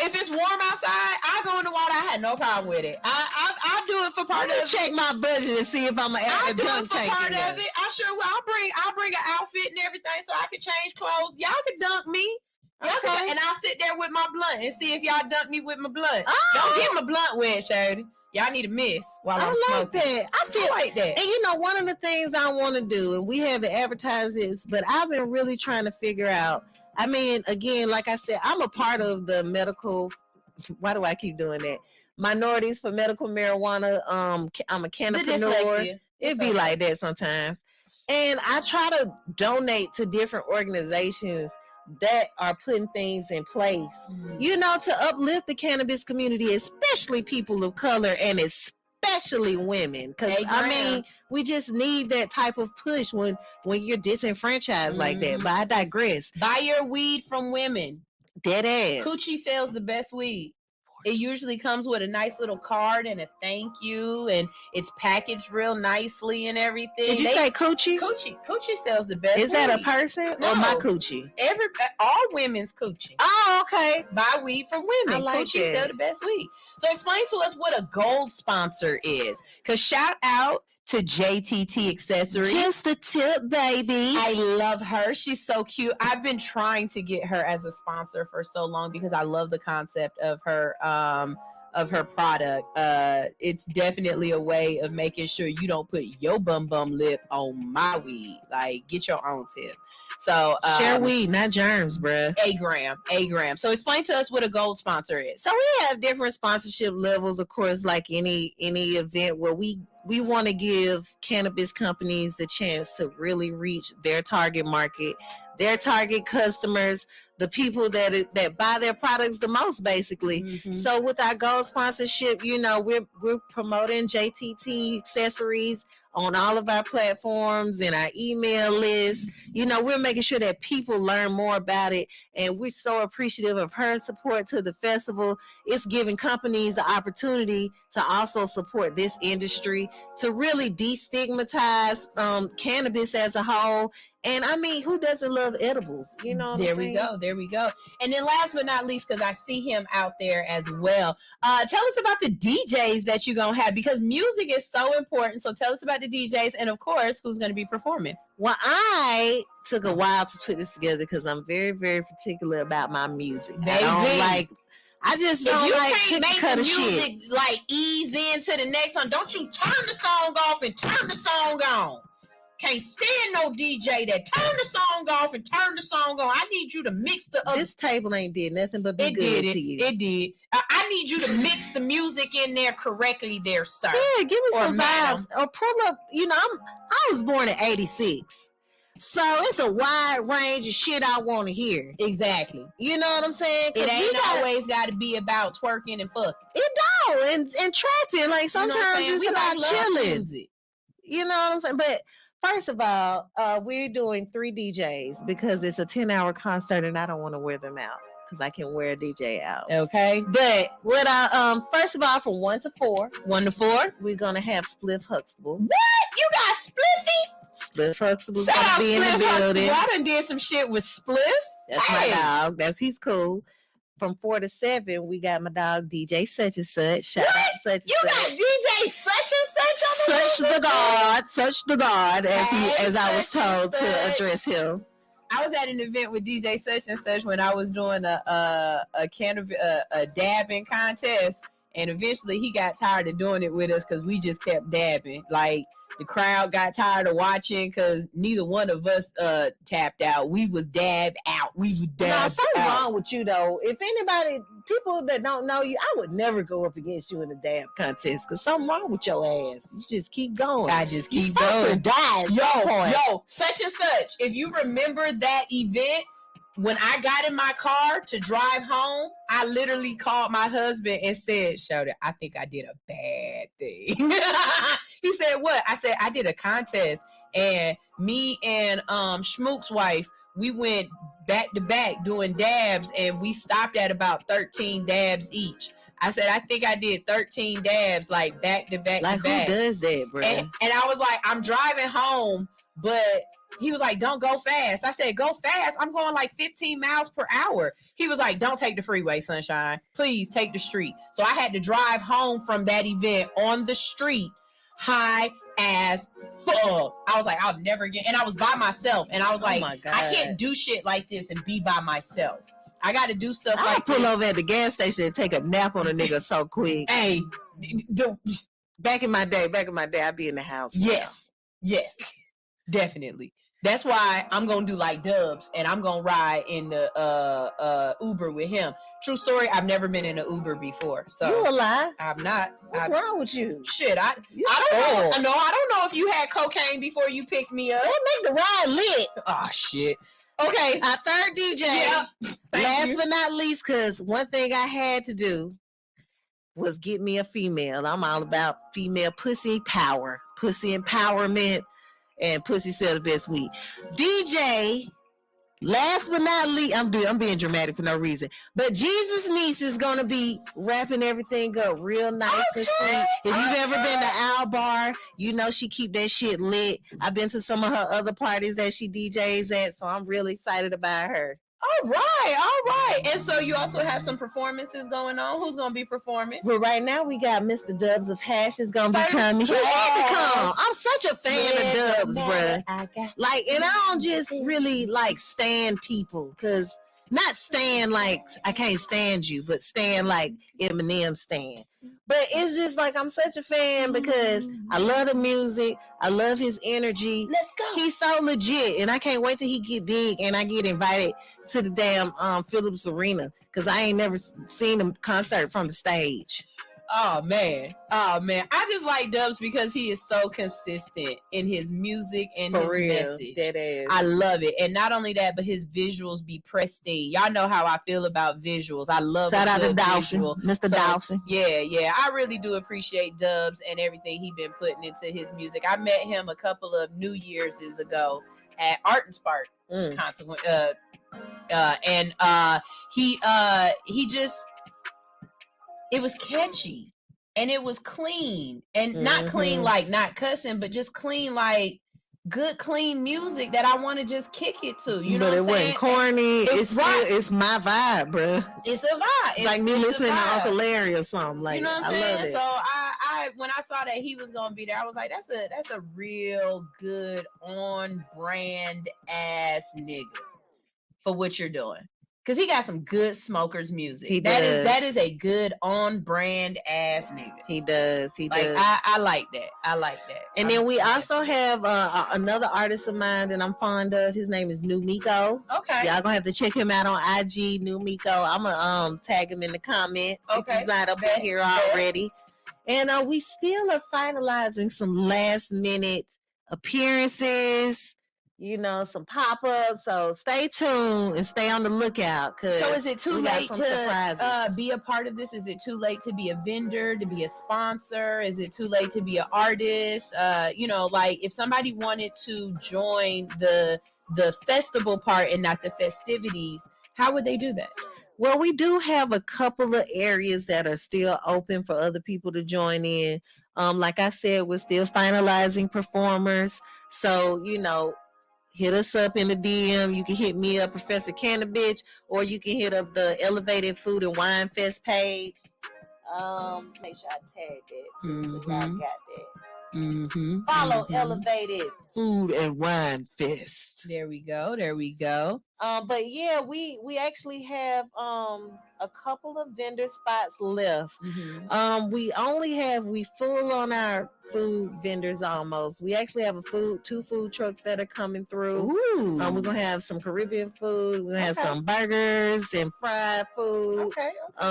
If it's warm outside, I go in the water. I had no problem with it. I'll do it for part of it. Check my budget and see if I'm going to add a dunk tank. I'll do it for part of it. I sure will. I'll bring an outfit and everything so I can change clothes. Y'all can dunk me. Okay. And I'll sit there with my blunt and see if y'all dunk me with my blunt. Oh. Don't get my blunt wet, Shady. Y'all need a miss while I'm smoking. I feel like that. And one of the things I want to do, and we haven't advertised this, but I've been really trying to figure out. I mean, again, like I said, I'm a part of the medical. Why do I keep doing that? Minorities for Medical Marijuana. I'm a cannabineur. It'd be like that sometimes. And I try to donate to different organizations that are putting things in place, to uplift the cannabis community, especially people of color and especially women. Because we just need that type of push when you're disenfranchised like that. But I digress. Buy your weed from women. Dead ass. Coochie sells the best weed. It usually comes with a nice little card and a thank you, and it's packaged real nicely and everything. Did you say coochie? Coochie sells the best. Is that a weed. person No. or my coochie? All women's coochie. Oh, okay. Buy weed from women. I like Coochie sell that. the best weed. So explain to us what a gold sponsor is. Because shout out to JTT Accessories. Just the tip, baby. I love her. She's so cute. I've been trying to get her as a sponsor for so long because I love the concept of her product. It's definitely a way of making sure you don't put your bum lip on my weed. Like, get your own tip. So share weed, not germs, bruh. A gram. So explain to us what a gold sponsor is. So we have different sponsorship levels, of course, like any event where we want to give cannabis companies the chance to really reach their target market, their target customers, the people that buy their products the most, basically. Mm-hmm. So with our gold sponsorship, you know, we're promoting JTT Accessories on all of our platforms and our email list. You know, we're making sure that people learn more about it, and we're so appreciative of her support to the festival. It's giving companies the opportunity to also support this industry, to really destigmatize cannabis as a whole. And I mean, who doesn't love edibles? You know what I'm saying? There we go. And then last but not least, because I see him out there as well, tell us about the DJs that you're going to have, because music is so important. So tell us about the DJs and, of course, who's going to be performing. Well, I took a while to put this together because I'm very, very particular about my music. Baby. I just don't like if you can't make cut the of music shit. like ease into the next one, don't you turn the song off and turn the song on. Can't stand no DJ that turn the song off and turn the song on. I need you to mix the other. This table ain't did nothing but be good to you. It did. I need you to mix the music in there correctly there, sir. Yeah, give me some madam. vibes. Or pull up, you know, I was born in 86. So it's a wide range of shit I want to hear. Exactly. You know what I'm saying? It ain't always got to be about twerking and fucking. It don't. And trapping. Like sometimes it's about chilling. Music. You know what I'm saying? But first of all, we're doing 3 DJs because it's a 10-hour concert and I don't want to wear them out because I can wear a DJ out. Okay. But what first of all, from 1 to 4. 1 to 4. We're going to have Spliff Huxtable. What? You got Spliffy? Spliff Huxtable's Shout going out to be in the Spliff building. Huxtable. I done did some shit with Spliff. That's my dog. He's cool. From 4 to 7, we got my dog DJ such and such. Shout out to such and You such. got DJ such and such on the Such the God, as I was told to address him. I was at an event with DJ such and such when I was doing a dabbing contest, and eventually he got tired of doing it with us because we just kept dabbing. Like, the crowd got tired of watching because neither one of us tapped out. We was dabbed out. We was dabbed something out. wrong with you though. If anybody, people that don't know you, I would never go up against you in a dab contest because something wrong with your ass. You just keep going. I just You're keep supposed going. to die at some point. Yo, such and such. If you remember that event, when I got in my car to drive home, I literally called my husband and said, Shouty, I think I did a bad thing. He said, what? I said, I did a contest, and me and Schmook's wife, we went back to back doing dabs, and we stopped at about 13 dabs each. I said, I think I did 13 dabs, like back to back Like to back. who does that, bro? And I was like, I'm driving home, but he was like, don't go fast. I said, go fast. I'm going like 15 miles per hour. He was like, don't take the freeway, sunshine. Please take the street. So I had to drive home from that event on the street, high as fuck. I was like, I'll never get, and I was by myself. And I was like, my God. I can't do shit like this and be by myself. I got to do stuff I'll like pull this. over at the gas station and take a nap on a nigga so quick. Hey, back in my day, I'd be in the house. Yes, definitely. That's why I'm gonna do like Dubs, and I'm gonna ride in the Uber with him. True story. I've never been in an Uber before, so You a lie? I'm not. What's wrong with you? Shit, I don't know. I don't know if you had cocaine before you picked me up. That make the ride lit. Oh shit. Okay, our third DJ. Yeah. Last but not least, because one thing I had to do was get me a female. I'm all about female pussy power, pussy empowerment, and pussy sell the best weed. DJ Last but not least, I'm being dramatic for no reason. But Jesus' niece is gonna be wrapping everything up real nice and sweet. If you've ever been to Al Bar, you know she keep that shit lit. I've been to some of her other parties that she DJs at, so I'm really excited about her. All right. And so you also have some performances going on. Who's going to be performing? But right now we got Mr. Dubs of Hash is going to be coming. He had to come. I'm such a fan of Dubs, bruh. Like, and I don't just really like stand people, because not stand like I can't stand you, but stand like Eminem stand. But it's just like I'm such a fan because I love the music. I love his energy. Let's go. He's so legit, and I can't wait till he get big and I get invited to the damn Phillips Arena, because I ain't never seen a concert from the stage. Oh man. I just like Dubs because he is so consistent in his music and his message. That is. I love it. And not only that, but his visuals be pristine. Y'all know how I feel about visuals. I love Shout out to Dolphin, Mr. Dolphin. Yeah. I really do appreciate Dubs and everything he been putting into his music. I met him a couple of New Year's ago at Art and Spark. He just, it was catchy and it was clean, and not clean like not cussing, but just clean like good clean music that I want to just kick it to. You know what I'm saying? But it wasn't corny. It's my vibe, bro. It's a vibe. It's like me listening to Uncle Larry or something. Like, you know what I'm I saying? love it. So I when I saw that he was gonna be there, I was like, that's a real good on brand ass nigga for what you're doing. Because he got some good smokers music. That is a good on brand ass nigga. He does. I like that. And then we also have another artist of mine that I'm fond of. His name is New Miko. Okay. Y'all gonna have to check him out on IG, New Miko. I'm gonna tag him in the comments if he's not up in here already. And we still are finalizing some last minute appearances. You know, some pop-ups, so stay tuned and stay on the lookout. So is it too late to be a part of this? Is it too late to be a vendor, to be a sponsor? Is it too late to be an artist? You know, like if somebody wanted to join the festival part and not the festivities, how would they do that? Well, we do have a couple of areas that are still open for other people to join in. Like I said, we're still finalizing performers. So, you know, hit us up in the DM. You can hit me up, Professor Cannabish, or you can hit up the Elevated Food and Wine Fest page. Make sure I tag that too, so y'all got that. Follow Elevated Food and Wine Fest. There we go. But yeah, we actually have a couple of vendor spots left. We full on our food vendors almost. We actually have two food trucks that are coming through. We're gonna have some Caribbean food. We're gonna have some burgers and fried food.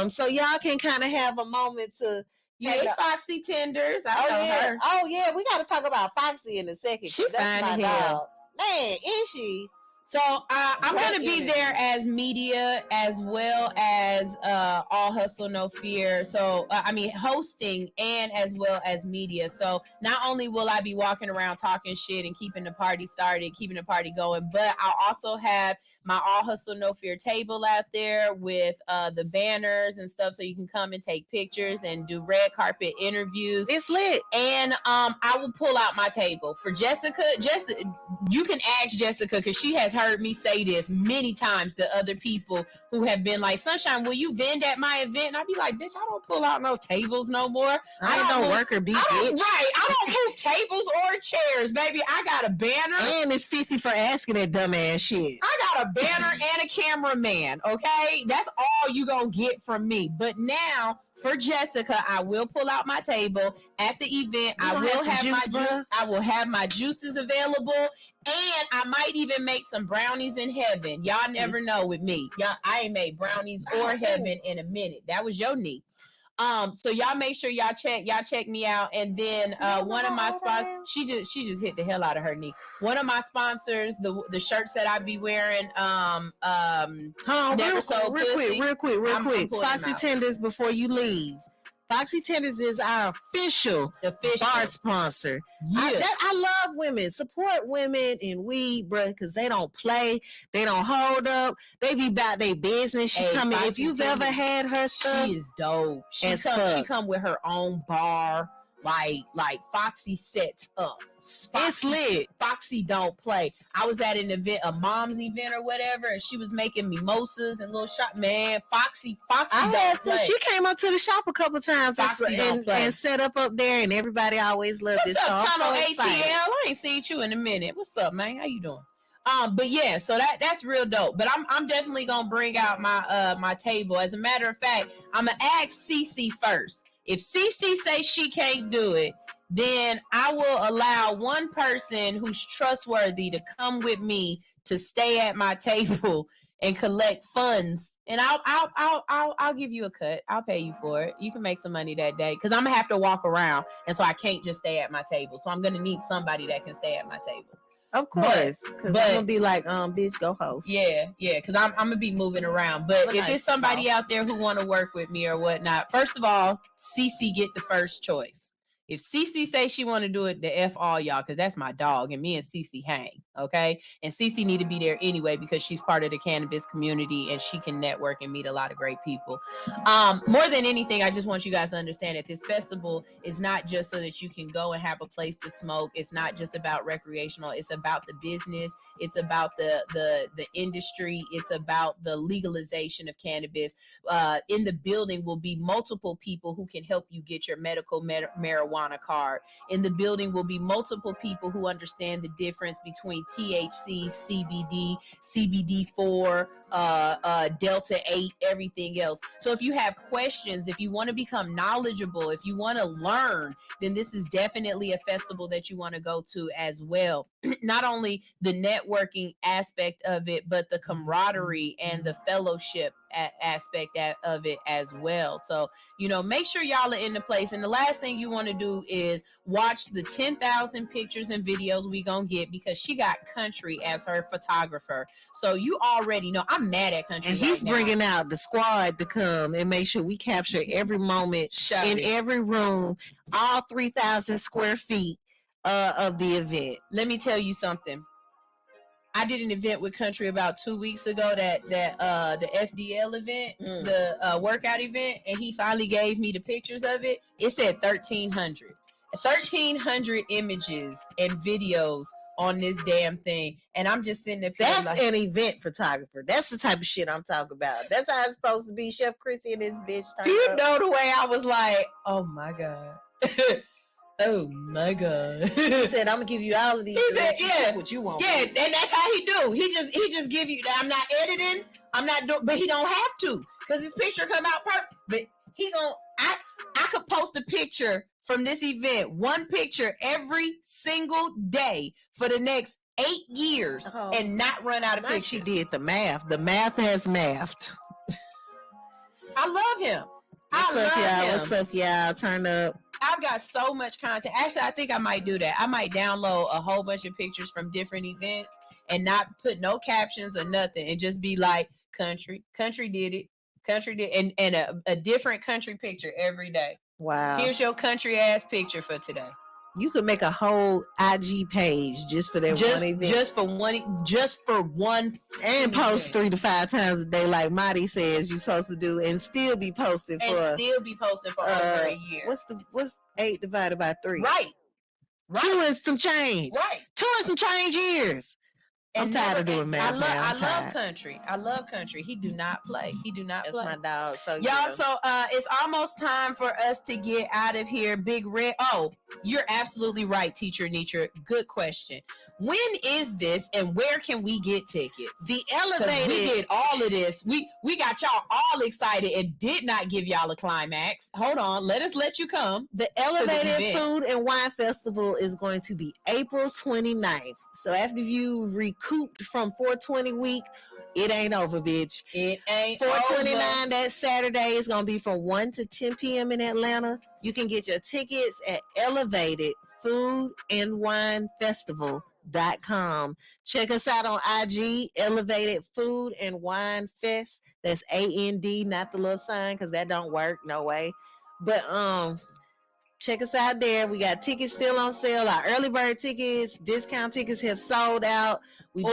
So y'all can kind of have a moment to. Hey, Foxy Tenders. I know her. Oh yeah, we got to talk about Foxy in a second. She fine as hell. Man, is she? So I'm going to be there as media as well as All Hustle No Fear. So, hosting and as well as media. So not only will I be walking around talking shit and keeping the party started, keeping the party going, but I'll also have my All Hustle No Fear table out there with the banners and stuff, so you can come and take pictures and do red carpet interviews. It's lit. And I will pull out my table for Jessica. You can ask Jessica, because she has heard me say this many times to other people who have been like, Sunshine, will you vend at my event? And I'd be like, bitch, I don't pull out no tables no more. I ain't no worker bee, bitch. Right. I don't move tables or chairs, baby. I got a banner. And it's 50 for asking that dumbass shit. I got a banner and a cameraman, okay? That's all you gonna get from me. But now, for Jessica, I will pull out my table at the event. I will have my juice. I will have my juices available, and I might even make some brownies in heaven. Y'all never know with me. I ain't made brownies or heaven in a minute. That was your knee. So y'all make sure y'all check me out. And then one of my sponsors, she just hit the hell out of her knee. One of my sponsors, the shirts that I be wearing, real quick. Foxy Tenders, before you leave. Foxy Tenders is our official bar sponsor. Yeah. I love women. Support women in weed, bro, because they don't play. They don't hold up. They be about their business. She come in. If you've ever had her stuff, she is dope. She come with her own bar. Like Foxy sets up. It's lit. Foxy don't play. I was at an event, a mom's event or whatever, and she was making mimosas and little shot. Man, Foxy don't play. She came up to the shop a couple times and set up there, and everybody always loved this. What's up, Tunnel so ATL? I ain't seen you in a minute. What's up, man? How you doing? But yeah, so that's real dope. But I'm definitely gonna bring out my my table. As a matter of fact, I'm gonna ask Cece first. If Cece says she can't do it, then I will allow one person who's trustworthy to come with me to stay at my table and collect funds. And I'll give you a cut. I'll pay you for it. You can make some money that day because I'm gonna have to walk around, and so I can't just stay at my table. So I'm gonna need somebody that can stay at my table. Of course, because I'm gonna be like, bitch, go host. Yeah, because I'm gonna be moving around. But if it's somebody out there who want to work with me or whatnot, first of all, Cece get the first choice. If Cece say she want to do it, the F all y'all, because that's my dog, and me and Cece hang, okay? And Cece need to be there anyway because she's part of the cannabis community and she can network and meet a lot of great people. More than anything, I just want you guys to understand that this festival is not just so that you can go and have a place to smoke. It's not just about recreational. It's about the business. It's about the industry. It's about the legalization of cannabis. In the building will be multiple people who can help you get your medical marijuana card. In the building will be multiple people who understand the difference between THC, CBD, CBD4, Delta 8, everything else. So if you have questions, if you want to become knowledgeable, if you want to learn, then this is definitely a festival that you want to go to as well. Not only the networking aspect of it, but the camaraderie and the fellowship aspect of it as well. So, make sure y'all are in the place. And the last thing you want to do is watch the 10,000 pictures and videos we gonna get, because she got Country as her photographer. So you already know I'm mad at Country. And he's bringing out the squad to come and make sure we capture every moment in every room, all 3,000 square feet of the event. Let me tell you something. I did an event with Country about 2 weeks ago, that the FDL event, the workout event, and he finally gave me the pictures of it. It said 1,300 images and videos on this damn thing, and I'm just sitting there. That's like an event photographer. That's the type of shit I'm talking about. That's how it's supposed to be. Chef Chrissy and this bitch. Do you know the way I was like, oh my god. Oh my god. He said, I'm gonna give you all of these. He said, yeah, what you want. Yeah, and that's how he do. He just give you. I'm not editing. I'm not doing, but he don't have to, because his picture come out perfect. But he gon' I could post a picture from this event, one picture every single day for the next 8 years, and not run out of pictures. She did the math. The math has mathed. I love him. What's up, y'all? Turn up. I've got so much content. Actually, I think I might do that. I might download a whole bunch of pictures from different events and not put no captions or nothing, and just be like, Country did it. Country did, and a different Country picture every day. Wow. Here's your country ass picture for today. You could make a whole IG page just for that one event. Just for one and post 3 to 5 times a day, like Marty says you're supposed to do, and still be posting for over a year. What's 8 divided by 3? Right. 2 and some change. Right. 2 and some change years. I'm tired of doing math. I love Country. I love Country. He do not play. That's my dog. So y'all, so it's almost time for us to get out of here. Big Red. Oh, you're absolutely right, Teacher Nietzsche. Good question. When is this, and where can we get tickets? The Elevated. We did all of this. We got y'all all excited and did not give y'all a climax. Hold on. Let you come. The Elevated Food and Wine Festival is going to be April 29th. So after you recouped from 420 week, it ain't over, bitch. It ain't 429 over. That Saturday is going to be from 1 to 10 p.m. in Atlanta. You can get your tickets at Elevated Food and Wine Festival.com. Check us out on IG, Elevated Food and Wine Fest. That's AND, not the little sign, because that don't work. No way. But check us out there. We got tickets still on sale. Our early bird tickets, discount tickets have sold out. I'm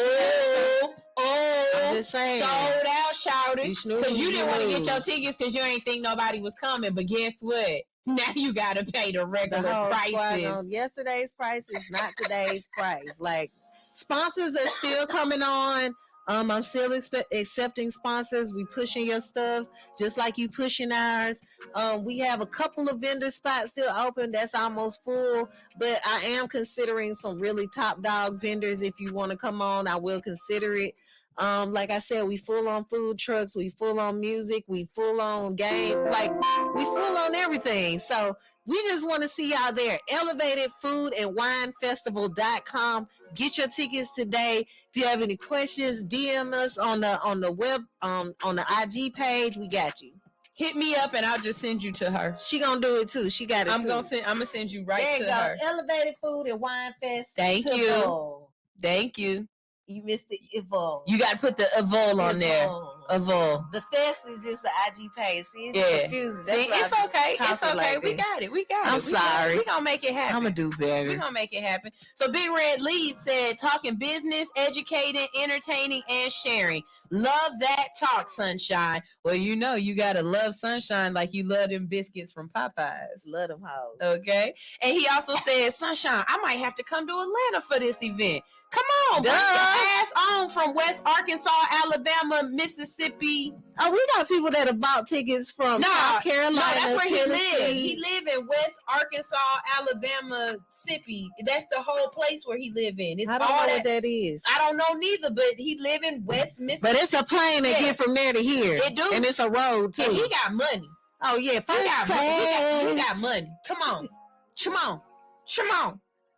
just saying. Sold out, shouted. Because you didn't want to get your tickets because you ain't think nobody was coming. But guess what? Now you got to pay the regular prices. Yesterday's price is not today's price. Like, sponsors are still coming on. I'm still accepting sponsors. We pushing your stuff just like you pushing ours. We have a couple of vendor spots still open. That's almost full, but I am considering some really top dog vendors. If you want to come on, I will consider it. Like I said, we full on food trucks, we full on music, we full on game, like we full on everything. So we just want to see y'all there. ElevatedFoodAndWineFestival.com. Get your tickets today. If you have any questions, DM us on the web on the IG page. We got you. Hit me up and I'll just send you to her. She gonna do it too. She got it. I'm gonna send you right there to you go. her. Elevated Food and Wine Fest. Thank you. You missed the Evol. You got to put the Evol on there. Evol. The fest is just the IG page. See, it's confusing. See, it's okay. It's okay. Like we got it. I'm sorry. We're going to make it happen. I'm going to do better. We're going to make it happen. So Big Red Lead said, talking business, educating, entertaining, and sharing. Love that talk, Sunshine. Well, you know you got to love Sunshine like you love them biscuits from Popeyes. Love them hoes. Okay. And he also said, Sunshine, I might have to come to Atlanta for this event. Come on, bring your ass on from West Arkansas, Alabama, Mississippi. Oh, we got people that have bought tickets from South Carolina. No, that's where Tennessee. he lives. He live in West Arkansas, Alabama, Mississippi. That's the whole place where he live in. It's I don't know what that is. I don't know neither, but he live in West Mississippi. But it's a plane that get from there to here. It do. And it's a road too. And he got money. Oh yeah, he got money. Come on.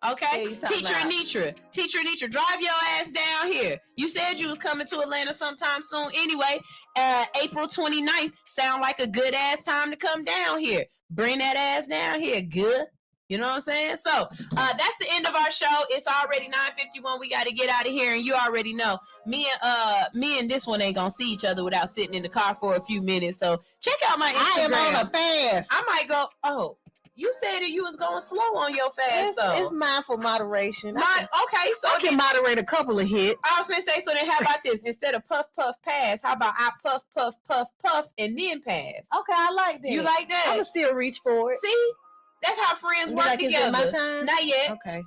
Okay, Teacher Anitra, drive your ass down here. You said you was coming to Atlanta sometime soon anyway. April 29th sound like a good ass time to come down here. Bring that ass down here, good. You know what I'm saying? So that's the end of our show. It's already 9:51. We got to get out of here, and you already know me and this one ain't gonna see each other without sitting in the car for a few minutes. So check out my Instagram. I am on a fast. I might go. Oh. You said that you was going slow on your fast. It's mindful moderation. Okay, so I can moderate a couple of hits. I was gonna say, so then how about this? Instead of puff, puff, pass, how about I puff, puff, puff, puff, and then pass? Okay, I like that. You like that? I'm gonna still reach for it. See? That's how friends work together. Is it my time? Not yet. Okay.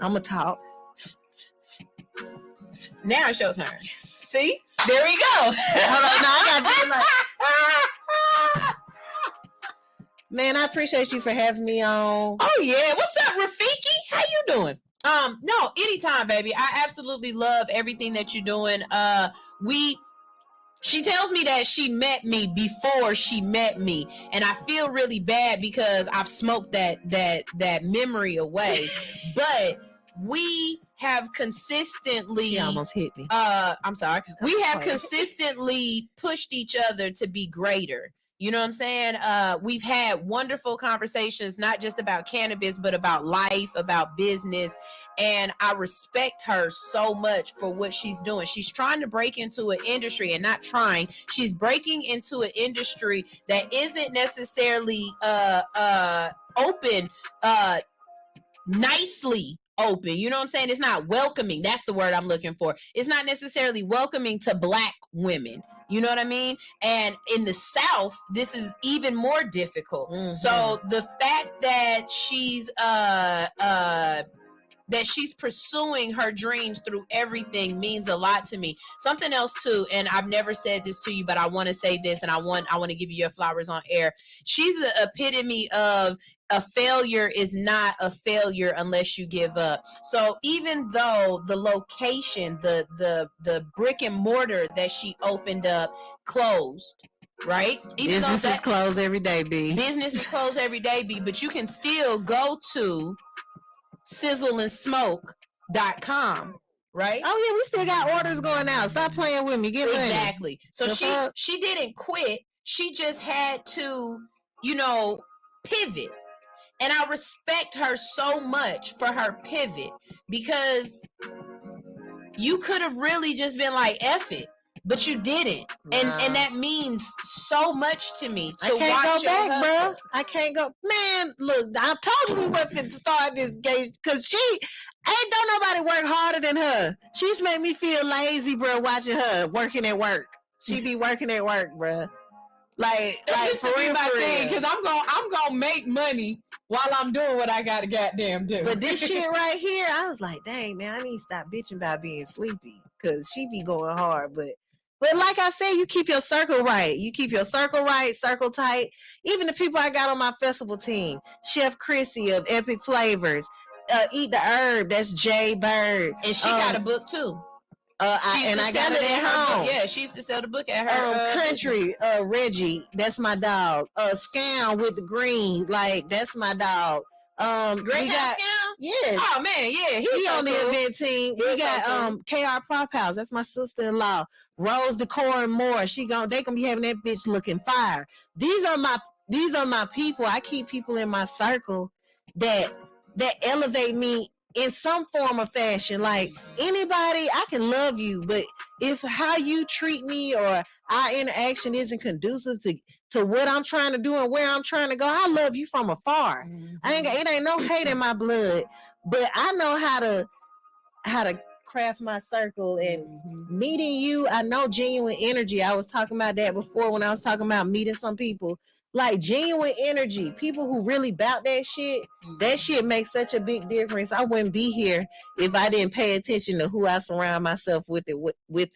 I'm gonna talk. Now it's your turn. Yes. See? There we go. Hold on, no, I gotta do it like Man, I appreciate you for having me on. Oh yeah, what's up, Rafiki? How you doing? No, anytime, baby. I absolutely love everything that you're doing. She tells me that she met me before she met me, and I feel really bad because I've smoked that memory away. But we have consistently almost hit me. I'm sorry. We have consistently pushed each other to be greater. You know what I'm saying? We've had wonderful conversations, not just about cannabis, but about life, about business. And I respect her so much for what she's doing. She's trying to break into an industry, and not trying. She's breaking into an industry that isn't necessarily open, nicely open. You know what I'm saying? It's not welcoming. That's the word I'm looking for. It's not necessarily welcoming to Black women. You know what I mean? And in the South, this is even more difficult. Mm-hmm. So the fact that she's pursuing her dreams through everything means a lot to me. Something else too, and I've never said this to you, but I want to say this, and I want to give you your flowers on air. She's the epitome of a failure is not a failure unless you give up. So even though the location, the brick and mortar that she opened up closed, right? Even business is closed every day, B. Business is closed every day, B. But you can still go to sizzleandsmoke.com, right? Oh yeah, we still got orders going out. Stop playing with me. Get ready. Exactly. So she didn't quit. She just had to, pivot. And I respect her so much for her pivot, because you could have really just been like, F it. but you didn't, and that means so much to me. To I can't watch go back, your bro. hustle. I can't go. Man, look, I told you we wasn't going to start this game because she ain't don't nobody work harder than her. She's made me feel lazy, bro, watching her working at work. She be working at work, bro. Like Used to for be real, my for thing, real. because I'm gonna make money while I'm doing what I gotta goddamn do. But this shit right here, I was like, dang, man, I need to stop bitching about being sleepy because she be going hard. But like I said, you keep your circle right. You keep your circle right, circle tight. Even the people I got on my festival team, Chef Chrissy of Epic Flavors, Eat the Herb, that's Jay Bird. And she got a book too. I got it at home. Yeah, she used to sell the book at her Country, Reggie, that's my dog. Scam with the green, like that's my dog. Great we got Scam? Yes. Oh man, yeah, He so on the cool. event team. He's We got so cool. KR Prop House. That's my sister-in-law. Rose Decor and more. They gonna be having that bitch looking fire. These are my people. I keep people in my circle that elevate me in some form or fashion. Like anybody, I can love you, but if how you treat me or our interaction isn't conducive to what I'm trying to do and where I'm trying to go, I love you from afar. It ain't no hate in my blood, but I know how to craft my circle. And meeting you, I know genuine energy. I was talking about that before when I was talking about meeting some people. Like genuine energy, people who really bout that shit. That shit makes such a big difference. I wouldn't be here if I didn't pay attention to who I surround myself with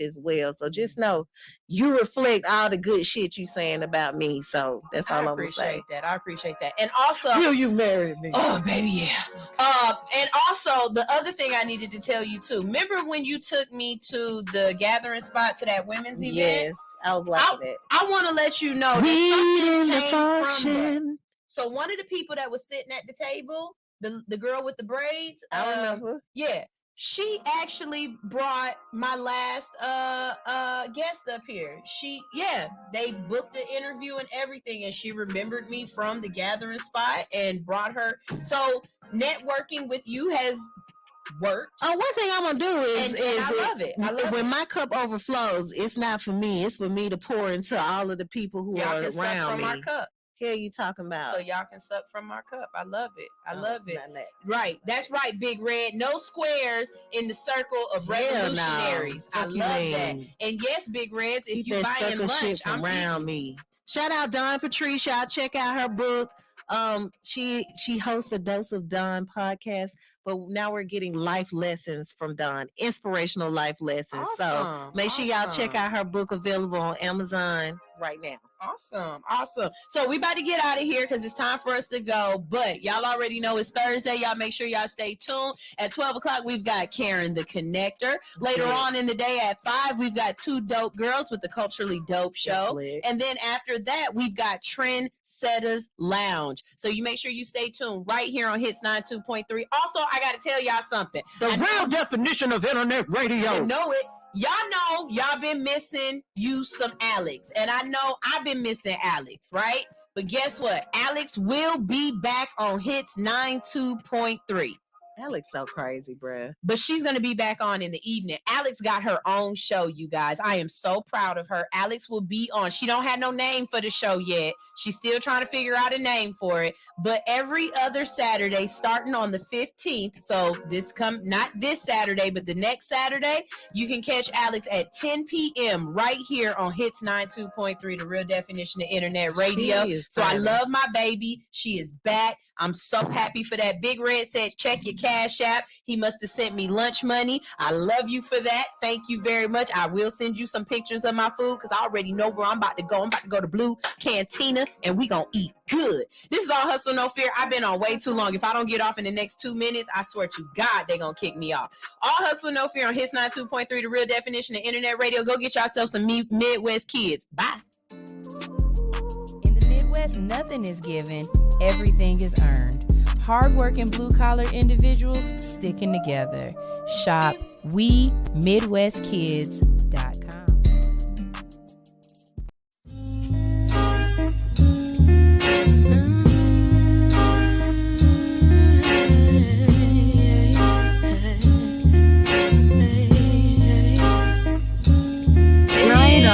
as well. So just know you reflect all the good shit you saying about me. So that's all I'm gonna say. I appreciate that. And also, Will you marry me? Oh baby, yeah. And also the other thing I needed to tell you too. Remember when you took me to the gathering spot to that women's event? Yes. I was watching it. I want to let you know that something came from. So one of the people that was sitting at the table, the girl with the braids, I remember. Yeah, she actually brought my last guest up here. They booked the interview and everything, and she remembered me from the gathering spot and brought her. So networking with you has worked. One thing I'm gonna do is I love it. When my cup overflows, it's not for me. It's for me to pour into all of the people who y'all are can suck around from me. our cup. Hell, you talking about? So y'all can suck from our cup. I love it. I love it. not that. Right. That's right, Big Red. No squares in the circle of revolutionaries. no. I Fuck you, that. man. And yes, Big Reds, if Keep you that buying sucker lunch, shit from around me. Shout out Dawn Patricia. I'll check out her book. She hosts a Dose of Dawn podcast, but now we're getting life lessons from Dawn, inspirational life lessons. So make sure y'all check out her book, available on Amazon right now. Awesome. So we about to get out of here because it's time for us to go. But y'all already know it's Thursday. Y'all make sure y'all stay tuned. At 12 o'clock, we've got Karen the Connector. Later on in the day at 5, we've got 2 dope girls with the Culturally Dope Show. And then after that, we've got Trendsetters Lounge. So you make sure you stay tuned right here on Hits 92.3. Also, I got to tell y'all something. The real definition of internet radio. I know it. Y'all know y'all been missing you some Alix. And I know I've been missing Alix, right? But guess what? Alix will be back on Hits 92.3. Alix so crazy, bruh. But she's going to be back on in the evening. Alix got her own show, you guys. I am so proud of her. Alix will be on. She don't have no name for the show yet. She's still trying to figure out a name for it. But every other Saturday, starting on the 15th, so not this Saturday, but the next Saturday, you can catch Alix at 10 p.m. right here on Hits 92.3, the real definition of internet radio. So I love my baby. She is back. I'm so happy for that. Big Red said, check your Cash App. He must have sent me lunch money. I love you for that. Thank you very much. I will send you some pictures of my food because I already know where I'm about to go. I'm about to go to Blue Cantina and we gonna eat good. This is All Hustle No Fear. I've been on way too long. If I don't get off in the next 2 minutes, I swear to God, they're gonna kick me off. All Hustle No Fear on Hits 92.3, the real definition of internet radio. Go get yourself some Midwest kids. Bye. In the Midwest, nothing is given, everything is earned. Hardworking blue-collar individuals sticking together. Shop WeMidwestKids.com.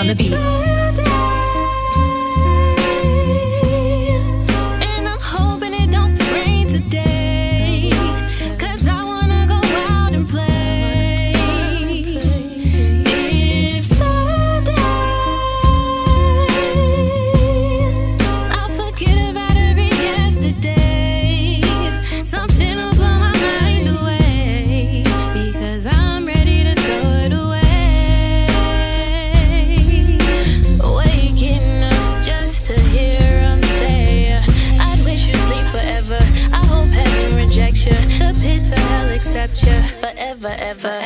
on the beat. And I'm hoping it don't rain today, 'cause I wanna go out and play. If someday I'll forget about every yesterday, something will blow my mind away, because I'm ready to throw it away. Waking up just to hear him say, I'd wish you sleep forever. I hope heaven rejects you, the pits of hell accept you forever, ever.